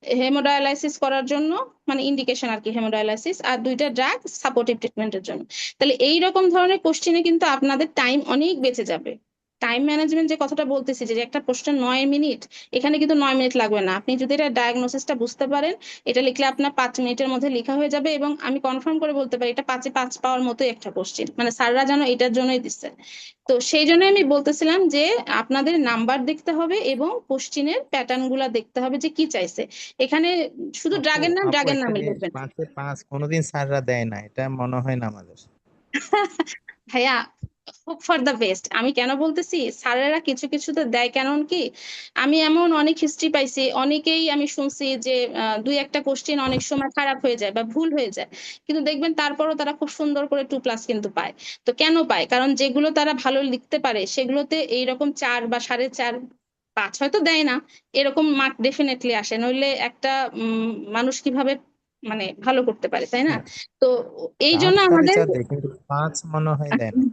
হেমোডায়ালাইসিস করার জন্য, মানে ইন্ডিকেশন আর কি হেমোডায়ালাইসিস, আর 2টা ড্রাগ সাপোর্টিভ ট্রিটমেন্টের জন্য। তাহলে এই রকম ধরনের কোশ্চেনে কিন্তু আপনাদের টাইম অনেক বেঁচে যাবে। টাইম ম্যানেজমেন্ট যে কথাটা বলতেছি, যে একটা প্রশ্ন 9 মিনিট, এখানে কিন্তু 9 মিনিট লাগবে না। আপনি যদি এটা ডায়াগনোসিসটা বুঝতে পারেন, এটা লিখলে আপনার 5 মিনিটের মধ্যে লেখা হয়ে যাবে। এবং আমি কনফার্ম করে বলতে পারি এটা 5-এ 5 পাওয়ার মতোই একটা কোশ্চেন, মানে স্যাররা যেন এটার জন্যই দিচ্ছে। তো সেই জন্য আমি বলতেছিলাম যে আপনাদের নাম্বার দেখতে হবে এবং কোশ্চেনের প্যাটার্ন গুলা দেখতে হবে যে কি চাইছে। এখানে শুধু আপু ড্রাগের নাম আপু ড্রাগের একটা নামই জিনিস, লিখবেন। 5-এ 5 কোনোদিন স্যাররা দেয় না, এটা মনে হয় না আমাদের। ভাইয়া, হোপ ফর দ্য বেস্ট। আমি কেন বলতেছি স্যারেরা কিছু কিছু তো দেয়, কেন কি আমি এমন অনেক হিস্ট্রি পাইছি, অনেকেই আমি শুনছি যে 2-একটা কোশ্চেন অনেক সময় খারাপ হয়ে যায় বা ভুল হয়ে যায়, কিন্তু দেখবেন তারপরও তারা খুব সুন্দর করে 2+ কিন্তু পায়। তো কেন পায়? কারণ যেগুলো তারা ভালো লিখতে পারে সেগুলোতে এইরকম 4 বা 4.5, 5 হয়তো দেয় না, এরকম মার্ক ডেফিনেটলি আসে। নইলে একটা মানুষ কিভাবে মানে ভালো করতে পারে, তাই না? তো এই 4 জন্য আমাদের 4.5 দেয়, কিন্তু 5 মনে হয় দেয় না।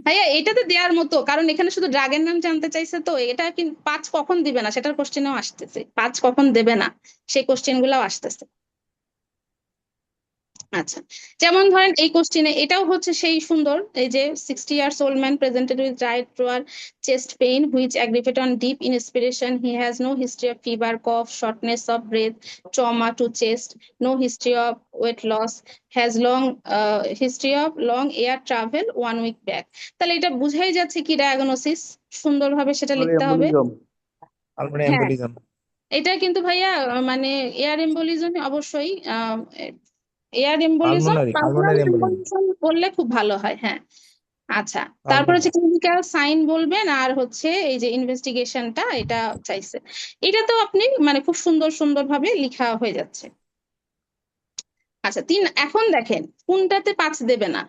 ভাইয়া এটাতে দেওয়ার মতো, কারণ এখানে শুধু ড্রাগের নাম জানতে চাইছে, তো এটা কিন্তু 5 কখন দিবে না সেটার কোশ্চেনও আসতেছে, 5 কখন দেবে না সেই কোশ্চেন গুলাও আসতেছে। আচ্ছা, যেমন ধরেন এই কোশ্চেনে এটাও হচ্ছে সেই সুন্দর, এই যে 60 years old man presented with right lower chest pain which aggravate on deep inspiration. He has no history of fever, cough, shortness of breath, trauma to chest, no history of weight loss, has long history of long air travel 1 week back. তাহলে এটা বুঝাই যাচ্ছে কি ডায়াগনোসিস, সুন্দরভাবে সেটা লিখতে হবে। এম্বোলিজম। পালমোনারি হ্যাঁ, এম্বোলিজম। এটা কিন্তু ভাইয়া মানে এয়ার এম্বোলিজম অবশ্যই, air embolism, pulmonary pulmonary embolism. Embolism বললে খুব ভালো হয়। হ্যাঁ, আচ্ছা, তারপর হচ্ছে পালমোনারি। ক্লিনিক্যাল সাইন বলবেন, আর হচ্ছে এই যে ইনভেস্টিগেশনটা এটা চাইছে। এটা তো আপনি মানে খুব সুন্দর সুন্দর ভাবে লেখা হয়ে যাচ্ছে। আচ্ছা, এখন দেখেন কোনটাতে 5 দেবে না।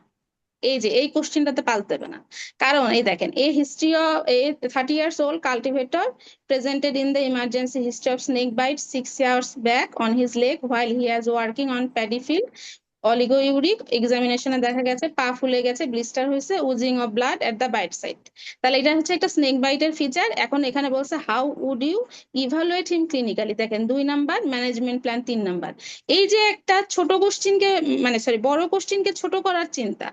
এই যে এই কোশ্চেনটাতে পাল্টেবে না, কারণ এই দেখেন a history of a 30 years old cultivator presented in the emergency history of snake bite 6 years back on his leg while he was working on paddy field. Oliguric এক্সামিনেশনে দেখা গেছে পা ফুলে গেছে, ব্লিস্টার হয়েছে, oozing of blood at the bite site. তাহলে এটা হচ্ছে একটা স্নেক বাইটের ফিচার। এখন এখানে বলছে how would you evaluate him clinically, দেখেন 2 নাম্বার, ম্যানেজমেন্ট প্ল্যান 3 নাম্বার। এই যে একটা ছোট কোশ্চিনকে মানে সরি বড় কোশ্চিনকে ছোট করার চিন্তা,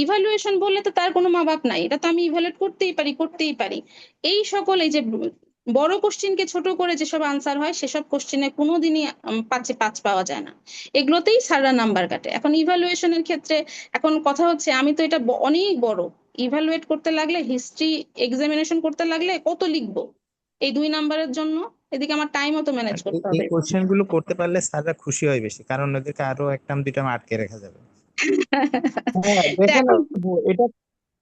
ইভালুয়েশন বললে তো তার কোনো মা বাপ নাই, এটা তো আমি ইভালুয়েট করতেই পারি। এই সকল এই যে বড় কোশ্চিনকে ছোট করে যেসব আনসার হয় সেসব কোশ্চিনে কোনোদিনই 5 পাওয়া যায় না, এগুলোতেই স্যাররা নাম্বার কাটে। এখন ইভালুয়েশনের ক্ষেত্রে এখন কথা হচ্ছে আমি তো এটা অনেক বড়, ইভালুয়েট করতে লাগলে হিস্ট্রি এক্সামিনেশন করতে লাগলে কত লিখবো এই 2 নাম্বারের জন্য, এদিকে আমার টাইমও তো ম্যানেজ আর করতে এই হবে। কোশ্চেন গুলো করতে পারলে স্যাররা খুশি হয় বেশি, কারণ ওদেরকে আরো একটাম দুইটাম আটকে রাখা যাবে। হ্যাঁ তো দেখেন এখন আপু, এটা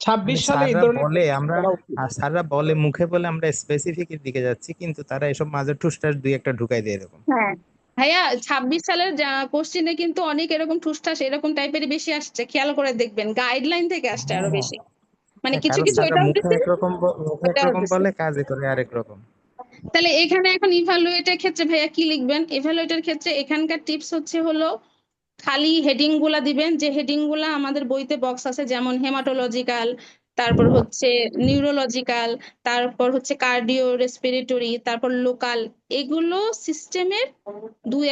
26 সালে এই স্যাররা ধরনের বলে question আমরা করা উচিত। স্যাররা বলে মুখে বলে আমরা স্পেসিফিক এর দিকে যাচ্ছি, কিন্তু তারা এসব মাঝে ঠুসঠাস দুই একটা ঢুকাই দিয়ে এরকম। হ্যাঁ ভাইয়া 26 সালের কোশ্চিনে কিন্তু অনেক এরকম ঠুসঠাস এরকম টাইপের বেশি আসছে, খেয়াল করে দেখবেন গাইডলাইন থেকে আসছে আরো হ্যাঁ, বেশি, মানে হ্যাঁ, কিছু কারণ কিছু স্যাররা এটাও মুখে দিচ্ছে একরকম মুখে ওটাও একরকম দিচ্ছে। বলে, কাজে করে আরেক রকম। তাহলে এখানে এখন ইভালুয়েটের ক্ষেত্রে ভাইয়া কি লিখবেন? ইভালুয়েটের ক্ষেত্রে এখানকার টিপস হলো খালি হেডিং গুলা দিবেন, যে হেডিং গুলা আমাদের বইতে বক্স আছে, যেমন হেমাটোলজিক্যাল, তারপর হচ্ছে নিউরোলজিক্যাল, তারপর হচ্ছে কার্ডিও রেসপিরেটরি, তারপর লোকাল, এগুলো সিস্টেমের দুই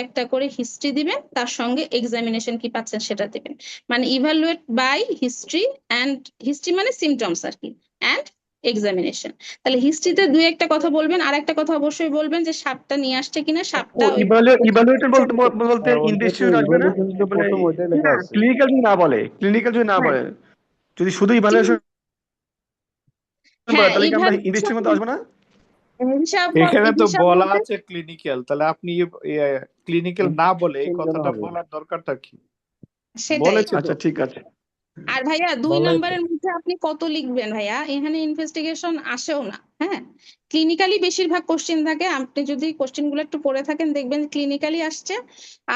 একটা করে হিস্ট্রি দিবেন, তার সঙ্গে এক্সামিনেশন কি পাচ্ছেন সেটা দিবেন। মানে evaluate by history, and history মানে সিমটমস আর কি, অ্যান্ড এক্সামিনেশন। তাহলে হিস্ট্রিতে দুই একটা কথা বলবেন, আর একটা কথা অবশ্যই বলবেন যে সাপটা নিয়ে আসছে কিনা, ও সাপটা ওই ইভালুয়েটর বলতে বলতে হ্যাঁ, ওইটা তো ইনভেস্টিগেট আসবে না, evaluation তো মানে প্রথম ওইটাই লেখা না আছে। ক্লিনিক্যাল যদি না বলে, ক্লিনিক্যাল যদি না হ্যাঁ বলে, যদি শুধু ইভালুয়েশন বলে হ্যাঁ তাহলে কি আমরা ইভালুয়েশন ইনভেস্টিগের মধ্যে আসবো না? এখানে তো হিসাব বলা বলতে আছে ক্লিনিক্যাল, তাহলে আপনি ক্লিনিক্যাল না বলে এই কেন কথাটা হবে? বলার দরকারটা কি? সেটাই। বলেছে তো। আচ্ছা ঠিক আছে। আর ভাইয়া 2 বলাই তো। নাম্বারের মধ্যে আপনি কত লিখবেন ভাইয়া? এখানে ইনভেস্টিগেশন আসেও না। হ্যাঁ, ক্লিনিক্যালি বেশিরভাগ কোশ্চেন থাকে, আপনি যদি কোশ্চেন গুলো একটু পড়ে থাকেন দেখবেন ক্লিনিক্যালি আসছে।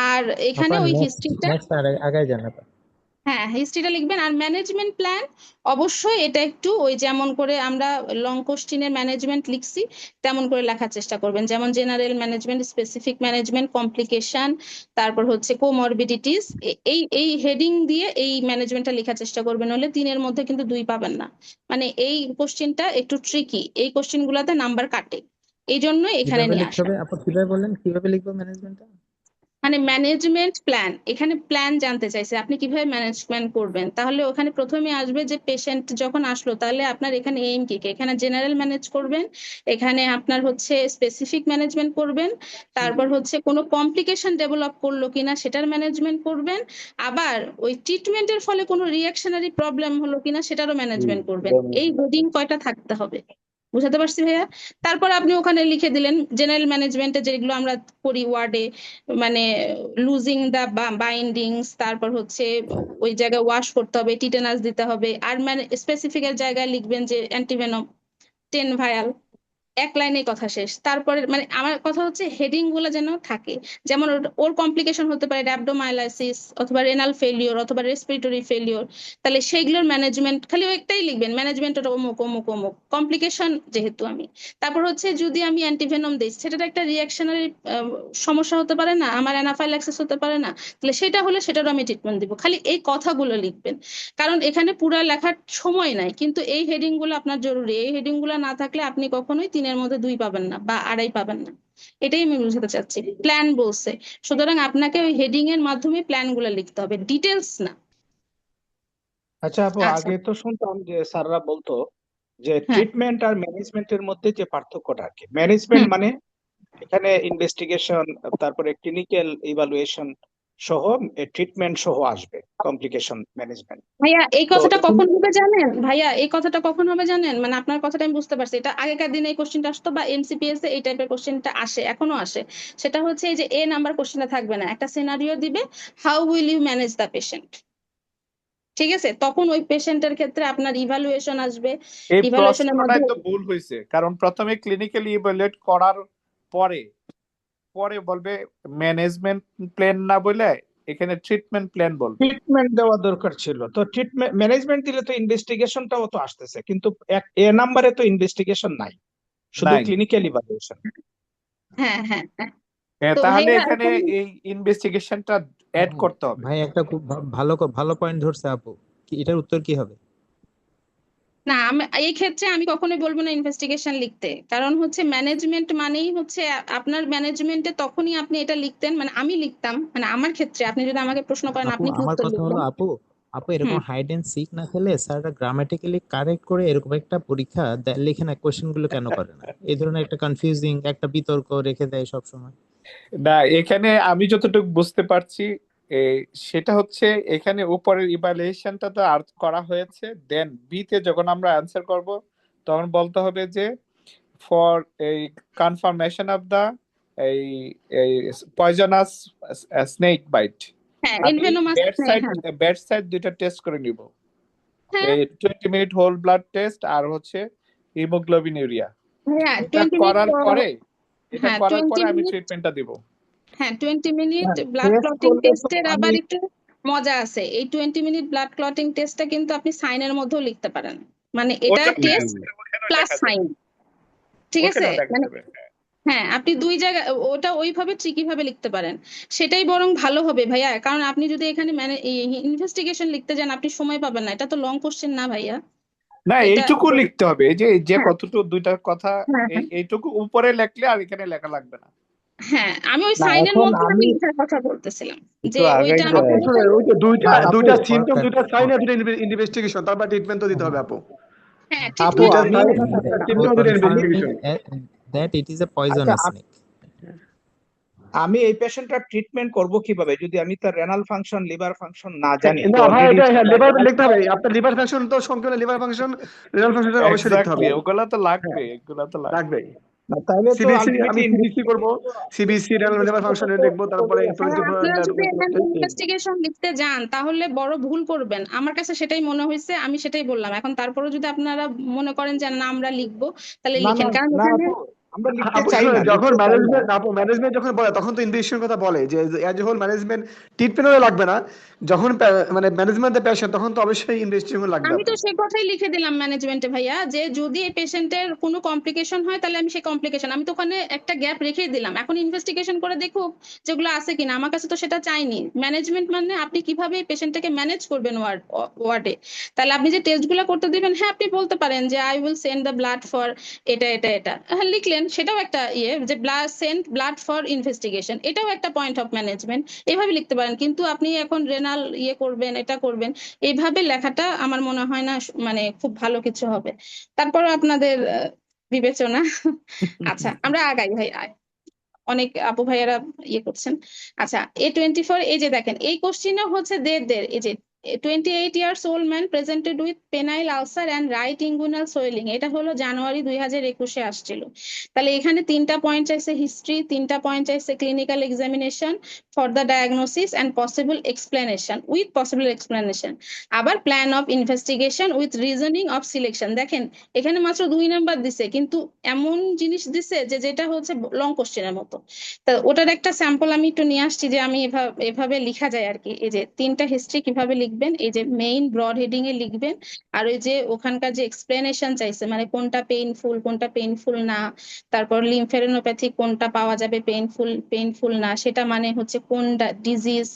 আর এখানে আপনার ওই নেক্সট হিস্ট্রিটা, নেক্সট আগে জানাবেন। হ্যাঁ হিস্ট্রিটা লিখবেন। আর ম্যানেজমেন্ট প্ল্যান অবশ্যই এটা একটু ওই যেমন করে আমরা লং কোশ্চেনের ম্যানেজমেন্ট লিখছি তেমন করে লেখার চেষ্টা করবেন, যেমন general management, specific management, complication, তারপর হচ্ছে কোমরবিডিটিস, এই এই হেডিং দিয়ে এই ম্যানেজমেন্টটা লেখার চেষ্টা করবেন, হলে 3-এর মধ্যে কিন্তু 2 পাবেন না। মানে এই কোশ্চেনটা একটু ট্রিকি, এই কোশ্চেন গুলাতে নাম্বার কাটে, এই জন্য এখানে কিভাবে নিয়ে লিখতে আসা। হবে আপু, কিভাবে বললেন, কিভাবে লিখবো ম্যানেজমেন্টটা? মানে ম্যানেজমেন্ট প্ল্যান, এখানে প্ল্যান জানতে চাইছে আপনি কিভাবে ম্যানেজমেন্ট করবেন, তাহলে ওখানে প্রথমে আসবে যে পেশেন্ট যখন আসলো তাহলে আপনার এখানে এইম কি কি, এখানে জেনারেল ম্যানেজ করবেন, এখানে আপনার হচ্ছে স্পেসিফিক ম্যানেজমেন্ট করবেন, তারপর হচ্ছে কোনো কমপ্লিকেশন ডেভেলপ করলো কিনা সেটার ম্যানেজমেন্ট করবেন, আবার ওই ট্রিটমেন্টের ফলে কোনো রিঅ্যাকশনারি প্রবলেম হলো কিনা সেটারও ম্যানেজমেন্ট করবেন। এই হেডিং কয়টা থাকতে হবে, বুঝাতে পারছি ভাইয়া? তারপর আপনি ওখানে লিখে দিলেন জেনারেল ম্যানেজমেন্টে যেগুলো আমরা করি ওয়ার্ডে, মানে লুজিং দা বাইন্ডিংস, তারপর হচ্ছে ওই জায়গায় ওয়াশ করতে হবে, টিটেনাস দিতে হবে, আর মানে স্পেসিফিক এর জায়গায় লিখবেন যে অ্যান্টিভেনম 10 ভায়াল, এক লাইনে কথা শেষ। তারপরে মানে আমার কথা হচ্ছে হেডিং গুলো যেন থাকে, যেমন ওর কমপ্লিকেশন হতে পারে র্যাবডোমাইলাইসিস অথবা রেনাল ফেলিওর অথবা রেসপিরেটরি ফেলিওর, তাহলে সেইগুলোর ম্যানেজমেন্ট খালি একটাই লিখবেন, ম্যানেজমেন্ট অমুক অমুক অমুক, কমপ্লিকেশন যেহেতু আমি। তারপর হচ্ছে যদি আমি অ্যান্টিভেনম দিই সেটার একটা রিঅ্যাকশনারি সমস্যা হতে পারে না, আমার অ্যানাফাইল্যাক্সিস হতে পারে না, তাহলে সেটা হলে সেটারও আমি ট্রিটমেন্ট দিব। খালি এই কথাগুলো লিখবেন, কারণ এখানে পুরা লেখার সময় নাই, কিন্তু এই হেডিং গুলো আপনার জরুরি, এই হেডিং গুলো না থাকলে আপনি কখনোই 3-এর মধ্যে 2 পাবেন না বা 2.5 পাবেন না, এটাই আমি বুঝাতে চাচ্ছি। প্ল্যান বলছে, সুতরাং আপনাকে ওই হেডিং এর মাধ্যমে প্ল্যান গুলো লিখতে হবে, ডিটেলস না। আচ্ছা আপু, আচ্ছা আগে তো শুনতাম যে স্যাররা বলতো যে হ্যাঁ ট্রিটমেন্ট আর ম্যানেজমেন্টের মধ্যে যে পার্থক্যটা আর কি, ম্যানেজমেন্ট মানে এখানে ইনভেস্টিগেশন, তারপরে ক্লিনিক্যাল ইভালুয়েশন সহ ট্রিটমেন্ট সহ আসবে, কমপ্লিকেশন ম্যানেজমেন্ট। ভাইয়া এই তো কথাটা এখানে কখন হবে জানেন? ভাইয়া এই কথাটা কখন হবে জানেন? মানে আপনার কথাটা আমি বুঝতে পারছি, এটা আগেকার দিনে এই কোশ্চেনটা আসতো বা এমসিপিএস এ এই টাইপের কোশ্চেনটা আসে, এখনো আসে। সেটা হচ্ছে এই যে এ নাম্বার কোশ্চেনটা থাকবে না, একটা সিনারিও দিবে, how will you manage the patient, ঠিক আছে? তখন ওই পেশেন্টের ক্ষেত্রে আপনার ইভালুয়েশন আসবে, এই ইভালুয়েশনের প্রশ্নটাই মধ্যে তো ভুল হয়েছে, কারণ প্রথমে ক্লিনিক্যালি ইভালুয়েট করার পরে পরে বলবে ম্যানেজমেন্ট প্ল্যান না বলে এখানে ট্রিটমেন্ট প্ল্যান বলবে। ট্রিটমেন্ট দেওয়া দরকার ছিল, তো ট্রিটমেন্ট ম্যানেজমেন্ট দিলে তো ইনভেস্টিগেশনটাও তো আসতেছে, কিন্তু এ নাম্বারে তো ইনভেস্টিগেশন নাই, শুধু নাই। Clinical evaluation. হ্যাঁ হ্যাঁ হ্যাঁ। হ্যাঁ, তো তাহলে ভাইয়া এখানে এখন এই ইনভেস্টিগেশনটা অ্যাড ভাই করতে হবে। ভাই একটা খুব ভালো পয়েন্ট ধরছে আপু, কি এটার উত্তর কি হবে? না, আমি এই ক্ষেত্রে আমি কখনোই বলবো না ইনভেস্টিগেশন লিখতে, কারণ হচ্ছে ম্যানেজমেন্ট মানেই হচ্ছে আপনার ম্যানেজমেন্টে তখনই আপনি এটা লিখতেন, মানে আমি লিখতাম, মানে আমার ক্ষেত্রে আপনি যদি আমাকে প্রশ্ন করেন আপু আপনি কি আমার উত্তর কথা হলো, লিখবেন? আপু এরকম হুম। হাইড এন্ড সিক না খেলে স্যাররা গ্রামাটিক্যালি কারেক্ট করে এরকম একটা পরীক্ষা লিখে না, কোশ্চেন গুলো কেন করে না? এই ধরনের একটা কনফিউজিং একটা বিতর্ক রেখে দেয় সব সময়। না, এখানে আমি যতটুকু বুঝতে পারছি এ, সেটা হচ্ছে এখানে উপরের ইভালুয়েশনটা তো আর করা হয়েছে, দেন বি তে যখন আমরা অ্যান্সার করব তখন বলতে হবে যে ফর এই কনফার্মেশন অফ দা এই এই পয়জনাস স্নেক বাইট হ্যাঁ, আমি ইনভেনোমাস। ব্যাট সাইড দুইটা টেস্ট করে নিব, হ্যাঁ এই 20 মিনিট হোল ব্লাড টেস্ট আর হচ্ছে হিমোগ্লোবিন ইউরিয়া। হ্যাঁ, এটা 20 মিনিট। করার পরে হ্যাঁ 20 আমি মিনিট। ট্রিটমেন্টটা দিব। হ্যাঁ 20 মিনিট হ্যাঁ, ব্লাড টেস্ট ক্লটিং করলে তো টেস্টের আমি আবার একটু মজা আছে। এই 20 মিনিট ব্লাড ক্লটিং টেস্টটা কিন্তু আপনি সাইনের মধ্যেও লিখতে পারেন, মানে এটা ওটা টেস্ট ওখানেও প্লাস লেখা যাবে, সাইন, ঠিক আছে? ওখানেও লেখা মানে যাবে। হ্যাঁ, আপনি দুই জায়গায় ওটা ওইভাবে ট্রিকি ভাবে লিখতে পারেন, সেটাই বরং ভালো হবে ভাইয়া। কারণ আপনি যদি এখানে মানে ইনভেস্টিগেশন লিখতে যান আপনি সময় পাবেন না, এটা তো লং কোশ্চেন না ভাইয়া না, এটা। এইটুকু লিখতে হবে, এই যে হ্যাঁ কতটুকু দুইটা কথা, হ্যাঁ হ্যাঁ এইটুকু উপরে লেখলে আর এখানে লেখা লাগবে না। হ্যাঁ, আমি ওই না, সাইনের এখন মধ্যে আমি আমি লিখার কথা বলতেছিলাম, একটু যে আগাই ওইটা যায়। আমি আসলে ওই তো দুইটা আপু দুইটা সিমটম, perfect, দুইটা সাইন আর perfect. দুইটা ইনভেস্টিগেশন, তারপর ট্রিটমেন্ট তো দিতে হবে আপু। হ্যাঁ আপু ট্রিটমেন্ট দুইটা আমি সাইন দিতে হবে। সিমটম, দুইটা Confirming investigation. that it is a আচ্ছা, poisonous snake. আমি এই পেশেন্টটার ট্রিটমেন্ট করব কিভাবে যদি আমি তার রেনাল ফাংশন, লিভার ফাংশন না জানি? না ভাই, অলরেডি এটা লিভার লিখতে হবে, আপনার লিভার ফাংশন তো সংকীর্ণ, লিভার ফাংশন, রেনাল ফাংশন অবশ্যই লিখতে হবে। এক্স্যাক্টলি, ওগুলা তো হ্যাঁ লাগবে, এগুলা তো লাগবে। রাখবে। তাহলে তো সিবিসি, আমি আলটিমেটলি সিবিসি করব, সিবিসি রেনাল লিভার ফাংশনে দেখবো, তারপরে হ্যাঁ, 24 আপনারা যদি এখানে আওয়ার। ইনভেস্টিগেশন লিখতে যান তাহলে বড় ভুল করবেন, আমার কাছে সেটাই মনে হয়েছে, আমি সেটাই বললাম। এখন তারপরে যদি আপনারা মনে করেন যে না আমরা লিখবো, তাহলে না লিখেন, না কারণ না এখানে আপু, আমরা লিখতে আপু চাই শুনুন, না, যখন লিখতে চাই না। ম্যানেজমেন্ট যখন বলে তখন তো ইনভেস্টিগেশন কথা বলে যে অ্যাজ এ হোল ম্যানেজমেন্ট, ট্রিটমেন্টও লাগবে না। যখন মানে ম্যানেজমেন্ট দ্য পেশেন্ট, তখন তো অবশ্যই ইনভেস্টিগেশন লাগবে আমি আপু। তো সেই কথাই লিখে দিলাম ম্যানেজমেন্টে ভাইয়া, যে যদি এই পেশেন্টের কোনো কমপ্লিকেশন হয় তাহলে আমি সেই কমপ্লিকেশন, আমি তো ওখানে একটা গ্যাপ রেখেই দিলাম, এখন ইনভেস্টিগেশন করে দেখুক যেগুলো আছে কিনা। আমার কাছে তো সেটা চাইনি। ম্যানেজমেন্ট মানে আপনি কিভাবে এই পেশেন্টটাকে ম্যানেজ করবেন ওয়ার্ডে, তাহলে আপনি যে টেস্টগুলো করতে দিবেন, হ্যাঁ আপনি বলতে পারেন যে I will send the blood for এটা এটা এটা, হ্যাঁ লিখলেন, সেটাও একটা যে সেন্ড ব্লাড ফর ইনভেস্টিগেশন, এটাও একটা পয়েন্ট অফ ম্যানেজমেন্ট, এভাবে লিখতে পারেন। কিন্তু আপনি এখন রেনাল করবেন, এটা করবেন, এইভাবে লেখাটা আমার মনে হয় না মানে খুব ভালো কিছু হবে। তারপর আপনাদের বিবেচনা। আচ্ছা আমরা আগাই ভাই, অনেক আপু ভাইয়ারা করছেন। আচ্ছা A24, এই যে দেখেন এই কোশ্চিনে হচ্ছে দের এই যে 28 years old man presented with penile ulcer and right inguinal swelling, এটা হলো জানুয়ারি 2021-এ আসছিল। তাহলে এখানে তিনটা পয়েন্ট চাইছে হিস্ট্রি, তিনটা পয়েন্ট চাইছে clinical examination for the diagnosis and possible explanation with possible explanation, আবার plan of investigation with reasoning of selection. দেখেন এখানে মাত্র 2 নাম্বার দিছে, কিন্তু এমন জিনিস দিছে যেটা হচ্ছে লং কোশ্চেনের মতো। তা ওটার একটা স্যাম্পল আমি একটু নিয়ে আসছি, যে আমি এভাবে লিখা যায় আর কি। এই যে তিনটা হিস্ট্রি কিভাবে লিখবেন, এই যে মেইন ব্রড হেডিং এ লিখবেন, আর ওই যে ওখানকার যে এক্সপ্লেনেশন চাইছে, মানে কোনটা পেইনফুল কোনটা পেইনফুল না, তারপর লিম্ফেডেনোপ্যাথি কোনটা পাওয়া যাবে পেইনফুল না, সেটা মানে হচ্ছে কোন ডিজিজ,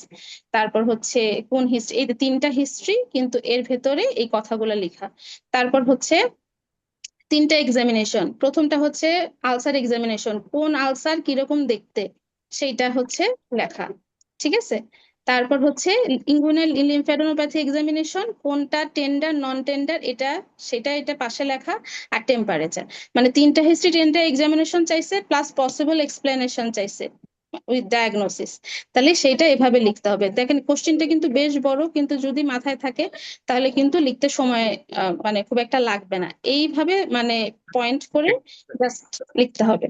তারপর হচ্ছে কোন হিস্ট্রি, এই যে তিনটা হিস্ট্রি, কিন্তু এর ভেতরে এই কথাগুলো লেখা। তারপর হচ্ছে তিনটা এক্সামিনেশন, প্রথমটা হচ্ছে আলসার এক্সামিনেশন, কোন আলসার কিরকম দেখতে, সেইটা হচ্ছে লেখা, ঠিক আছে? তারপর হচ্ছে ইনগুইনাল লিম্ফেডেনোপ্যাথি এক্সামিনেশন, কোনটা টেন্ডার নন টেন্ডার, এটা পাশে লেখা। আর টেম্পারেচার, মানে তিনটা হিস্ট্রি, তিনটা এক্সামিনেশন চাইছে, প্লাস পসিবল এক্সপ্লেনেশন চাইছে উইথ ডায়াগনোসিস। তাহলে সেটা এভাবে লিখতে হবে। দেখেন কোশ্চেনটা কিন্তু বেশ বড়, কিন্তু যদি মাথায় থাকে তাহলে কিন্তু লিখতে সময় মানে খুব একটা লাগবে না, এইভাবে মানে পয়েন্ট করে জাস্ট লিখতে হবে।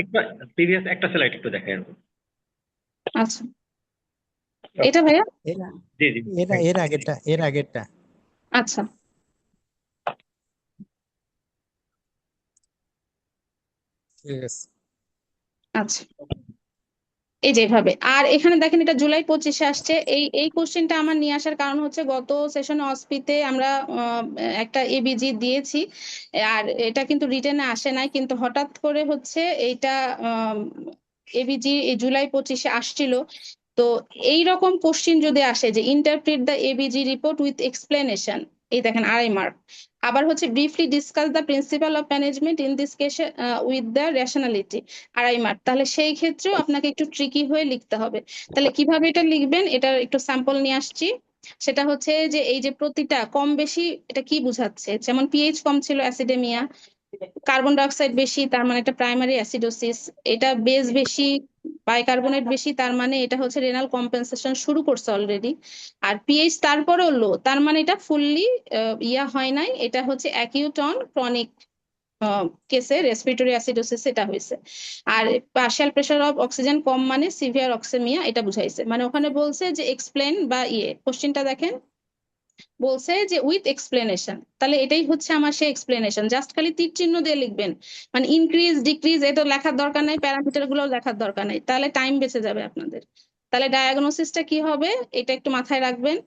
একটা প্রিভিয়াস একটা স্লাইড একটু দেখেন। আচ্ছা এটা ভাইয়া, এর জি জি, এর আগেরটা আচ্ছা ঠিক আছে। আচ্ছা এই যেভাবে। আর এখানে দেখেন এটা জুলাই 25-এ আসছে। এই কোশ্চেনটা আমার নিয়ে আসার কারণ হচ্ছে গত সেশনে অসপিতে আমরা একটা এবিজি দিয়েছি, আর এটা কিন্তু রিটেনে আসে নাই, কিন্তু হঠাৎ করে হচ্ছে এইটা এবিজি এই জুলাই 25-এ আসছিল। তো এইরকম কোশ্চিন যদি আসে যে interpret the ABG report with explanation, এই দেখেন 2.5 মার্ক। আবার হচ্ছে briefly discuss the principal of management in this case with the rationality, 2.5 mark. তাহলে সেই ক্ষেত্রেও আপনাকে একটু ট্রিকি হয়ে লিখতে হবে। তাহলে কিভাবে এটা লিখবেন, এটার একটু স্যাম্পল নিয়ে আসছি। সেটা হচ্ছে যে এই যে প্রতিটা কম বেশি এটা কি বোঝাচ্ছে, যেমন পিএইচ কম ছিল অ্যাসিডেমিয়া, কার্বন ডাইঅক্সাইড বেশি তার মানে এটা প্রাইমারি অ্যাসিডোসিস, এটা বেস বেশি বাইকার্বনেট বেশি তার মানে এটা হচ্ছে রেনাল কম্পেনসেশন শুরু করছে অলরেডি। আর পিএইচ তারপরেও লো তার মানে এটা ফুললি ইয়া হয় নাই, এটা হচ্ছে অ্যাকিউট অন ক্রনিক কেসে রেসপিরেটরি অ্যাসিডোসিস এটা হয়েছে। আর পার্শিয়াল প্রেসার অফ অক্সিজেন কম মানে সিভিয়ার অক্সেমিয়া এটা বুঝাইছে। মানে ওখানে বলছে যে এক্সপ্লেন বা কোশ্চেনটা দেখেন বলছে যে উইথ এক্সপ্লেনেশন, তাহলে এটাই হচ্ছে আমার সেই এক্সপ্লেনেশন। জাস্ট খালি তীর চিহ্ন দিয়ে লিখবেন, মানে ইনক্রিজ ডিক্রিজ এটা লেখার দরকার নাই, প্যারামিটার গুলো লেখার দরকার নাই, তাহলে টাইম বেঁচে যাবে আপনাদের। তাহলে ডায়াগনোসিসটা কি হবে এটা একটু মাথায় রাখবেন।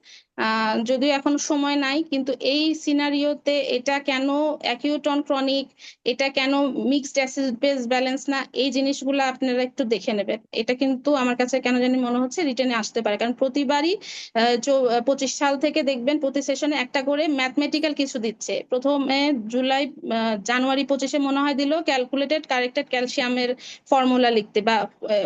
যদিও এখন সময় নাই, কিন্তু এই সিনারিওতে এটা কেন অ্যাকিউট অন ক্রনিক, এটা কেন মিক্সড অ্যাসিড বেস ব্যালেন্স না, এই জিনিসগুলো আপনারা একটু দেখে নেবেন। এটা কিন্তু আমার কাছে কেন জানি মনে হচ্ছে রিটেনে আসতে পারে, কারণ প্রতিবারই 25 সাল থেকে দেখবেন প্রতি সেশনে একটা করে ম্যাথমেটিক্যাল কিছু দিচ্ছে। প্রথমে জানুয়ারি 25-এ মনে হয় দিল ক্যালকুলেটেড কারেক্টেড ক্যালসিয়ামের ফর্মুলা লিখতে বা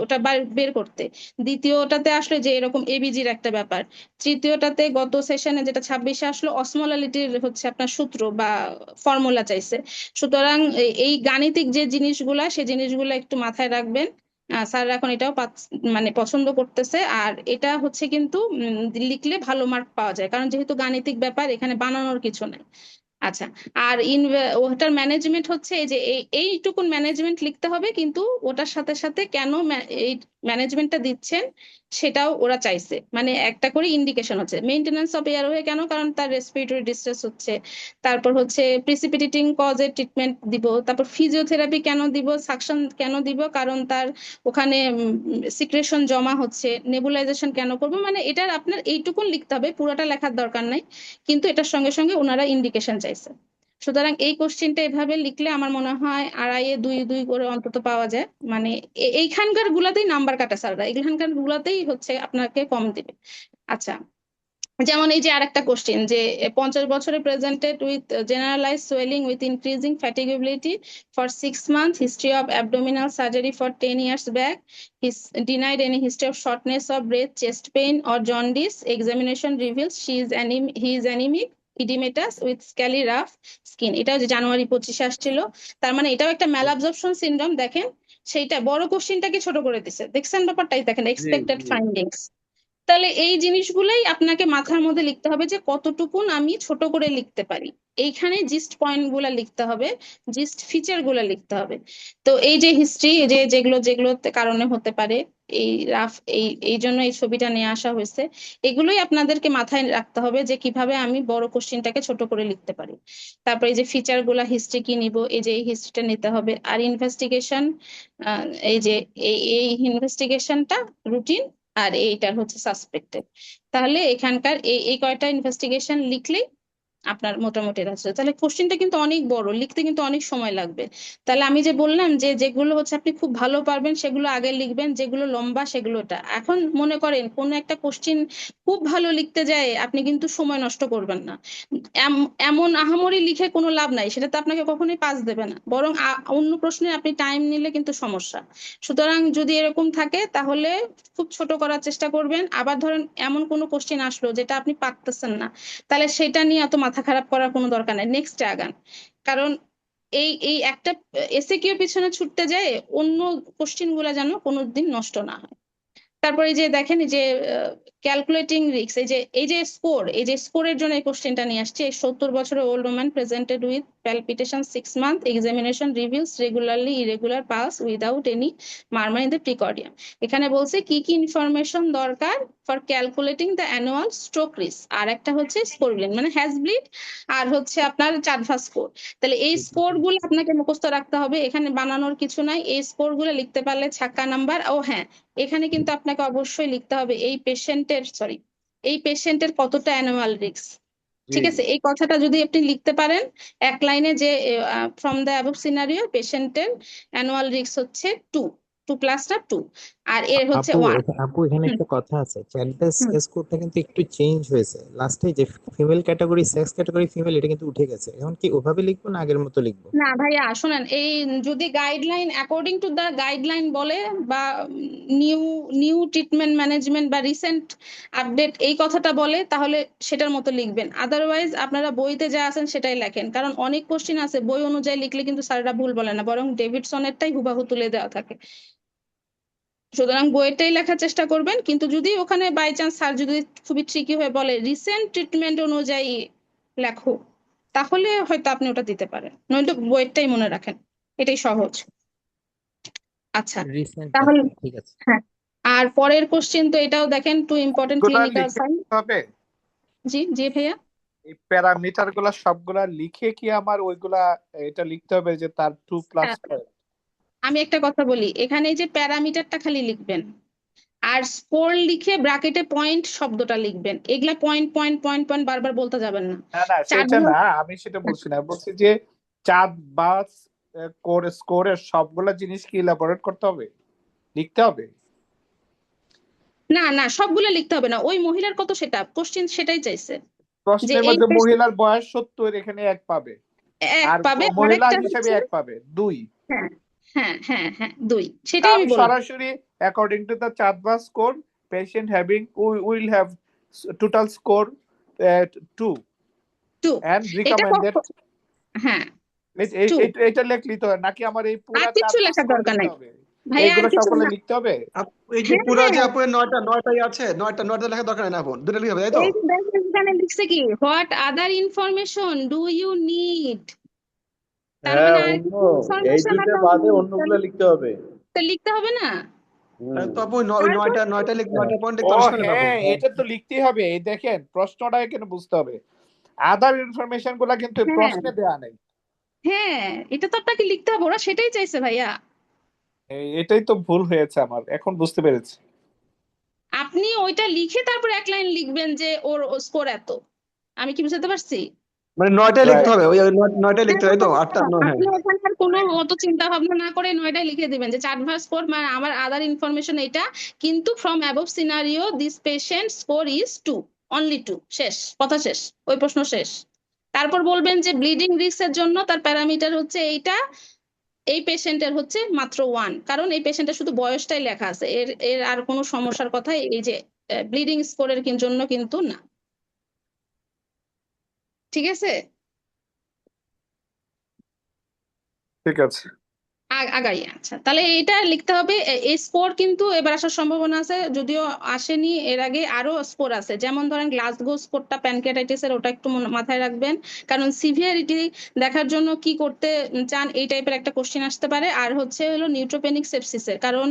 ওটা বের করতে। দ্বিতীয়টাতে আসলে যে এরকম এবিজির একটা ব্যাপার। তৃতীয়টাতে গত সেশনে যেটা 26-এ আসলো অসমোলালিটির হচ্ছে আপনার সূত্র বা ফর্মুলা চাইছে। সুতরাং এই গাণিতিক যে জিনিসগুলা সেই জিনিসগুলো একটু মাথায় রাখবেন। স্যার এখন এটাও মানে পছন্দ করতেছে, আর এটা হচ্ছে কিন্তু লিখলে ভালো মার্ক পাওয়া যায়, কারণ যেহেতু গাণিতিক ব্যাপার এখানে বানানোর কিছু নাই। আচ্ছা, আর ওটার ম্যানেজমেন্ট হচ্ছে এই যে এইটুকুন ম্যানেজমেন্ট লিখতে হবে, কিন্তু ওটার সাথে সাথে কেন এই ম্যানেজমেন্টটা দিচ্ছেন সেটাও ওরা চাইছে, মানে একটা করে ইন্ডিকেশন হচ্ছে মেইনটেনেন্স অফ এয়ারওয়ে কেন, কারণ তার রেসপিরেটরি ডিস্ট্রেস হচ্ছে। তারপর হচ্ছে প্রিসিপিটেটিং কজের ট্রিটমেন্ট দিব, তারপর ফিজিওথেরাপি কেন দিব, সাকশন কেন দিব, কারণ তার ওখানে সিক্রেশন জমা হচ্ছে, নেবুলাইজেশন কেন করবো, মানে এটার আপনার এইটুকুন লিখতে হবে, পুরোটা লেখার দরকার নাই, কিন্তু এটার সঙ্গে সঙ্গে ওনারা ইন্ডিকেশন চাইছে। সুতরাং এই কোশ্চেনটা এভাবে লিখলে আমার মনে হয় 2.5-এ 2 করে অন্তত পাওয়া যায়। মানে এইখানকার গুলাতেই নাম্বার কাটা স্যাররা, এইখানকার গুলাতেই হচ্ছে আপনাকে কম দিবে। আচ্ছা, যেমন এই যে আরেকটা কোশ্চেন যে 50 বছরে presented with generalize swelling with increasing fatigability for 6 months, history of abdominal surgery for 10 years back, his denied any history of shortness of breath, chest pain or jaundice, examination reveals he is anaemic oedematous with scaly rough skin. এটাও যে জানুয়ারি 25-এ আসছিল, তার মানে এটাও একটা ম্যালঅ্যাবজর্পশন সিনড্রোম। দেখেন সেইটা বড় কোশ্চেনটাকে ছোট করে দিছে, দেখছেন ব্যাপারটাই, দেখেন জি এক্সপেক্টেড জি ফাইন্ডিংস। তাহলে এই জিনিসগুলাই আপনাকে মাথার মধ্যে লিখতে হবে যে কতটুকুন আমি ছোট করে লিখতে পারি। এইখানে জিস্ট পয়েন্ট গুলা লিখতে হবে, জিস্ট ফিচার গুলা লিখতে হবে। তো এই যে হিস্ট্রি যে যেগুলো যেগুলো কারণে হতে পারে এই রাফ এই জন্য এই ছবিটা নিয়ে আসা হয়েছে, এগুলোই আপনাদেরকে মাথায় রাখতে হবে যে কিভাবে আমি বড় কোশ্চেনটাকে ছোট করে লিখতে পারি। তারপরে এই যে ফিচার গুলা হিস্ট্রি কি নিব, এই যে এই হিস্ট্রিটা নিতে হবে। আর ইনভেস্টিগেশন, এই যে এই ইনভেস্টিগেশনটা রুটিন, আর এইটার হচ্ছে সাসপেক্টেড। তাহলে এখানকার এই কয়টা ইনভেস্টিগেশন লিখলেই আপনার মোটামুটি রাখছে। তাহলে কোশ্চেনটা কিন্তু অনেক বড়, লিখতে কিন্তু অনেক সময় লাগবে। তাহলে আমি যে বললাম যে যেগুলো হচ্ছে আপনি খুব ভালো পারবেন সেগুলো আগে লিখবেন, যেগুলো লম্বা সেগুলোটা। এখন মনে করেন কোন একটা কোশ্চেন খুব ভালো লিখতে যায় আপনি কিন্তু সময় নষ্ট করবেন না। এমন আহামরি লিখে কোনো লাভ নাই, সেটা তো আপনাকে কখনোই পাস দেবে না, বরং অন্য প্রশ্নে আপনি টাইম নিলে কিন্তু সমস্যা। সুতরাং যদি এরকম থাকে তাহলে খুব ছোট করার চেষ্টা করবেন। আবার ধরেন এমন কোনো কোশ্চেন আসলো যেটা আপনি পারতেছেন না, তাহলে সেটা নিয়ে এত মাথা খারাপ করার কোনো দরকার নেই, নেক্সটে আগান। কারণ এই একটা এসএকিউ পিছনে ছুটতে যায়, অন্য কোশ্চেন গুলা যেন কোনোদিন নষ্ট না হয়। তারপরে এই যে দেখেন এই যে ক্যালকুলেটিং রিস্ক, এই যে স্কোর, এই যে স্কোরের জন্য এই কোশ্চেনটা নিয়ে আসছে। 70 বছরের old woman presented with palpitation 6 months, examination reveals regularly irregular pulse without any murmur in the precordium. এখানে বলছে কি কি ইনফরমেশন দরকার for calculating the annual stroke risk, আর একটা হচ্ছে স্কোর মানে হ্যাজ ব্লিড, আর হচ্ছে আপনার চারভা স্কোর। তাহলে এই স্কোর গুলো আপনাকে মুখস্থ রাখতে হবে, এখানে বানানোর কিছু নাই, এই স্কোর গুলো লিখতে পারলে ছাক্কা নাম্বার। ও হ্যাঁ, এখানে কিন্তু আপনাকে অবশ্যই লিখতে হবে এই পেশেন্টের কতটা অ্যানুয়াল রিস্ক। ঠিক আছে, এই কথাটা যদি আপনি লিখতে পারেন এক লাইনে, যে ফ্রম দ্য অ্যাবভ সিনারিও পেশেন্টের অ্যানুয়াল রিস্ক হচ্ছে 2 প্লাসটা 2, আর এর হচ্ছে 1। আপু এখানে একটা কথা আছে, চ্যাটবেস স্কোরটা কিন্তু একটু চেঞ্জ হয়েছে। লাস্টে যে female category, sex category female, এটা কিন্তু উঠে গেছে। এখন কি ওভাবে লিখবো না আগের মতো লিখবো? না ভাইয়া শোনেন, এই যদি guideline according to the guideline বলে বা নিউ ট্রিটমেন্ট ম্যানেজমেন্ট বা রিসেন্ট আপডেট এই কথাটা বলে, তাহলে সেটার মতো লিখবেন। আদারওয়াইজ আপনারা বইতে যা আছেন সেটাই লেখেন, কারণ অনেক কোশ্চিন আছে বই অনুযায়ী লিখলে কিন্তু স্যাররা ভুল বলে না, বরং ডেভিডসনেরটাই হুবাহু তুলে দেওয়া থাকে। সুতরাং বইটাই লেখার চেষ্টা করবেন, কিন্তু যদি ওখানে বাই চান্স স্যার যদি খুবই ট্রিকি হয়ে বলে রিসেন্ট ট্রিটমেন্ট অনুযায়ী লেখো, তাহলে হয়তো আপনি ওটা দিতে পারেন, নয়তো বইটাই মনে রাখেন, এটাই সহজ। আচ্ছা, রিসেন্ট, তাহলে ঠিক আছে। হ্যাঁ, আর পরের কোশ্চেন তো এটাও দেখেন, টু ইম্পর্টেন্ট গুলা ক্লিনিক্যাল লিখে সাইন। দিতে হবে, জি জি ভাইয়া, এই প্যারামিটার গুলা সবগুলা লিখে কি আমার ওইগুলা এটা লিখতে হবে যে তার 2+? আমি একটা কথা বলি, এখানে এই যে প্যারামিটারটা খালি লিখবেন, আর স্কোর লিখে ব্র্যাকেটে পয়েন্ট শব্দটা লিখবেন। এগুলা পয়েন্ট পয়েন্ট পয়েন্ট পয়েন্ট বারবার বলতে যাবেন না। না না, সেটা না, আমি সেটা বলছি না, বলছি যে চাঁদ বা স্কোরের সবগুলা জিনিস কি ইলাবোরেট করতে হবে, লিখতে হবে? না না, সবগুলো লিখতে হবে না, ওই মহিলার কত সেটা কোশ্চেন সেটাই চাইছে, যে প্রশ্নের এই মধ্যে মহিলার বয়স 70, এখানে 1 পাবে, এক আর পাবে, মহিলা আরেকটা হিসেবে হচ্ছে 1 পাবে, 2। হ্যাঁ হ্যাঁ হ্যাঁ হ্যাঁ 2, সেটাই আমি আমি বললাম। সরাসরি অ্যাকর্ডিং টু দ্য চাঁদবা score patient having will have total score 2 2 and এটা recommended, হ্যাঁ 2, এটা লিখলি তো নাকি আমার এই পুরো আর কিছু লেখার দরকার নাই হবে? ভাইয়া, আর এইগুলো কিছু সকলে না। লিখতে হবে? এই যে হ্যাঁ, পুরা যে হ্যাঁ। আপু নয়টাই আছে, নয়টা লেখার দরকার নেই না আপু, দুটো লিখে হবে, তাই তো? এই যে দেখেন এখানে লিখছে কি, what other information do you need, তার মানে আর কিছু ইনফরমেশন অন্যগুলো লিখতে হবে। লিখতে হবে না। তো আপু নয়টা পয়েন্ট লিখতে ও অসুবিধা নেই হ্যাঁ, আপু। এটা তো লিখতেই হবে। এই দেখেন প্রশ্নটা এখানে বুঝতে হবে, আদার ইনফরমেশন গুলা কিন্তু হ্যাঁ। প্রশ্নে দেয়া নেই। হ্যাঁ, এটা তো আপনাকে লিখতে হবে, ওরা সেটাই চাইছে ভাইয়া। এটাই তো ভুল হয়েছে আমার, এখন বুঝতে পেরেছি। আপনি ওইটা লিখে তারপর এক লাইন লিখবেন যে ওর স্কোর এত। আমি কি বুঝতে পারছি? মানে নয়টাই লিখতে Right. হবে, ওই নয়টাই লিখতে হবে, তাই তো? আটটা নয়, হ্যাঁ। আপনি ওখানে আর কোনো অত চিন্তা ভাবনা না করে 9টাই লিখে দিবেন যে চারভার স্কোর, মানে আমার আদার ইনফরমেশন এটা, কিন্তু from above scenario this patient score is 2, only 2, শেষ, কথা শেষ, ওই প্রশ্ন শেষ। তারপর বলবেন যে ব্লিডিং রিস্কের জন্য তার প্যারামিটার হচ্ছে এইটা, এই পেশেন্টের হচ্ছে মাত্র 1, কারণ এই পেশেন্টের শুধু বয়সটাই লেখা আছে, এর আর কোনো সমস্যার কথা এই যে ব্লিডিং স্কোরের জন্য কিন্তু না। ঠিক আছে, ঠিক আছে। আগাই। আচ্ছা, তাহলে এটা লিখতে হবে। এই স্কোর কিন্তু এবার আসার সম্ভাবনা আছে, যদিও আসেনি এর আগে, আরো স্কোর আছে, যেমন ধরেন গ্লাসগো স্কোরটা প্যানক্রিয়াটাইটিস এর, ওটা একটু মাথায় রাখবেন, কারণ সিভিয়ারিটি দেখার জন্য কি করতে চান এই টাইপের একটা কোশ্চেন আসতে পারে। আর হচ্ছে হলো নিউট্রোপেনিক সেপসিসের, কারণ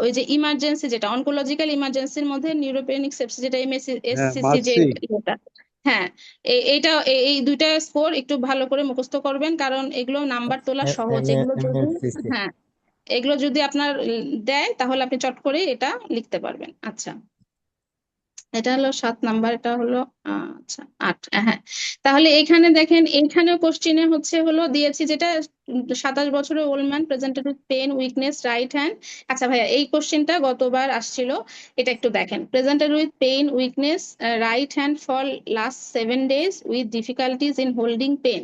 ওই যে ইমার্জেন্সি, যেটা অনকোলজিক্যাল ইমার্জেন্সির মধ্যে নিউরোপেনিক সেপসিস, যেটা এমএসসি যে এটা, হ্যাঁ, এইটা এই দুইটা স্কোর একটু ভালো করে মুখস্থ করবেন, কারণ এগুলো নাম্বার তোলা সহজ, এগুলো যদি হ্যাঁ এগুলো যদি আপনার দেয় তাহলে আপনি চট করে এটা লিখতে পারবেন। আচ্ছা, এটা হলো 7 নাম্বার, এটা হলো আচ্ছা 8, হ্যাঁ। তাহলে এখানে দেখেন, এইখানেও কোশ্চেনে হলো দিয়েছি যেটা 27 বছরের old man presented with pain weakness right hand. আচ্ছা ভাইয়া, এই কোশ্চেনটা গতবার আসছিল, এটা একটু দেখেন। Presented with pain weakness right hand for last 7 days with difficulties in holding pen.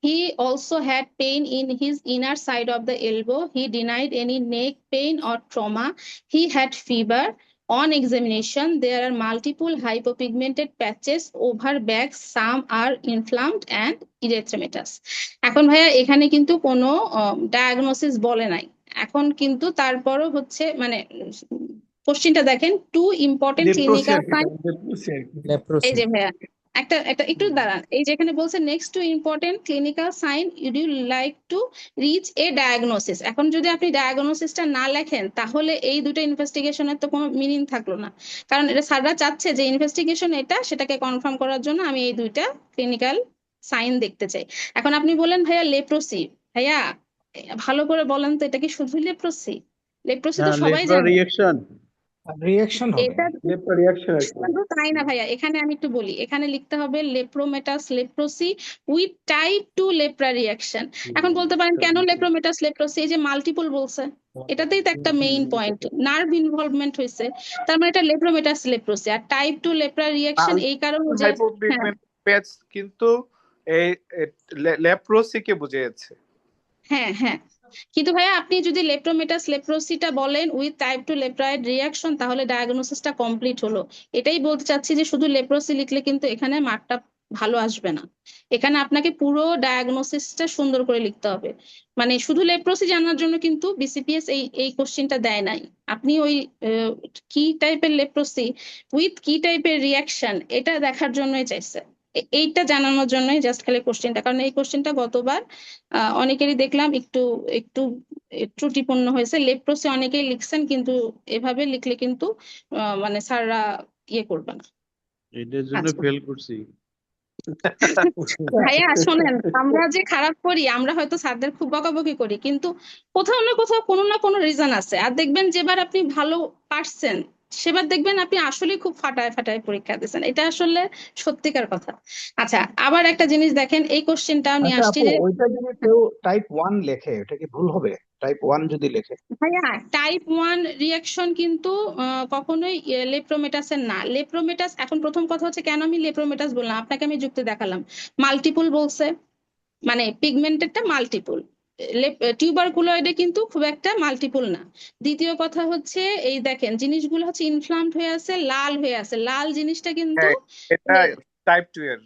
He also had pain in his inner side of the elbow. He denied any neck pain or trauma. He had fever. On examination, there are multiple hypopigmented patches over back. Some are inflamed and erythematous. এখন ভাইয়া এখানে কিন্তু কোনো ডায়াগনোসিস বলে নাই, এখন কিন্তু তারপরও হচ্ছে মানে কোশ্চেনটা দেখেন, টু ইম্পর্টেন্ট ক্লিনিক্যাল সাইন, এই যে ভাইয়া একটা একটা একটু দাঁড়ান, এই যেখানে বলছে next two important clinical sign would you like to reach a diagnosis. এখন যদি আপনি ডায়াগনোসিসটা না লেখেন তাহলে এই দুটো ইনভেস্টিগেশনের তো কোনো মিনিং থাকলো না, কারণ এটা স্যাররা চাচ্ছে যে ইনভেস্টিগেশন এটা, সেটাকে কনফার্ম করার জন্য আমি এই দুইটা ক্লিনিক্যাল সাইন দেখতে চাই। এখন আপনি বলেন ভাইয়া লেপ্রোসি, ভাইয়া ভালো করে বলেন তো এটা কি শুধু লেপ্রোসি? লেপ্রোসি তো সবাই লেপ্রা জানে। রিয়েকশন রিয়াকশন হবে। এটা লেপ্রা রিয়াকশন আর কি। শুধু তাই না ভাইয়া, এখানে আমি একটু বলি, এখানে লিখতে হবে লেপ্রোমেটাস লেপ্রোসি উইথ টাইপ 2 লেপ্রা রিয়াকশন। এখন বলতে পারেন কেন লেপ্রোমেটাস লেপ্রোসি? এই যে মাল্টিপল বলছে, এটাতেই তো একটা মেইন পয়েন্ট, নার্ভ ইনভলভমেন্ট হয়েছে, তার মানে এটা লেপ্রোমেটাস লেপ্রোসি। আর টাইপ 2 লেপ্রা রিয়াকশন এই কারণে যে হ্যাঁ হাইপোপিগমেন্ট প্যাচ কিন্তু এই লেপ্রোসিকে বুঝিয়েছে। হ্যাঁ হ্যাঁ, কিন্তু ভাইয়া আপনি যদি লেপ্রোমেটাস লেপ্রোসিটা বলেন উইথ টাইপ 2 লেপ্রয়েড রিয়াকশন তাহলে ডায়াগনোসিসটা কমপ্লিট হলো। এটাই বলতে চাচ্ছি যে শুধু লেপ্রোসি লিখলে কিন্তু এখানে মার্কটা ভালো আসবে না, এখানে আপনাকে পুরো ডায়াগনোসিসটা সুন্দর করে লিখতে হবে। মানে শুধু লেপ্রোসি জানার জন্য কিন্তু বিসিপিএস এই এই কোশ্চেনটা দেয় নাই, আপনি ওই কি টাইপের লেপ্রোসি উইথ কি টাইপের রিয়াকশন এটা দেখার জন্যই চাইছে, এইটা জানানোর জন্যই জাস্ট খালি কোশ্চেনটা। কারণ এই কোশ্চেনটা গতবার অনেকেরই দেখলাম একটু একটু ত্রুটিপূর্ণ হয়েছে, লেপ্রোসি অনেকেই লিখছেন কিন্তু এভাবে লিখলে কিন্তু মানে স্যাররা ইয়ে করবে না। এটার জন্য আচ্ছা ফেল করছি। ভাইয়া শোনেন, আমরা যে খারাপ করি, আমরা হয়তো স্যারদের খুব বকাবকি করি, কিন্তু কোথাও না কোথাও কোনো না কোনো রিজন আছে। আর দেখবেন যেবার আপনি ভালো পারছেন সেবার দেখবেন আপনি আসলে খুব ফাটায় ফাটায় পরীক্ষা দিচ্ছেন, এটা আসলে সত্যিকার কথা। আচ্ছা আবার একটা জিনিস দেখেন, এই কোশ্চেনটা নিয়ে আচ্ছা আসছি আপু, যে ওইটা যদি কেউ টাইপ 1 লেখে এটা কি ভুল হবে? টাইপ 1 যদি লেখে? ভাইয়া টাইপ 1 রিয়াকশন কিন্তু কখনোই লেপ্রোমেটাসের না। লেপ্রোমেটাস, এখন প্রথম কথা হচ্ছে কেন আমি লেপ্রোমেটাস বললাম, আপনাকে আমি যুক্তি দেখালাম, মাল্টিপল বলছে, মানে পিগমেন্টেডটা মাল্টিপল, টিউবারকুলয়েডে কিন্তু খুব একটা মাল্টিপল না। দ্বিতীয় কথা হচ্ছে এই দেখেন জিনিসগুলো হচ্ছে ইনফ্লামড হয়ে আছে, লাল হয়ে আছে, লাল জিনিসটা কিন্তু হ্যাঁ, এটা টাইপ 2 এর।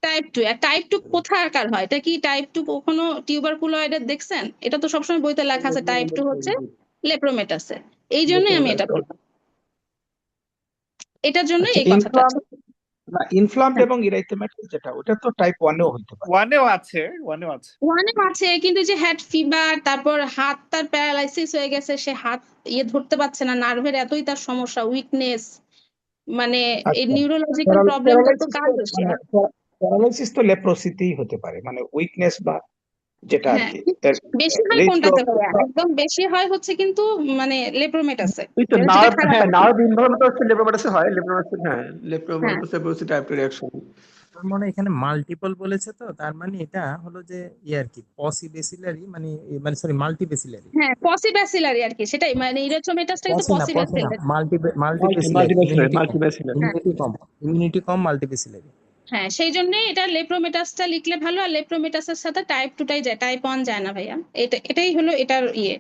টাইপ 2। আর টাইপ 2 কোথাকার হয়? এটা কি টাইপ 2 কখনো টিউবারকুলয়েডের দেখছেন? এটা তো সবসময় বইতে লেখা আছে টাইপ 2 হচ্ছে লেপ্রোমেটাসে, এই জন্যই আমি এটা বললাম, এটার জন্যই আচ্ছা এই কথাটা। ইনফ্লামড এবং ইরাইথেমেটিস যেটা ওটা তো টাইপ 1 এও হইতে পারে। ওয়ানেও আছে, ওয়ানেও আছে। ওয়ানে আছে, কিন্তু যে হ্যাড ফিভার, তারপর হাত তার প্যারালাইসিস হয়ে গেছে, সে হাত ইয়ে ধরতে পারছে না, নার্ভের এতই তার সমস্যা, উইকনেস, মানে এই আচ্ছা, নিউরোলজিক্যাল প্রবলেমটা তো কাজ হচ্ছে। প্যারালাইসিস তো লেপ্রোসিতেই হতে পারে, মানে উইকনেস বা যেটা আর হ্যাঁ কি। বেশি হয় কোনটাতে হয়? একদম বেশি হয় হচ্ছে কিন্তু মানে লেপ্রোমেটাসে, ওই তো যেটা নার্ভ, খারাপ হ্যাঁ আর কি। নার্ভ ইনভলভমেন্ট হচ্ছে লেপ্রোমেটাসে হয়, লেপ্রোমেটাসে হ্যাঁ হ্যাঁ লেপ্রোমেটাসে টাইপ 2 রিয়াকশন। তার মানে এখানে মাল্টিপল বলেছে, তো তার মানে এটা হলো যে ইয়ে আর কি পসিবেসিলারি, মানে মানে সরি মাল্টিবেসিলারি। হ্যাঁ পসিব্যাসিলারি আর কি, সেটাই, মানে ইরেথ্রোমেটাসটা কিন্তু পসি না পসিব্যাসিলারি। মাল্টিবেসিলারি, মাল্টিবেসিলার ইমিউনিটি কম মাল্টিবেসিলারি। হ্যাঁ সেই জন্য এটা লেপ্রোমেটাসটা লিখলে ভালো, আর লেপ্রোমেটাসের সাথে টাইপ 2টাই যায়, টাইপ 1 যায় না ভাইয়া। এটাই হলো এটার ইয়ে,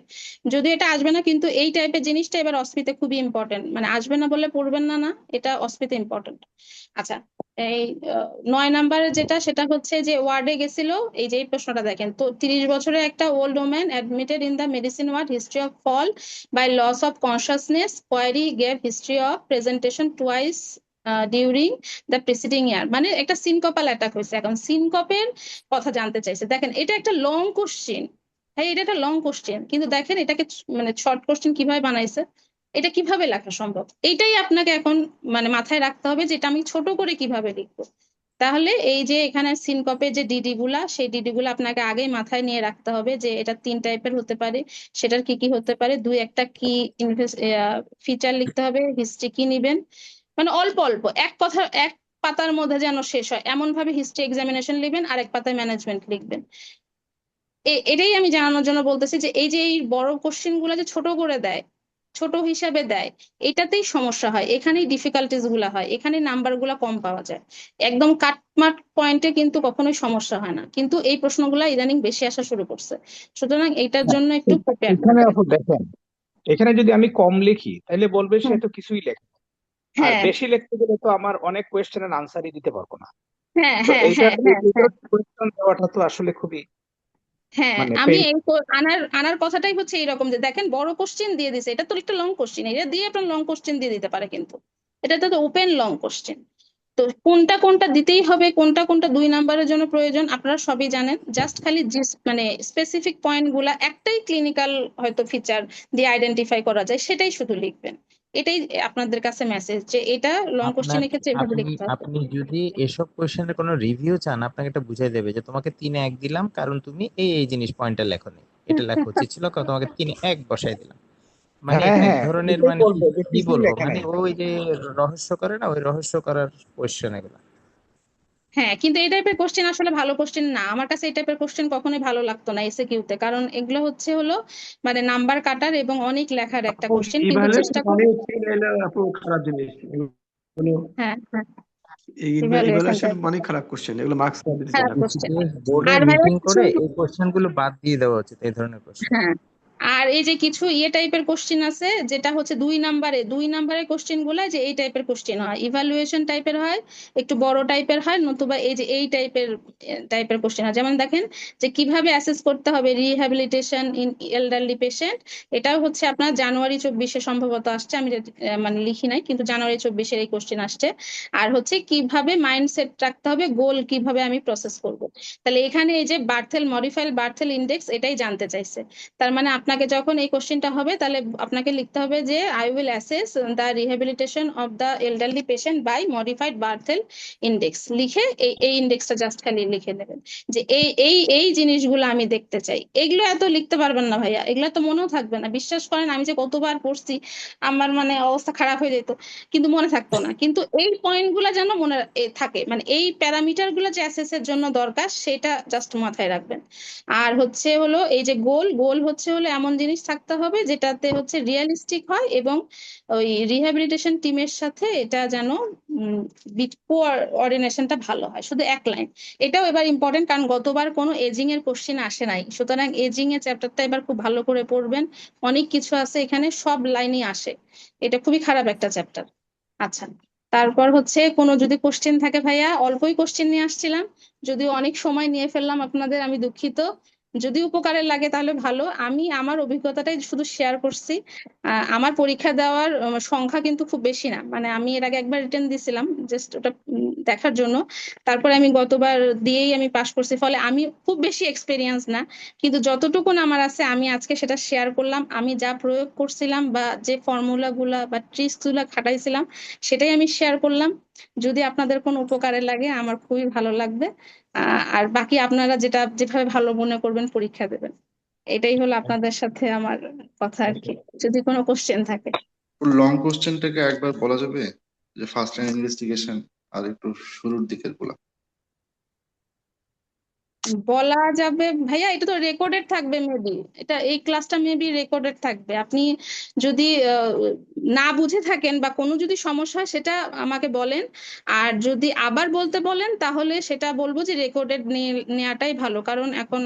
যদি এটা আসবে না, কিন্তু এই টাইপের জিনিসটা এবার অস্মিতে খুবই ইম্পর্টেন্ট, মানে আসবে না বলে পড়বেন না, না এটা অস্মিতে ইম্পর্টেন্ট। আচ্ছা এই 9 নাম্বারে যেটা, সেটা হচ্ছে যে ওয়ার্ডে গেছিল, এই যে এই প্রশ্নটা দেখেন তো, 30 বছরের একটা old woman admitted in the medicine ward, history of fall by loss of consciousness, query gave history of presentation twice during the preceding year, মানে একটা সিনকপাল অ্যাটাক হয়েছে। এখন সিনকপের কথা জানতে চাইছে, দেখেন এটা একটা লং কোশ্চেন, হ্যাঁ এটা একটা লং কোশ্চেন, কিন্তু দেখেন এটাকে মানে শর্ট কোশ্চেন কিভাবে বানাইছে, এটা কিভাবে লেখা সম্ভব, এইটাই আপনাকে এখন মানে মাথায় রাখতে হবে যে এটা আমি ছোট করে কিভাবে লিখবো। তাহলে এই যে এখানে সিনকপের যে ডিডি গুলা, সেই ডিডি গুলা আপনাকে আগেই মাথায় নিয়ে রাখতে হবে যে এটা 3 টাইপের হতে পারে, সেটার কি কি হতে পারে, দুই একটা কি ফিচার লিখতে হবে, হিস্ট্রি কি নিবেন, মানে অল্প অল্প এক কথা এক পাতার মধ্যে যেন শেষ হয় এমন ভাবে হিস্ট্রি এক্সামিনেশন লিখবেন, আর এক পাতায় ম্যানেজমেন্ট লিখবেন। এটাই আমি জানানোর জন্য বলতেছি যে এই যে এই বড় কোশ্চেন গুলা যে ছোট করে দেয়, ছোট হিসাবে দেয়, এটাতেই সমস্যা হয়, এখানেই ডিফিকাল্টিস গুলা হয়, এখানে নাম্বার গুলা কম পাওয়া যায়। একদম কাটমাট পয়েন্টে কিন্তু কখনোই সমস্যা হয় না, কিন্তু এই প্রশ্নগুলা ইদানিং বেশি আসা শুরু করছে, সুতরাং এইটার জন্য একটু প্রিপেয়ার এখানে আপু দেখেন, এখানে যদি আমি কম লিখি তাহলে বলবে সে তো কিছুই লেখে না। আর হ্যাঁ বেশি লিখতে গেলে তো আমার অনেক কোয়েশ্চেনের আনসারই দিতে পারবো না। হ্যাঁ তো হ্যাঁ এইটার হ্যাঁ হ্যাঁ কোয়েশ্চেন দেওয়াটা তো আসলে খুবই হ্যাঁ, মানে আমি এই আনার কথাটাই হচ্ছে এইরকম যে দেখেন বড় কোশ্চেন দিয়ে দিছে, এটা তো একটা লং কোশ্চেন, এটা দিয়ে আপনার লং কোশ্চেন দিয়ে দিতে পারে, কিন্তু এটা তো ওপেন লং কোশ্চেন। তো কোনটা কোনটা দিতেই হবে, কোনটা কোনটা 2 নাম্বারের জন্য প্রয়োজন আপনারা সবই জানেন। জাস্ট খালি মানে স্পেসিফিক পয়েন্ট গুলা একটাই ক্লিনিক্যাল হয়তো ফিচার দিয়ে আইডেন্টিফাই করা যায়, সেটাই শুধু লিখবেন। এটাই আপনাদের কাছে মেসেজ যে এটা লং আপনার কোশ্চেনের ক্ষেত্রে এভাবে আপনি লিখতে হবে। আপনি যদি এসব কোশ্চেনের কোনো রিভিউ চান, আপনাকে এটা বুঝাই দেবে যে তোমাকে 3-1 দিলাম কারণ তুমি এই জিনিস পয়েন্টে লেখোনি, এটা লেখা উচিত ছিল, তোমাকে 3-1 বসাই দিলাম। মানে হ্যাঁ এটা এক হ্যাঁ, ধরনের, এটাই মানে বলবো যে কি কিছুই বলবো, লেখে মানে নাই। ওই যে রহস্য করে না, ওই রহস্য করার কোশ্চেন এগুলো। হ্যাঁ, কিন্তু এই টাইপের কোশ্চেন আসলে ভালো কোশ্চেন না। আমার কাছে এই টাইপের কোশ্চেন কখনোই ভালো লাগতো না এসএকিউতে, কারণ এগুলো হলো মানে নাম্বার কাটার এবং অনেক লেখার একটা আপু কোশ্চেন, কিন্তু ইভালুয়েশন চেষ্টা মানে করুন। হচ্ছে এগুলো আপু খারাপ জিনিস এগুলো হ্যাঁ হ্যাঁ, ইভ্যালুয়েশন ইভালুয়েশন মানে খারাপ কোশ্চেন, এগুলো মার্কস দিতে চায় খারাপ না। কোশ্চেন। বোর্ডে আর ভাইয়া মিটিং কিছু, করে এই কোশ্চেন গুলো বাদ দিয়ে দেওয়া উচিত, এই ধরনের কোশ্চেন। হ্যাঁ, আর এই যে কিছু টাইপের কোশ্চেন আছে যেটা হচ্ছে 2 নাম্বারের কোশ্চেন গুলা যে এই টাইপের কোশ্চেন হয়, ইভালুয়েশন টাইপের হয়, একটু বড় টাইপের হয়, নতুবা এই যে এই টাইপের কোশ্চেন হয়। যেমন দেখেন যে কিভাবে অ্যাসেস করতে হবে রিহ্যাবিলিটেশন ইন এলডারলি পেশেন্ট, এটাও হচ্ছে আপনার জানুয়ারি 24-এ সম্ভবত আসছে, আমি মানে লিখি নাই, কিন্তু জানুয়ারি 24-এর এই কোশ্চেন আসছে। আর হচ্ছে কিভাবে মাইন্ডসেট রাখতে হবে, গোল কিভাবে আমি প্রসেস করব। তাহলে এখানে এই যে মডিফাইড বার্থেল ইন্ডেক্স এটাই জানতে চাইছে। তার মানে আপনাকে যখন এই কোশ্চেনটা হবে, তাহলে আপনাকে লিখতে হবে যে I will assess the rehabilitation of the elderly patient by modified Barthel index, লিখে এই ইন্ডেক্সটা জাস্ট খালি লিখে নেবেন যে এই জিনিসগুলো আমি দেখতে চাই। এগুলো এত লিখতে পারবেন না ভাইয়া, এগুলো তো মনেও থাকবে না। বিশ্বাস করেন, আমি যে কতবার পড়ছি, আমার মানে অবস্থা খারাপ হয়ে যেত, কিন্তু মনে থাকতো না। কিন্তু এই পয়েন্টগুলো যেন মনে থাকে, মানে এই প্যারামিটার গুলো যে অ্যাসেস এর জন্য দরকার সেটা জাস্ট মাথায় রাখবেন। আর এই যে গোল হলো এমন জিনিস থাকতে হবে যেটাতে হচ্ছে রিয়েলিস্টিক হয়, এবং ওই রিহ্যাবিলিটেশন টিমের সাথে এটা যেন কোঅর্ডিনেশনটা ভালো হয়। শুধু এক লাইন, এটাও এবার ইম্পর্টেন্ট, কারণ গতবার কোনো এজিং এর কোশ্চেন আসে নাই, সুতরাং এজিং এর চ্যাপ্টারটা এবার খুব ভালো করে পড়বেন। অনেক কিছু আছে এখানে, সব লাইনই আসে, এটা খুবই খারাপ একটা চ্যাপ্টার। আচ্ছা, তারপর কোনো যদি কোশ্চেন থাকে ভাইয়া, অল্পই কোশ্চেন নিয়ে আসছিলাম, যদিও অনেক সময় নিয়ে ফেললাম আপনাদের, আমি দুঃখিত। যদি উপকারে লাগে তাহলে ভালো, আমি আমার অভিজ্ঞতাটাই শুধু শেয়ার করছি। আমার পরীক্ষা দেওয়ার সংখ্যা কিন্তু খুব বেশি না, মানে আমি এর আগে একবার রিটেন দিছিলাম জাস্ট ওটা দেখার জন্য, তারপরে আমি গতবার দিয়েই আমি পাশ করছি, ফলে আমি খুব বেশি এক্সপেরিয়েন্স না, কিন্তু যতটুকুন আমার আছে আমি আজকে সেটা শেয়ার করলাম। আমি যা প্রয়োগ করছিলাম বা যে ফর্মুলা গুলা বা ট্রিক্স গুলা খাটাইছিলাম সেটাই আমি শেয়ার করলাম। যদি আপনাদের কোনো উপকারে লাগে আমার খুবই ভালো লাগবে। আর বাকি আপনারা যেভাবে ভালো মনে করবেন পরীক্ষা দেবেন। এটাই হলো আপনাদের সাথে আমার কথা আর কি, যদি কোনো কোশ্চেন থাকে। লং কোশ্চেনটাকে একবার বলা যাবে, যে ফার্স্ট টাইম ইনভেস্টিগেশন আর একটু শুরুর দিকের গুলা। বলা যাবে ভাইয়া, এটা তো রেকর্ডেড থাকবে মেবি, এই ক্লাসটা মেবি রেকর্ডেড থাকবে। আপনি যদি না বুঝে থাকেন বা কোনো যদি সমস্যা হয় সেটা আমাকে বলেন, আর যদি আবার বলতে বলেন তাহলে সেটা বলবো যে রেকর্ডেড নেওয়াটাই ভালো, কারণ এখন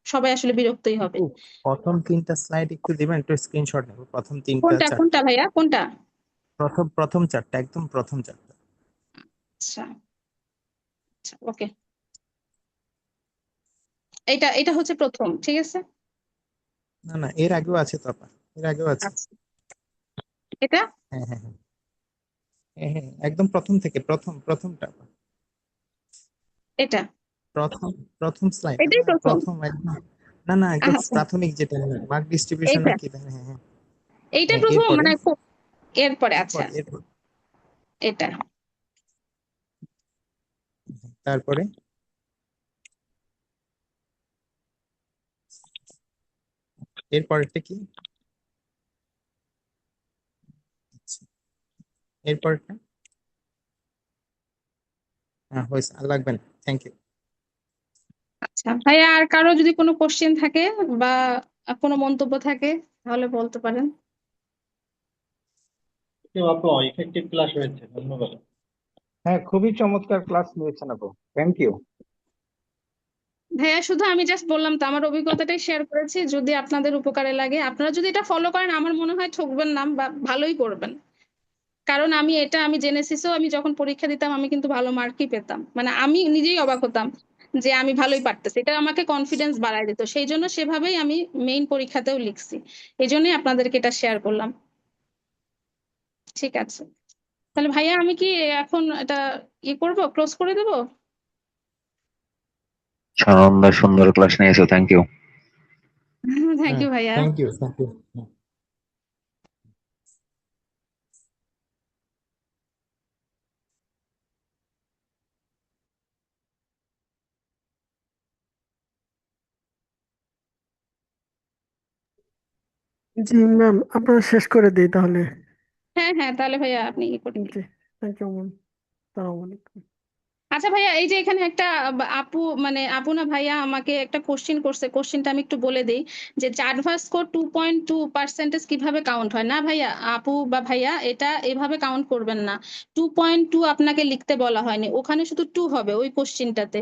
সবাই আসলে বিরক্তই হবে। আপু, প্রথম 3টা স্লাইড একটু দিবেন, একটু স্ক্রিনশট নেব, প্রথম 3টা কোনটা 4টা। ভাইয়া, কোনটা? প্রথম 4টা, একদম প্রথম 4টা। আচ্ছা, ওকে, এটা হচ্ছে প্রথম, ঠিক আছে। না না, এর আগেও আছে তো আপা, এর আগেও আছে। আচ্ছা, এটা হ্যাঁ হ্যাঁ হ্যাঁ হ্যাঁ হ্যাঁ, একদম প্রথম থেকে, প্রথমটা আপা। এটা প্রথম প্রথম স্লাইড এটাই আপা, প্রথম। প্রথম একদম। না না, একদম আচ্ছা, প্রাথমিক যেটা, মার্ক ডিস্ট্রিবিউশন এইটা না কি, হ্যাঁ হ্যাঁ হ্যাঁ এইটা হ্যাঁ, প্রথম এরপরে মানে এরপরে, আচ্ছা, এরপরে এরপর এটা তারপরে এরপরেরটা কি? আচ্ছা, এরপরটা হ্যাঁ হয়েছে, আর লাগবে না, থ্যাংক ইউ। আচ্ছা ভাইয়া, আর কারো যদি কোনো কোশ্চেন থাকে বা কোনো মন্তব্য থাকে তাহলে বলতে পারেন। আপু, ইফেক্টিভ ক্লাস হয়েছে, ধন্যবাদ। হ্যাঁ, খুবই চমৎকার ক্লাস নিয়েছেন আপু, থ্যাংক ইউ। ভাইয়া শুধু আমি জাস্ট বললাম তো, আমার অভিজ্ঞতাটাই শেয়ার করেছি, যদি আপনাদের উপকারে লাগে, আপনারা যদি এটা ফলো করেন আমার মনে হয় ঠকবেন না বা ভালোই করবেন। কারণ আমি জেনেসিসও আমি যখন পরীক্ষা দিতাম আমি কিন্তু ভালো মার্কই পেতাম, মানে আমি নিজেই অবাক হতাম যে আমি ভালোই পারতেছি, এটা আমাকে কনফিডেন্স বাড়ায় দিত, সেই জন্য সেভাবেই আমি মেইন পরীক্ষাতেও লিখছি। এই জন্যই আপনাদেরকে এটা শেয়ার করলাম। ঠিক আছে, তাহলে ভাইয়া আমি কি এখন এটা করবো, ক্লোজ করে দেবো? সানন্দা সুন্দর ক্লাস নিয়েছো, থ্যাংক ইউ। থ্যাংক ইউ ভাইয়া। Thank you, thank you. জি ম্যাম, আপনারা শেষ করে দিই তাহলে। হ্যাঁ হ্যাঁ, তাহলে ভাইয়া আপনি করে দিন। জি, থ্যাংক ইউ ম্যাম। আসসালামু আলাইকুম। আচ্ছা ভাইয়া, এই যে এখানে একটা আপু, মানে আপু না ভাইয়া আমাকে একটা কোশ্চিন করছে, কোশ্চিনটা আমি একটু বলে দিই যে চার্টভার স্কোর 2.2% কিভাবে কাউন্ট হয়। না ভাইয়া, আপু বা ভাইয়া, এটা এভাবে কাউন্ট করবেন না। 2.2 আপনাকে লিখতে বলা হয়নি, ওখানে শুধু 2 হবে ওই কোশ্চিনটাতে।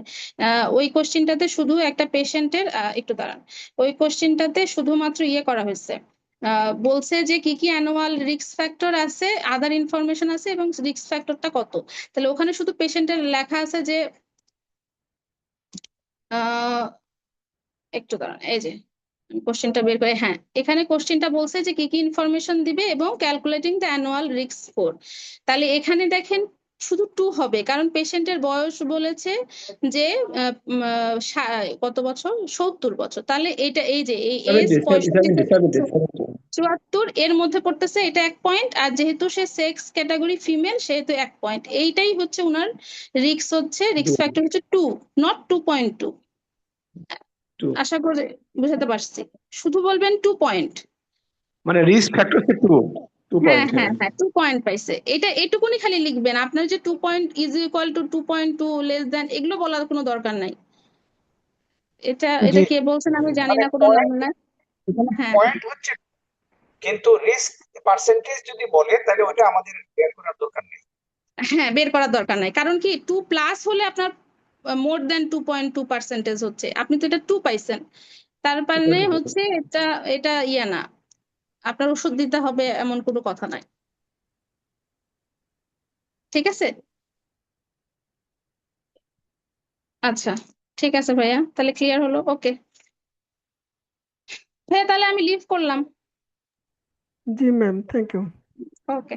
ওই কোশ্চিনটাতে শুধু একটা পেশেন্টের, একটু দাঁড়ান, ওই কোশ্চিনটাতে শুধুমাত্র করা হয়েছে, বলছে যে কি কি অ্যানুয়াল রিস্ক ফ্যাক্টর আছে, আদার ইনফরমেশন আছে এবং রিস্ক ফ্যাক্টরটা কত। তাহলে ওখানে শুধু পেশেন্টের লেখা আছে যে একটু দাঁড়ান, এই যে কোশ্চেনটা বের করে, হ্যাঁ এখানে কোশ্চেনটা বলছে যে কি কি ইনফরমেশন দিবে এবং calculating the annual risk score. তাহলে এখানে দেখেন শুধু 2 হবে, কারণ পেশেন্টের বয়স বলেছে যে কত বছর, 70 বছর। তাহলে এটা এই যে এই এজ 74 এর মধ্যে পড়তেছে, এটা 1 পয়েন্ট। আর যেহেতু সে সেক্স ক্যাটাগরি ফিমেল, সেহেতু 1 পয়েন্ট। এইটাই হচ্ছে উনার রিস্ক, হচ্ছে রিস্ক ফ্যাক্টর হচ্ছে 2, নট 2.2। আশা করি বুঝাতে পারছি। শুধু বলবেন 2 পয়েন্ট। মানে রিস্ক ফ্যাক্টর হচ্ছে 2 হ্যাঁ পয়েন্ট। হ্যাঁ হ্যাঁ, 2 পয়েন্ট পাইছে। এটা এটুকুনি খালি লিখবেন, আপনার যে 2 point is equal to 2.2 less than, এগুলো বলার কোনো দরকার নাই। এটা জি, কে বলছেন আমি জানি মানে না, কোনো নাম না। হ্যাঁ পয়েন্ট হচ্ছে, কিন্তু রিস্ক পার্সেন্টেজ যদি বলে তাহলে ওটা আমাদের বের করার দরকার নেই। হ্যাঁ, বের করার দরকার নাই, কারণ কি 2 প্লাস হলে আপনার মোর দেন 2.2% হচ্ছে, আপনি তো এটা 2 পাইছেন, তার মানে হচ্ছে এটা এটা না, আপনার ওষুধ দিতে হবে এমন কোনো কথা নাই। ঠিক আছে, আচ্ছা ঠিক আছে ভাইয়া, তাহলে ক্লিয়ার হলো। ওকে ভাইয়া, তাহলে আমি লিভ করলাম। জি ম্যাম, থ্যাংক ইউ। ওকে।